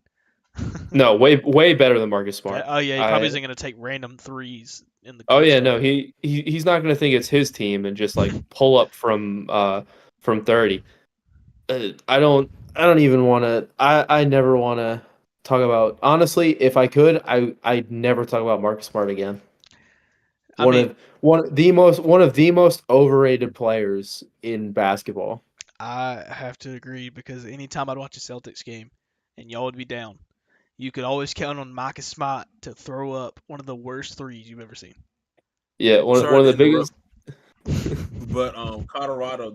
No, way better than Marcus Smart. Oh yeah, he probably isn't gonna take random threes in the. Oh clutch yeah, time. no, he's not going to think it's his team and just like pull up from 30. I don't even want to. I never want to talk about. Honestly, if I could, I'd never talk about Marcus Smart again. I mean, One of the most overrated players in basketball. I have to agree because anytime I'd watch a Celtics game and y'all would be down, you could always count on Marcus Smart to throw up one of the worst threes you've ever seen. Yeah, Sorry one of to the interrupt, biggest. but Colorado,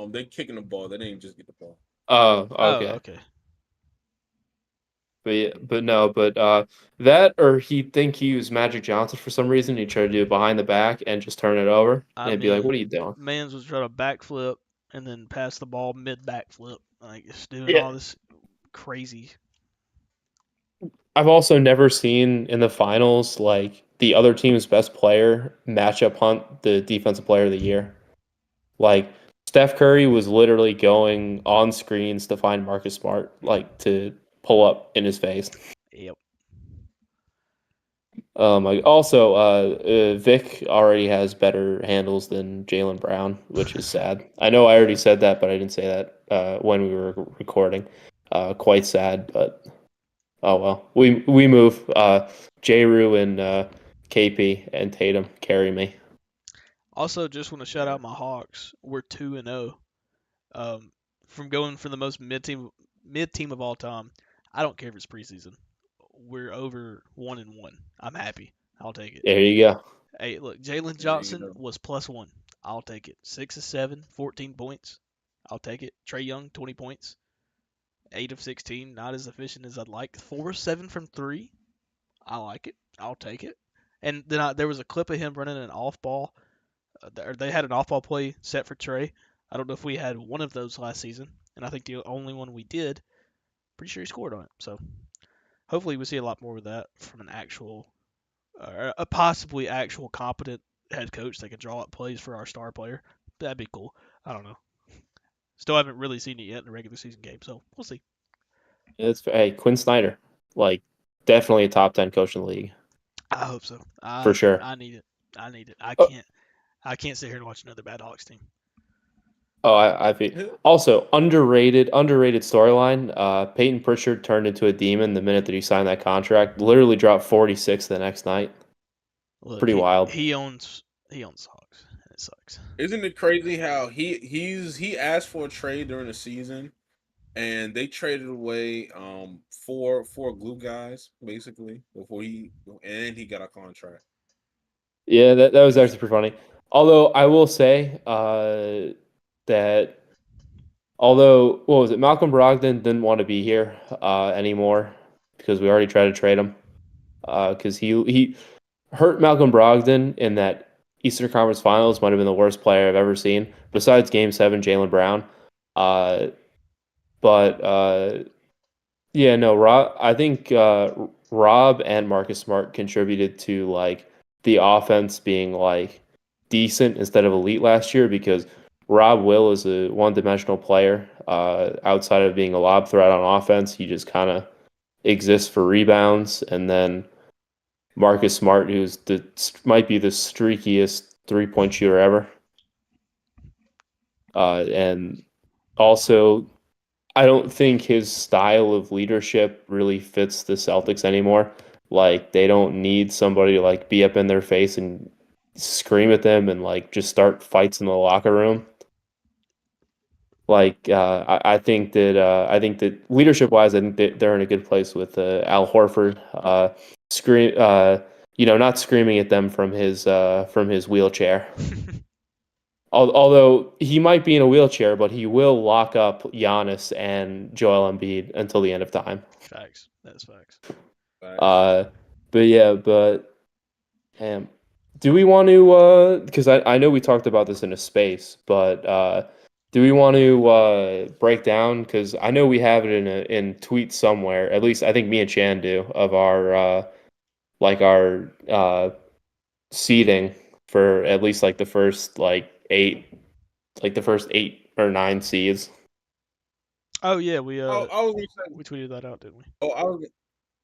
they kicking the ball. They didn't just get the ball. Oh, Oh, okay. okay. But yeah, but no, but that or he'd think he was Magic Johnson for some reason. He'd try to do it behind the back and just turn it over. I And he'd be like, mean, "What are you doing?" Mans was trying to backflip and then pass the ball mid backflip, like just doing Yeah. all this crazy. I've also never seen in the finals like the other team's best player matchup hunt the defensive player of the year. Like Steph Curry was literally going on screens to find Marcus Smart, like to pull up in his face. Yep. Also, Vic already has better handles than Jaylen Brown, which is sad. I know I already said that, but I didn't say that when we were recording. Quite sad, but oh well. We move. J. Rue and KP and Tatum carry me. Also, just want to shout out my Hawks. We're 2-0. From going for the most mid team of all time. I don't care if it's preseason. We're over 1-1. I'm happy. I'll take it. There you go. Hey, look, Jalen There you Johnson go. was +1. I'll take it. 6 of 7, 14 points. I'll take it. Trey Young, 20 points. 8 of 16, not as efficient as I'd like. 4 of 7 from 3. I like it. I'll take it. And then there was a clip of him running an off ball. Or they had an off ball play set for Trey. I don't know if we had one of those last season, and I think the only one we did, pretty sure he scored on it. So hopefully we see a lot more of that from an actual, a possibly actual competent head coach that can draw up plays for our star player. That'd be cool. I don't know. Still haven't really seen it yet in a regular season game, so we'll see. Hey, Quinn Snyder, like definitely a top 10 coach in the league I hope so. for sure. I need it. I need it. Oh, I can't sit here and watch another bad Hawks team. Oh, I feel also underrated storyline. Peyton Pritchard turned into a demon the minute that he signed that contract. Literally dropped 46 the next night. Look, Pretty wild. He owns Hawks, and it sucks. Isn't it crazy how he asked for a trade during the season, and they traded away four glue guys basically before he got a contract. Yeah, that was actually pretty funny. Although I will say that what was it? Malcolm Brogdon didn't want to be here anymore because we already tried to trade him because he hurt Malcolm Brogdon in that Eastern Conference Finals. Might have been the worst player I've ever seen besides Game 7, Jaylen Brown. But yeah, no, Rob. I think Rob and Marcus Smart contributed to like the offense being like decent instead of elite last year because Rob Will is a one-dimensional player. Outside of being a lob threat on offense, he just kind of exists for rebounds. And then Marcus Smart, who's might be the streakiest three-point shooter ever. And also, I don't think his style of leadership really fits the Celtics anymore. Like they don't need somebody to like be up in their face and scream at them and like just start fights in the locker room. Like I think that leadership wise, I think that they're in a good place with Al Horford. Scream, not screaming at them from his wheelchair. Although he might be in a wheelchair, but he will lock up Giannis and Joel Embiid until the end of time. Facts. That's facts. But yeah, do we want to? Because I know we talked about this in a space, but do we want to break down? Because I know we have it in tweets somewhere. At least I think me and Chan do of our seeding for at least like the first the first 8 or 9 seeds. Oh yeah, I was gonna say. we tweeted that out, didn't we? Oh, I was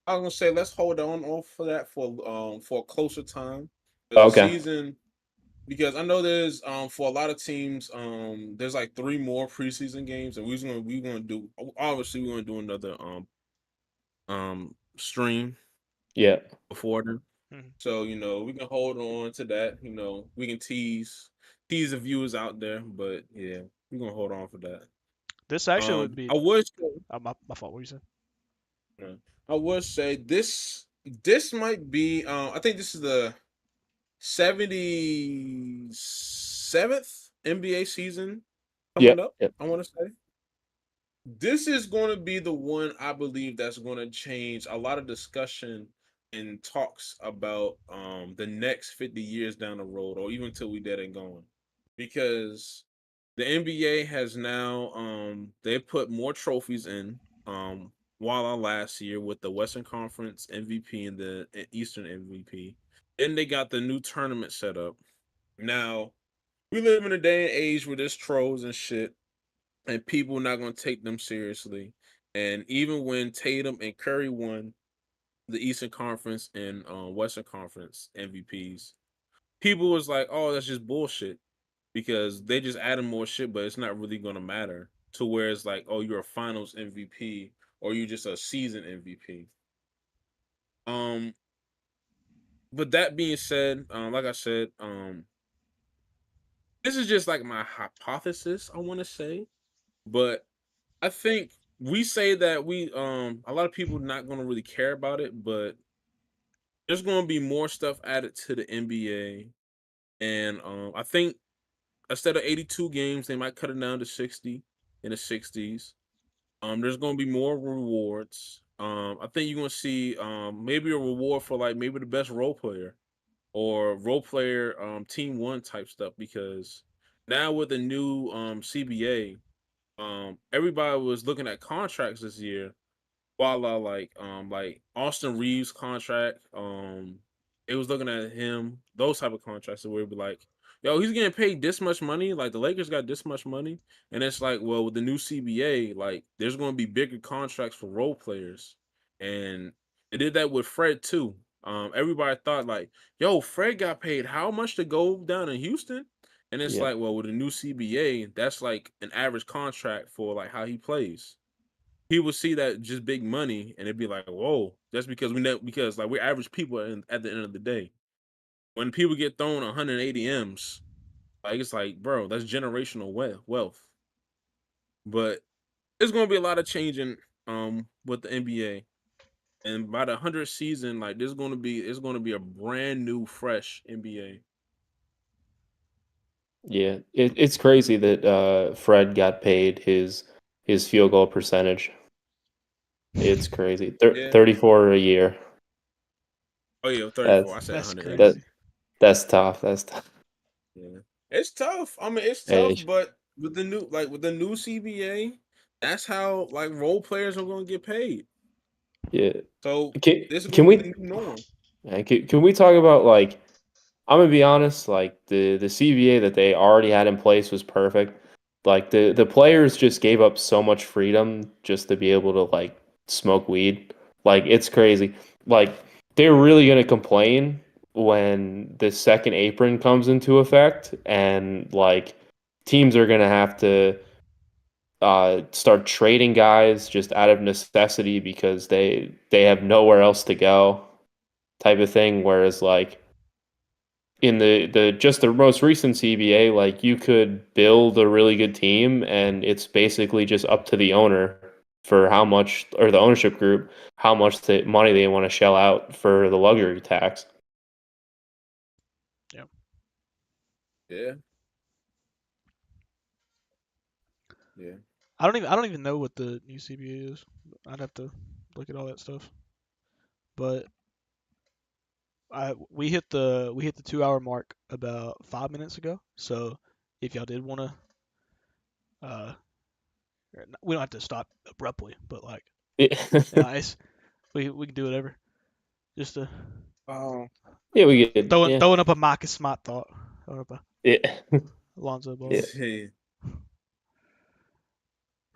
gonna say let's hold on off for that for a closer time. The Okay. season, because I know there's for a lot of teams there's like 3 more preseason games, and we're gonna do, obviously we're gonna do another stream Yeah. before then. Mhm. So we can hold on to that. We can tease the viewers out there, but yeah, we're gonna hold on for that. This actually would be I would say, my fault. What you said? I would say this might be I think this is the 77th NBA season coming Yep. up. Yep. I want to say this is going to be the one I believe that's going to change a lot of discussion and talks about the next 50 years down the road, or even till we dead and gone, because the NBA has now they put more trophies in while last year with the Western Conference MVP and the Eastern MVP. Then they got the new tournament set up. Now we live in a day and age where there's trolls and shit, and people not gonna take them seriously. And even when Tatum and Curry won the Eastern Conference and Western Conference MVPs, people was like, "Oh, that's just bullshit," because they just added more shit, but it's not really gonna matter. To where it's like, "Oh, you're a Finals MVP or you're just a season MVP." Um, but that being said, like I said, this is just like my hypothesis, I want to say, but I think we say that we a lot of people not going to really care about it, but there's going to be more stuff added to the NBA, and I think instead of 82 games, they might cut it down to 60 in the 60s. There's going to be more rewards. I think you're going to see maybe a reward for like maybe the best role player or role player team one type stuff, because now with the new CBA, everybody was looking at contracts this year, while like Austin Reeves contract, it was looking at him, those type of contracts where it'd be like, yo, he's getting paid this much money, like the Lakers got this much money, and it's like, well, with the new CBA, like there's going to be bigger contracts for role players, and they did that with Fred too. Everybody thought like, yo, Fred got paid how much to go down in Houston, and it's Yeah. like, well, with the new CBA, that's like an average contract for like how he plays. He would see that just big money, and it'd be like, whoa, that's because because like we're average people at the end of the day. When people get thrown 180 M's, like it's like, bro, that's generational wealth. But there's gonna be a lot of changing with the NBA. And by the 100th season, like it's gonna be a brand new, fresh NBA. Yeah. It's crazy that Fred got paid his field goal percentage. It's crazy. Yeah. 34 a year. Oh yeah, 34. That's I said That's 180. that crazy. that's tough. That's tough. Yeah. It's tough. I mean, it's tough, Hey, but with the new CBA, That's how like role players are going to get paid. Yeah. So Can, this is can going to be we the new norm. can we talk about like I'm gonna be honest, like the CBA that they already had in place was perfect. Like the players just gave up so much freedom just to be able to like smoke weed. Like it's crazy. Like they're really gonna complain when the second apron comes into effect and like teams are gonna have to start trading guys just out of necessity because they have nowhere else to go type of thing. Whereas like in the just the most recent CBA, like you could build a really good team, and it's basically just up to the owner for how much, or the ownership group, how much money they want to shell out for the luxury tax. Yeah. Yeah. Yeah. I don't even know what the new CBA is. I'd have to look at all that stuff. But we hit the 2 hour mark about 5 minutes ago. So if y'all did want to, we don't have to stop abruptly, but like, Yeah, yeah, we can do whatever. Just Oh. yeah, we get yeah, throwing up a Marcus Smart thought, throwing up a yeah, Alonzo Ball. yeah. Hey,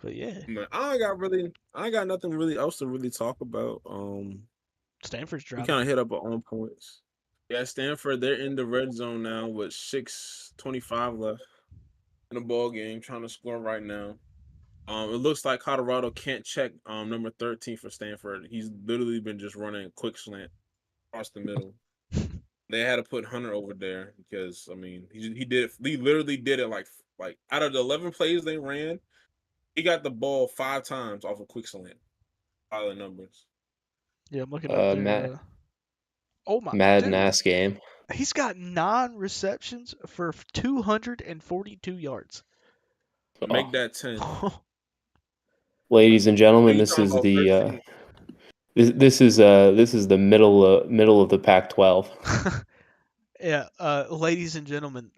But yeah, man, I ain't got nothing really else to really talk about. Stanford's We driving. kind of hit up our own points. Yeah, Stanford, they're in the red zone now with 6:25 left in the ball game, trying to score right now. It looks like Colorado can't check number 13 for Stanford. He's literally been just running a quick slant across the middle. They had to put Hunter over there because I mean he literally did it like out of the 11 plays they ran, he got the ball 5 times off a quick slant. All the numbers. Yeah, I'm looking at their. Oh my, Madden dude, ass game. he's got 9 receptions for 242 yards. Make Oh, that 10. ladies and What are gentlemen, you this talking is about? the 13? this is the middle of the Pac-12. Yeah, ladies and gentlemen,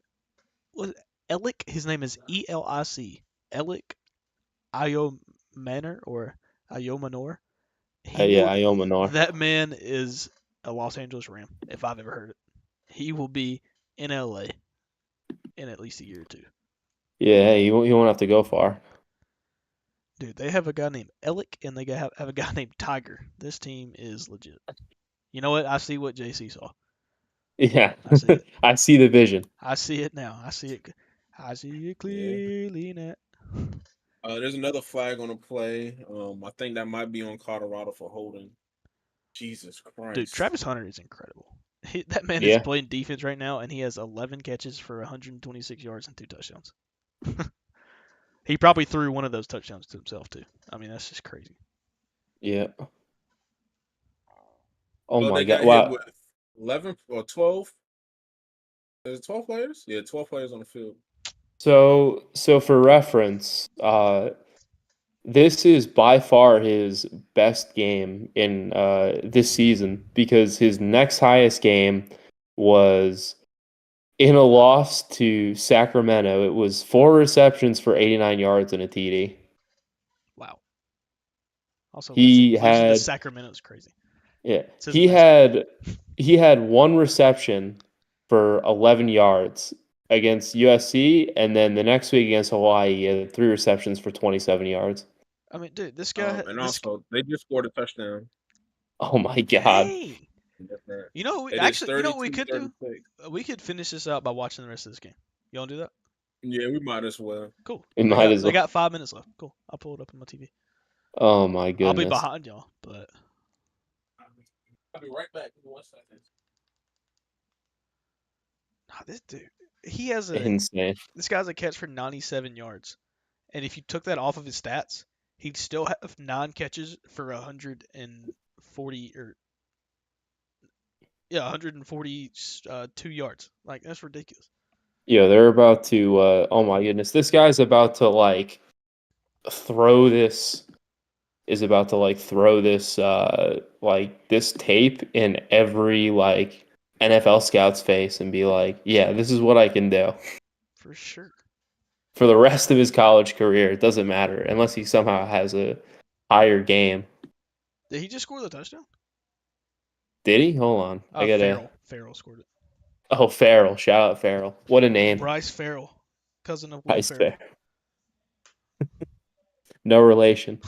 what Elic? His name is Elic. Elic Iomanor or Iomanor. He Yeah, will. Iomanor. That man is a Los Angeles Ram, if I've ever heard it. He will be in LA in at least a year or two. Yeah, hey, you won't have to go far. Dude, they have a guy named Elic and they have a guy named Tiger. This team is legit. You know what? I see what JC saw. Yeah, I see it. I see the vision. I see it now. I see it. I see it Yeah. clearly now. There's another flag on the play. I think that might be on Colorado for holding. Jesus Dude, Christ. Travis Hunter is incredible. That man is Yeah, playing defense right now, and he has 11 catches for 126 yards and 2 touchdowns. He probably threw one of those touchdowns to himself too. I mean, that's just crazy. yeah. Oh So my they God! got hit Wow. with 11 or 12. Is it 12 players? Yeah, 12 players on the field. So for reference, this is by far his best game in this season because his next highest game was in a loss to Sacramento. It was 4 receptions for 89 yards and a TD. Wow. Also, He losing to had Sacramento is crazy. Yeah, It's his best game. he had 1 reception for 11 yards against USC, and then the next week against Hawaii, he had 3 receptions for 27 yards. I mean, dude, this guy, And also, they just scored a touchdown. Oh my God! dang. That's right. You know, It is you know what we 32 could do? 36. We could finish this out by watching the rest of this game. You want to do that? Yeah, we might as well. Cool. We might as They well. got 5 minutes left. Cool. I'll pull it up on my TV. Oh my I'll be goodness! behind y'all, but I'll be right back in 1 second. nah, this dude, he has a Insane. this guy's a catch for 97 yards, and if you took that off of his stats, he'd still have 9 catches for 140 or yeah, 142 yards. Like that's ridiculous. Yeah, they're about to. Oh my goodness! This guy's about to like throw this. Is about to like throw this like this tape in every like NFL scout's face and be like, "Yeah, this is what I can do." For sure. for the rest of his college career. It doesn't matter unless he somehow has a higher game. Did he just score the touchdown? Did he? Hold on. I gotta. Farrell scored it. Oh, Farrell. Shout out Farrell. What a name. Bryce Farrell, cousin of Will Bryce Farrell. No relation.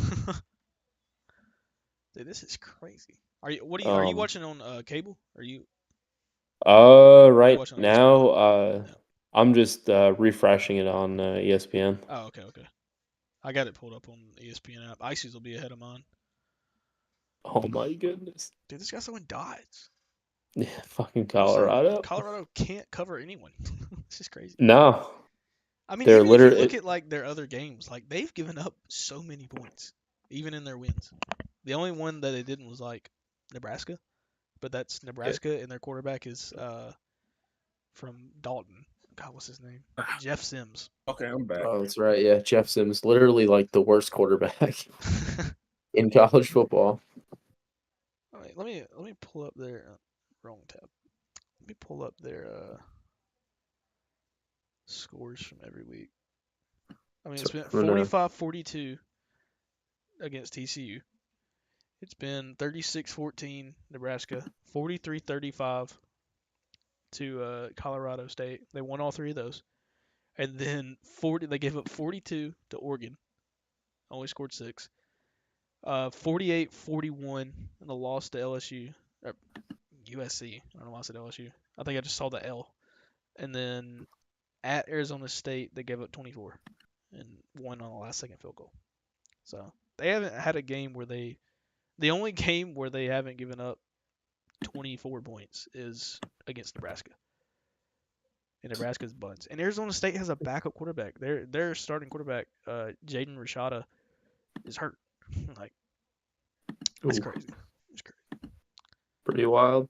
Dude, this is crazy. Are you watching on cable? Are you Right watching on now, ESPN? Yeah. I'm just refreshing it on ESPN. Oh, okay. I got it pulled up on the ESPN app. Ices will be ahead of mine. Oh my goodness. Dude, this guy's throwing dots. Yeah, fucking Colorado. Colorado can't cover anyone. This is crazy. No. I mean, They're even if you literally look at like their other games, like they've given up so many points, even in their wins. The only one that they didn't was like Nebraska, but that's Nebraska, and their quarterback is from Dalton. God, what's his name? Jeff Sims. Okay, I'm back. Oh, that's right. Yeah, Jeff Sims, literally like the worst quarterback in college football. All right, let me pull up their wrong tab. Let me pull up their scores from every week. I mean, it's been 45-42 against TCU. It's been 36-14 Nebraska, 43-35 to Colorado State. They won all three of those. And then they gave up 42 to Oregon. Only scored 6. 48-41 in the loss to LSU. Or USC. I don't know why I said LSU. I think I just saw the L. And then at Arizona State, they gave up 24 and won on the last second field goal. So they haven't had a game where the only game where they haven't given up 24 points is against Nebraska. And Nebraska's buns. And Arizona State has a backup quarterback. Their starting quarterback, Jaden Rashada, is hurt. Like, it's crazy. It's crazy. Pretty wild.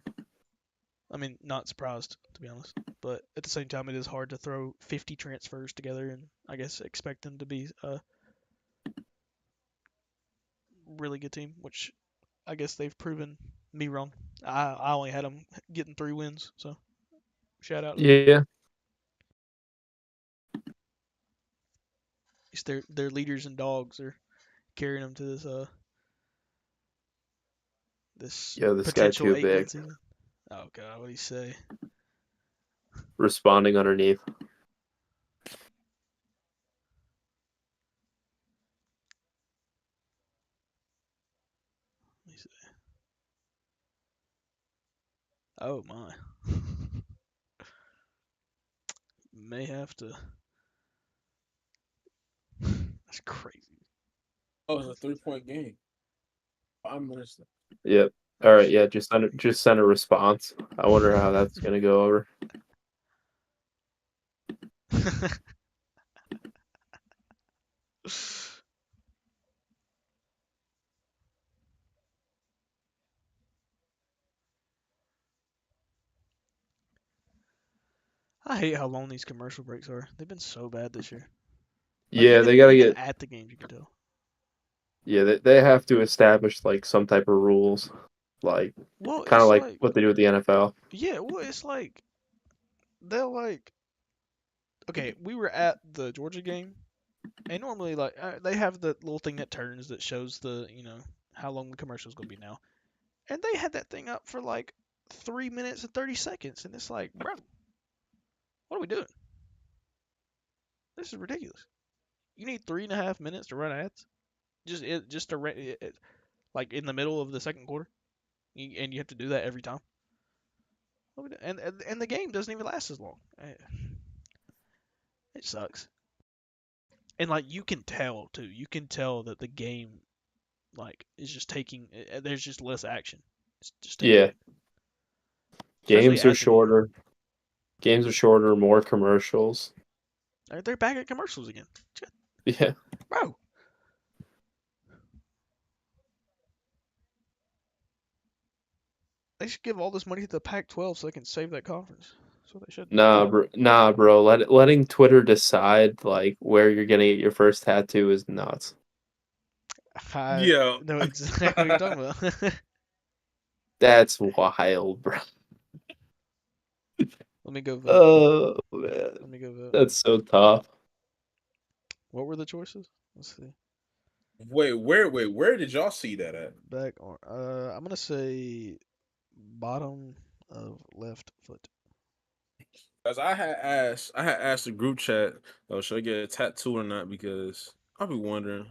I mean, not surprised, to be honest. But at the same time, it is hard to throw 50 transfers together and, I guess, expect them to be a really good team, which I guess they've proven me wrong. I only had them getting 3 wins, so shout out to them. Yeah. At least their leaders and dogs are carrying them to this This guy potential too 8-win big. season. Oh God, what do you say? Responding underneath. Let me see. Oh my. May have to. That's crazy. Oh, it's a 3-point game. 5 minutes. Yep. All right. Yeah. Just send a response. I wonder how that's gonna go over. I hate how long these commercial breaks are. They've been so bad this year. Like, Yeah, they gotta get. at the games, you can tell. Yeah, they have to establish like some type of rules, like kind of like what they do with the NFL. Yeah, well, it's like they'll like. Okay, we were at the Georgia game, and normally like they have the little thing that turns that shows the how long the commercial's gonna be now, and they had that thing up for like 3 minutes and 30 seconds, and it's like, bro, what are we doing? This is ridiculous. You need 3.5 minutes to run ads, just to like in the middle of the second quarter, and you have to do that every time. And the game doesn't even last as long. It sucks. And like you can tell too. You can tell that the game like is just taking. There's just less action. It's just Yeah. Games are shorter. Games are shorter. More commercials. They're back at commercials again. Yeah. Bro. They should give all this money to the Pac-12 so they can save that conference. That's what they should. Nah, bro. Letting Twitter decide like where you're gonna get your first tattoo is nuts. I know exactly what you're talking about. That's wild, bro. Let me go vote. Oh man, Let me go vote. that's so tough. What were the choices? Let's see. Where did y'all see that at? Back or I'm gonna say bottom of left foot. Because I had asked the group chat, oh, should I get a tattoo or not? Because I'll be wondering.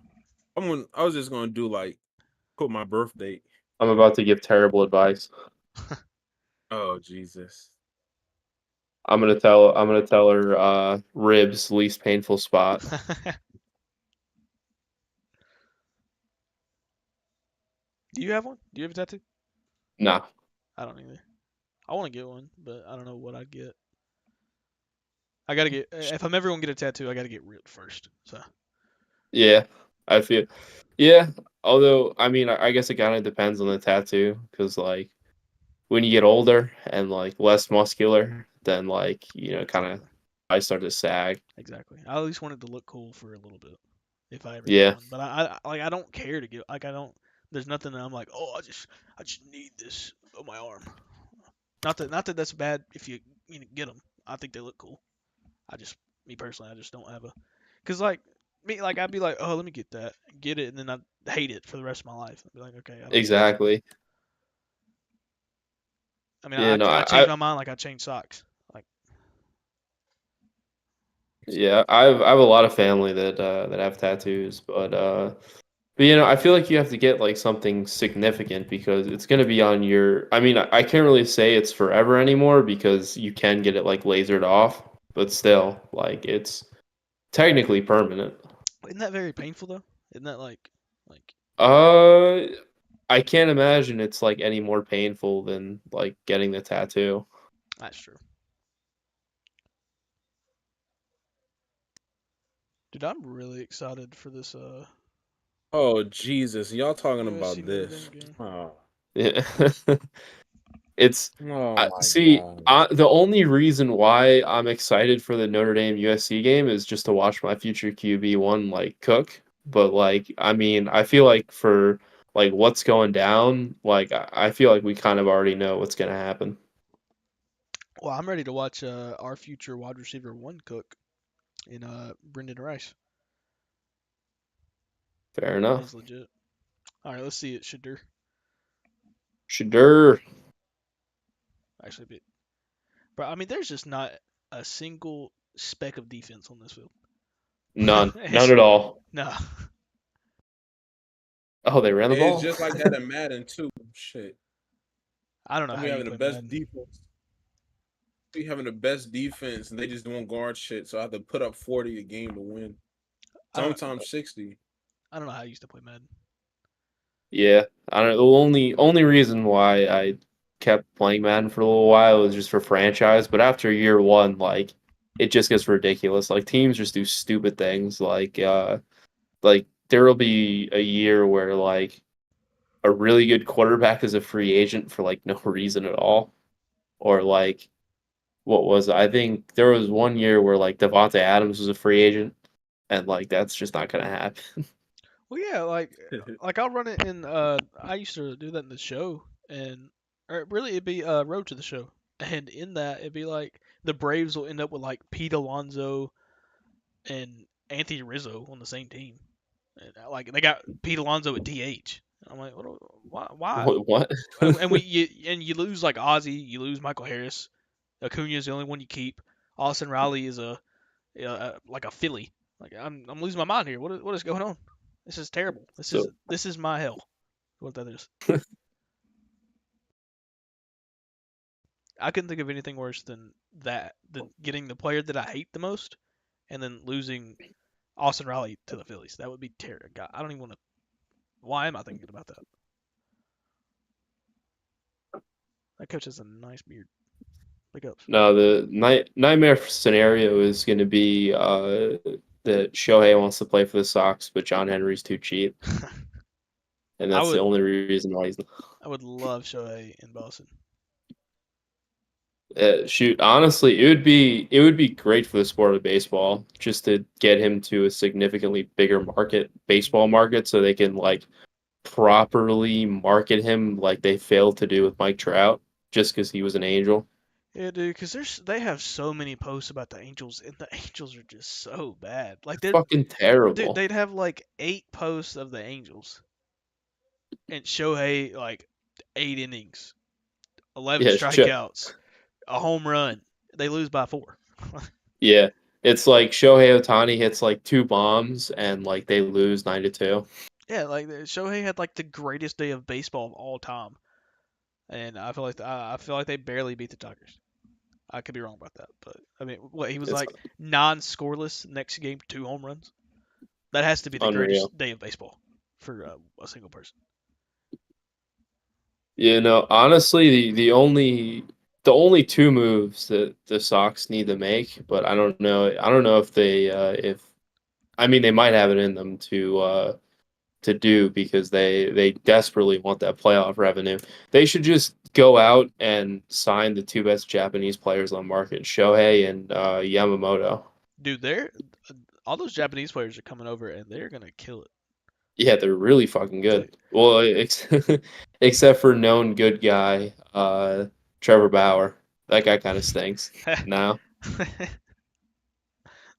I was just gonna do like put my birth date. I'm about to give terrible advice. Oh Jesus. I'm gonna tell her ribs least painful spot. Do you have one? Do you have a tattoo? No. I don't either. I want to get one, but I don't know what I'd get. I gotta get if I'm ever gonna get a tattoo, I gotta get ripped first. So Yeah, I feel. Yeah, although I mean, I guess it kind of depends on the tattoo because like when you get older and like less muscular, then like kind of I start to sag. exactly. I at least want it to look cool for a little bit if I ever get Yeah, one. But I don't care to get like I don't. There's nothing that I'm like, oh, I just need this on my arm. Not that that's bad if you get them. I think they look cool. Me personally, I just don't have a, cause like me, like I'd be like, oh, let me get it, and then I hate it for the rest of my life. I'd be like, okay, I don't need it. exactly. I mean, Yeah, no, I change my mind like I change socks. Like, yeah, I have a lot of family that have tattoos, but I feel like you have to get like something significant because it's gonna be on your. I mean, I can't really say it's forever anymore because you can get it like lasered off, but still, like it's technically permanent. isn't that very painful though? Isn't that like Uh, I can't imagine it's like any more painful than like getting the tattoo. that's true. Dude, I'm really excited for this Oh Jesus, y'all talking USC about Notre Dame this? game. Oh, Yeah. It's oh my see, God. the only reason why I'm excited for the Notre Dame USC game is just to watch my future QB1 like cook. But like, I mean, I feel like for like what's going down, like I feel like we kind of already know what's gonna happen. Well, I'm ready to watch our future wide receiver one cook in Brendan Rice. Fair That enough. is legit. All right, let's see it. Shadur. Shadur. Actually, but I mean, there's just not a single speck of defense on this field. None. None It's at all. no. Oh, they ran the It's ball? just like that in Madden too. Shit. I don't know And how we you having the play best Madden. defense. We having the best defense, and they just doing guard shit. So I have to put up 40 a game to win. I don't. Sometimes 60. I don't know how I used to play Madden. Yeah. I don't. The only reason why I kept playing Madden for a little while was just for franchise. But after year one, like it just gets ridiculous. Like teams just do stupid things. Like there will be a year where like a really good quarterback is a free agent for like no reason at all, or like what was it? I think there was one year where like Devontae Adams was a free agent, and like that's just not gonna happen. Well, yeah, like I'll run it in. I used to do that in the show, and or really it'd be Road to the Show, and in that it'd be like the Braves will end up with like Pete Alonso and Anthony Rizzo on the same team, and like they got Pete Alonso at DH. I'm like, why? Why? What? And you lose like Ozzy, you lose Michael Harris. Acuna is the only one you keep. Austin Riley is like a Philly. Like I'm losing my mind here. What is going on? This is terrible. So This is my hell. What that is. I couldn't think of anything worse than that. Than getting the player that I hate the most, and then losing Austin Riley to the Phillies. That would be terrible. God, I don't even want to. Why am I thinking about that? That coach has a nice beard. Big ups. no, the nightmare scenario is going to be that Shohei wants to play for the Sox, but John Henry's too cheap, and I that's the would only reason why he's. I would love Shohei in Boston. Shoot, honestly, it would be great for the sport of baseball just to get him to a significantly bigger baseball market, so they can like properly market him like they failed to do with Mike Trout, just because he was an Angel. Yeah, dude, because they have so many posts about the Angels, and the Angels are just so bad. Like Fucking dude, terrible. they'd have like 8 posts of the Angels, and Shohei like 8 innings, 11 Yeah, strikeouts, a home run. They lose by 4. yeah. It's like Shohei Ohtani hits like 2 bombs and like they lose 9-2. Yeah, like Shohei had like the greatest day of baseball of all time, and I feel like they barely beat the Tigers. I could be wrong about that, but I mean, what he was It's like non-scoreless next game, 2 home runs. That has to be the unreal. greatest day of baseball for a single person. You know, honestly, the only two moves that the Sox need to make, but I don't know. I don't know if if I mean they might have it in them to do because they desperately want that playoff revenue. They should just go out and sign the two best Japanese players on the market, Shohei and Yamamoto. Dude, they're all those Japanese players are coming over and they're gonna kill it. Yeah, they're really fucking Dude. good. Well, except for known good guy, Trevor Bauer. That guy kind of stinks now.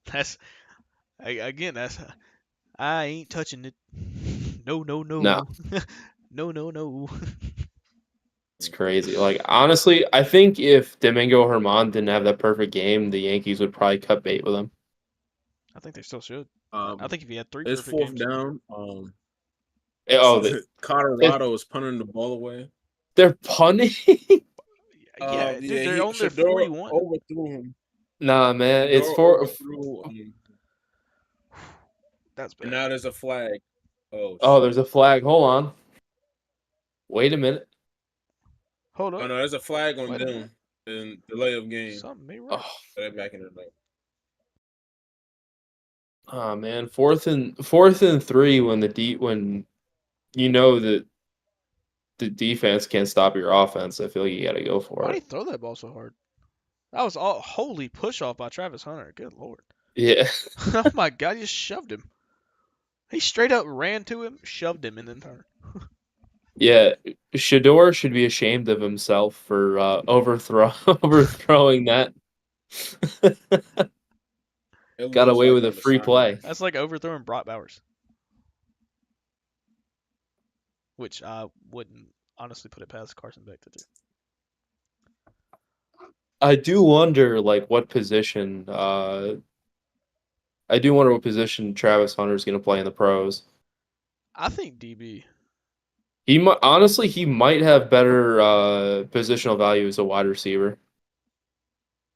That's again. That's I ain't touching it. No, no, No, no, no, no, no. it's crazy. Like honestly, I think if Domingo Herman didn't have that perfect game, the Yankees would probably cut bait with him. I think they still should. I Um, think if he had 3 it's perfect fourth games, down. Oh, Colorado is punting the ball away. they're punting. yeah, dude, they're He on their Shador 41. overthrew him. Nah, man, it's Shador for. overthrew. That's And bad. now there's a flag. Oh Oh, shit! there's a flag. Hold on. Wait a minute. Hold Oh up. no, there's a flag on Wait a minute. them in delay of game. Something ain't right. Oh, They're back in the night. oh man, fourth and 3 when when you know that the defense can't stop your offense. I feel like you got to go for Why'd he it. throw that ball so hard? That was all holy push off by Travis Hunter. Good lord. Yeah, Oh my god, he just shoved him. He straight up ran to him, shoved him, and then turned. yeah. Shador should be ashamed of himself for overthrowing that. It Got looks away like with a on the free play. sideline. That's like overthrowing Brock Bowers. Which I wouldn't honestly put it past Carson Beck to do. I do wonder, like, what position. I do wonder what position Travis Hunter's going to play in the pros. I think DB. He might honestly, he might have better positional value as a wide receiver.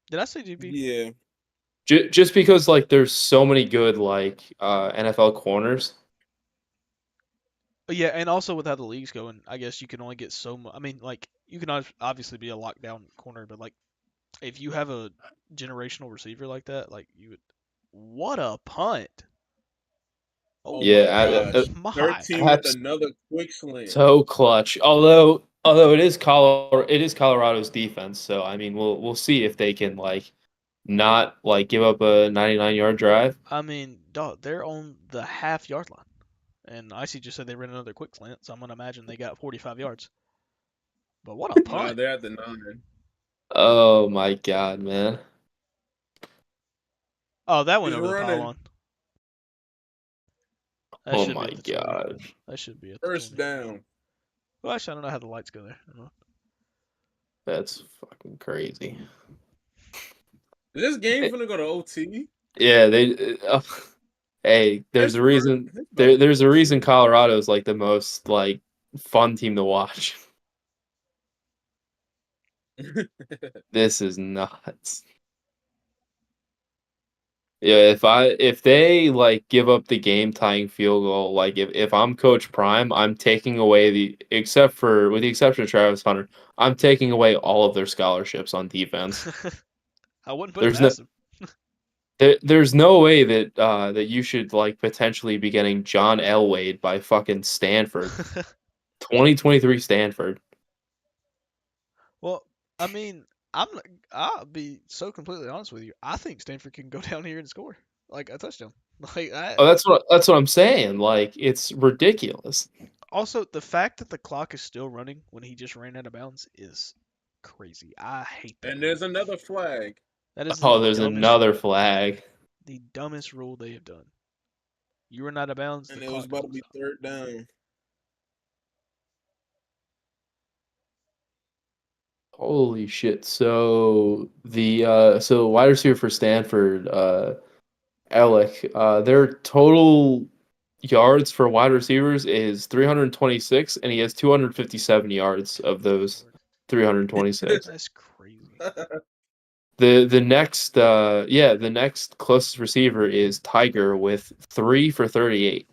Did I say DB? Yeah, Just because like there's so many good like NFL corners. Yeah, and also with how the league's going, I guess you can only get so much. I mean, like you can obviously be a lockdown corner, but like if you have a generational receiver like that, like you would. What a punt! Oh oh my Yeah, gosh. my! 13 with abs- another quick slam. so clutch. Although it is Colorado's defense, so I mean we'll see if they can like not like give up a 99-yard drive. I mean, dog, they're on the half-yard line, and Icy just said they ran another quick slant, so I'm gonna imagine they got 45 yards. But what a Nah, punt! they're at the 9. Oh my god, man. Oh, that went He's over the running. pylon. That Oh should be my at the 20. god. That should be at the First 20. down. Well, actually, I don't know how the lights go there. I don't know. That's fucking crazy. Is this game finna go to OT? Yeah, they hey, there's a reason there's a reason Colorado's like the most like fun team to watch. This is nuts. Yeah, if they like give up the game tying field goal, like if I'm Coach Prime, I'm taking away with the exception of Travis Hunter, I'm taking away all of their scholarships on defense. I wouldn't put it There's no past him. there's no way that you should like potentially be getting John Elway by fucking Stanford. 2023 Stanford. Well, I mean, I'll be so completely honest with you. I think Stanford can go down here and score like a touchdown. Like I Oh, that's what I'm saying. Like it's ridiculous. also the fact that the clock is still running when he just ran out of bounds is crazy. I hate that And rule. there's another flag. That is Oh, the there's dumbest, another flag. the dumbest rule they have done. You were not out of bounds. And The it was clock about to goes be out. third down. Holy shit. So the wide receiver for Stanford, Alec, their total yards for wide receivers is 326, and he has 257 yards of those 326. That's crazy. The next closest receiver is Tiger with 3 for 38.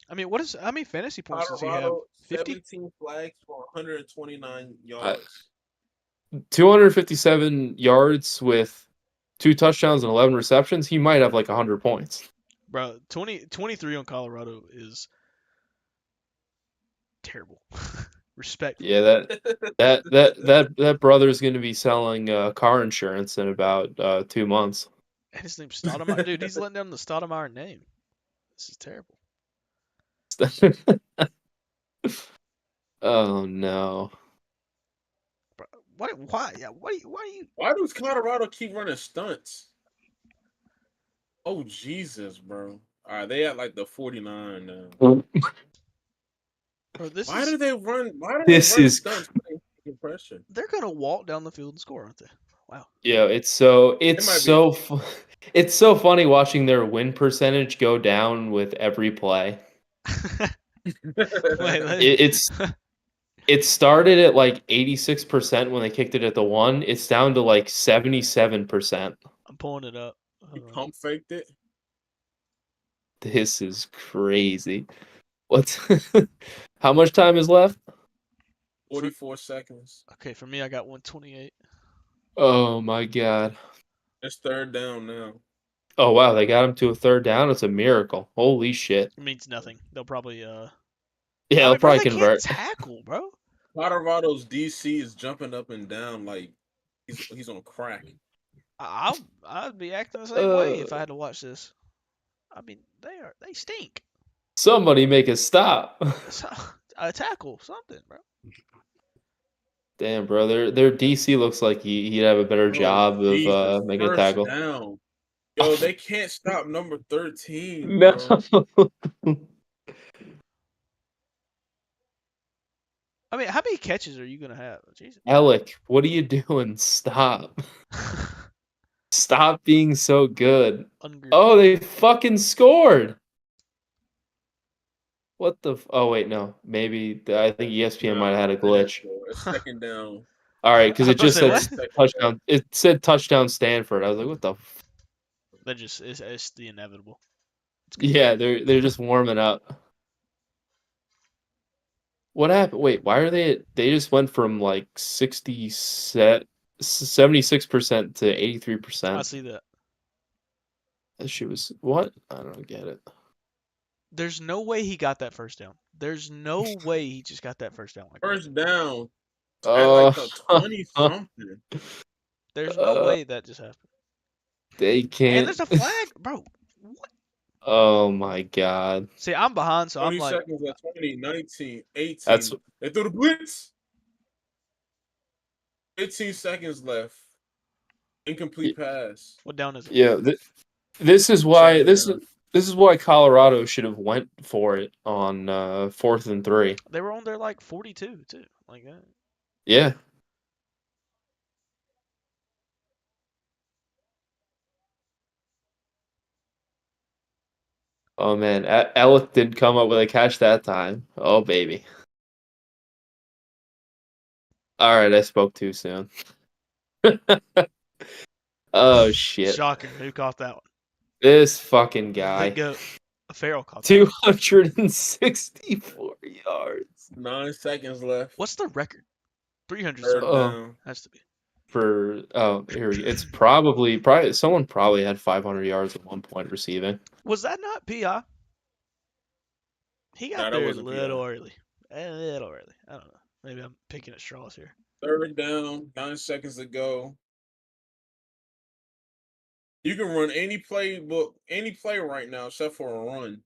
I mean, how many fantasy points does he have? Colorado, 50? 17 flags for 129 Uh, yards. 257 yards with 2 touchdowns and 11 receptions. He might have like 100 points. Bro, 23 on Colorado is terrible. Respectfully. Yeah, that brother's going to be selling car insurance in about 2 months. And his name's Stoudemire. Dude, he's letting down the Stoudemire name. This is terrible. Oh no. Bro, what? Why? Yeah. Why you? Why does Colorado keep running stunts? Oh, Jesus, bro. All right, they at like the 49 now. Bro, this Why is. do they run? Why do they This run is stunts? Impression. They're gonna walk down the field and score, aren't they? Wow. Yeah, It might be. it's so funny watching their win percentage go down with every play. Wait, It started at like 86% when they kicked it at the 1. It's down to like 77%. I'm pulling it up. He Hold on. pump faked it. This is crazy. What's how much time is left? 44 seconds. Okay, for me, I got 128. Oh my god. It's third down now. Oh wow, they got him to a third down. It's a miracle. Holy shit. It means nothing. They'll probably Yeah, I they'll mean, bro, probably they convert. can't tackle, bro. Colorado's DC is jumping up and down like he's on crack. I'd be acting the same way if I Uh, had to watch this. I mean, they stink. Somebody make a stop. So, a tackle, something, bro. Damn, bro. Their DC looks like he'd have a better Oh, job Jesus. of making a First tackle. down. Yo, they can't stop number 13, No. bro. I mean, how many catches are you gonna have? Jesus. Alec, what are you doing? Stop. Stop being so good. Oh, they fucking scored. What the? Oh wait, no. Maybe I think ESPN might have had a glitch. It's second down. All right, because I it was just about said to say, touchdown. It said touchdown Stanford. I was like, what the? That just it's the inevitable. Yeah, they're just warming up. What happened? Wait, why are they just went from like 76% to I 83%. see that. That shit was what? I don't get it. There's no way he got that first down. There's no way he just got that first down like that. First down at like the 20 something. There's no way that just happened. They can't. And there's a flag, bro. What? Oh my god. See, I'm behind, so 20 I'm like, seconds at 20, 19, 18. That's They threw the blitz. 15 seconds left. Incomplete pass. what down is it? yeah. This is why this is why Colorado should have went for it on 4th and 3. They were on their like 42 too, like that. Yeah. Oh man, Alec didn't come up with a catch that time. Oh baby. All right, I spoke too soon. Oh shit. Shocking. Who caught that one? This fucking The guy. goat. Farrell caught that one. 264 yards 9 seconds left. What's the record? 300 Third something. down. Has to be. for here we go. It's probably someone probably had 500 yards at one point receiving. Was that not PI? He got Nah, that there a wasn't little PI. early. A little early. I don't know. Maybe I'm picking at straws here. Third down, 9 seconds to go. You can run any play right now except for a run.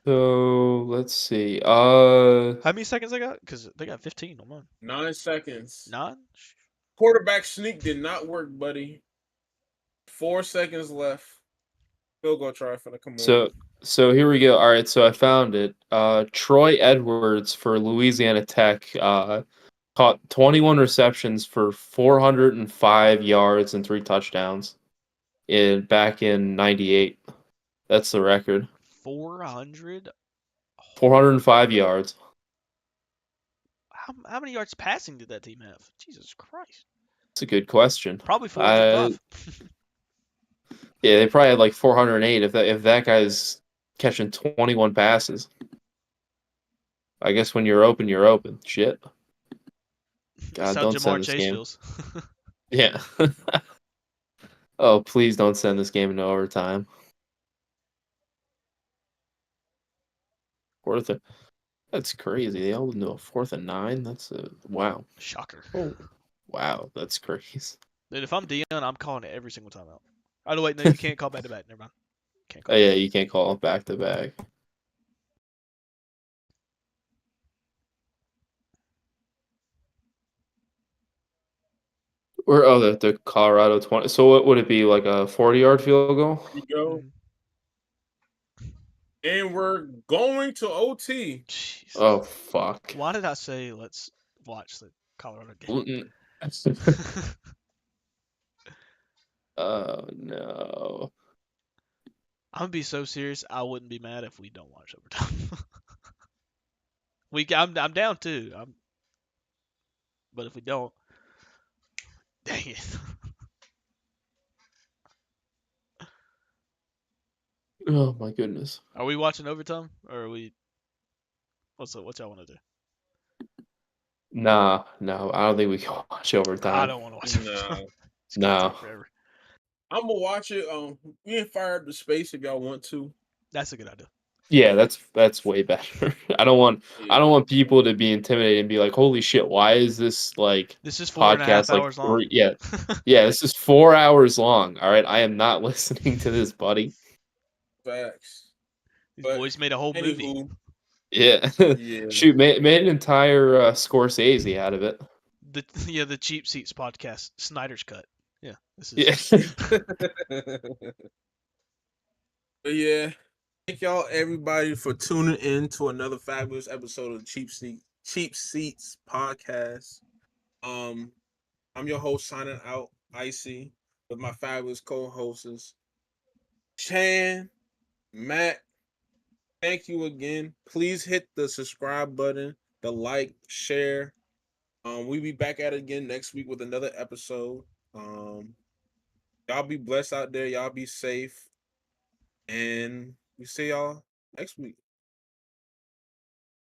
So let's see. How many seconds they got? Because they got 15 on mine. 9 seconds. 9? Quarterback sneak did not work, buddy. 4 seconds left. Field goal try for the come on. So here we go. All right, so I found it. Troy Edwards for Louisiana Tech caught 21 receptions for 405 yards and 3 touchdowns back in 98. That's the record. 400? 405 yards. How many yards passing did that team have? Jesus Christ. That's a good question. Probably 405. Yeah, they probably had like 408 if that guy's catching 21 passes. I guess when you're open, you're open. Shit. God, That's how don't Jamar send this Chase game. feels. Yeah. Oh, please don't send this game into overtime. That's crazy. They all do a 4th and 9. That's wow. Shocker. Oh, wow, that's crazy. Dude, if I'm Dion, I'm calling it every single time out. Oh, no, wait, no, you can't call back to back. Never mind. Can't call Oh, yeah, you can't call it back to back. Or the Colorado 20. So what would it be, like a 40-yard field goal? Here we go. And we're going to OT. Jeez. Oh fuck. Why did I say let's watch the Colorado game? Oh no. I'm gonna be so serious. I wouldn't be mad if we don't watch overtime. I'm down too. But if we don't, dang it. Oh my goodness. Are we watching overtime or are we? What y'all want to do? Nah, no, I don't think we can watch overtime. I don't want to watch overtime. It's gonna take forever. I'm gonna watch it. We can fire up the space if y'all want to. That's a good idea. Yeah, that's way better. I don't want people to be intimidated and be like, "Holy shit, why is this like this is 4.5 hours long?" Yeah, yeah, this is 4 hours long. All right, I am not listening to this, buddy. Facts. These boys made a whole movie. Yeah, yeah. Shoot, made an entire Scorsese out of it. The Cheap Seats podcast, Snyder's Cut. Yeah, this is. Yeah. But yeah. Thank y'all, everybody, for tuning in to another fabulous episode of Cheap Seats podcast. I'm your host, signing out, Icy, with my fabulous co-hosts, Chan, Matt. Thank you again. Please hit the subscribe button, the like, share. We'll be back at it again next week with another episode. Y'all be blessed out there. Y'all be safe, and we see y'all next week.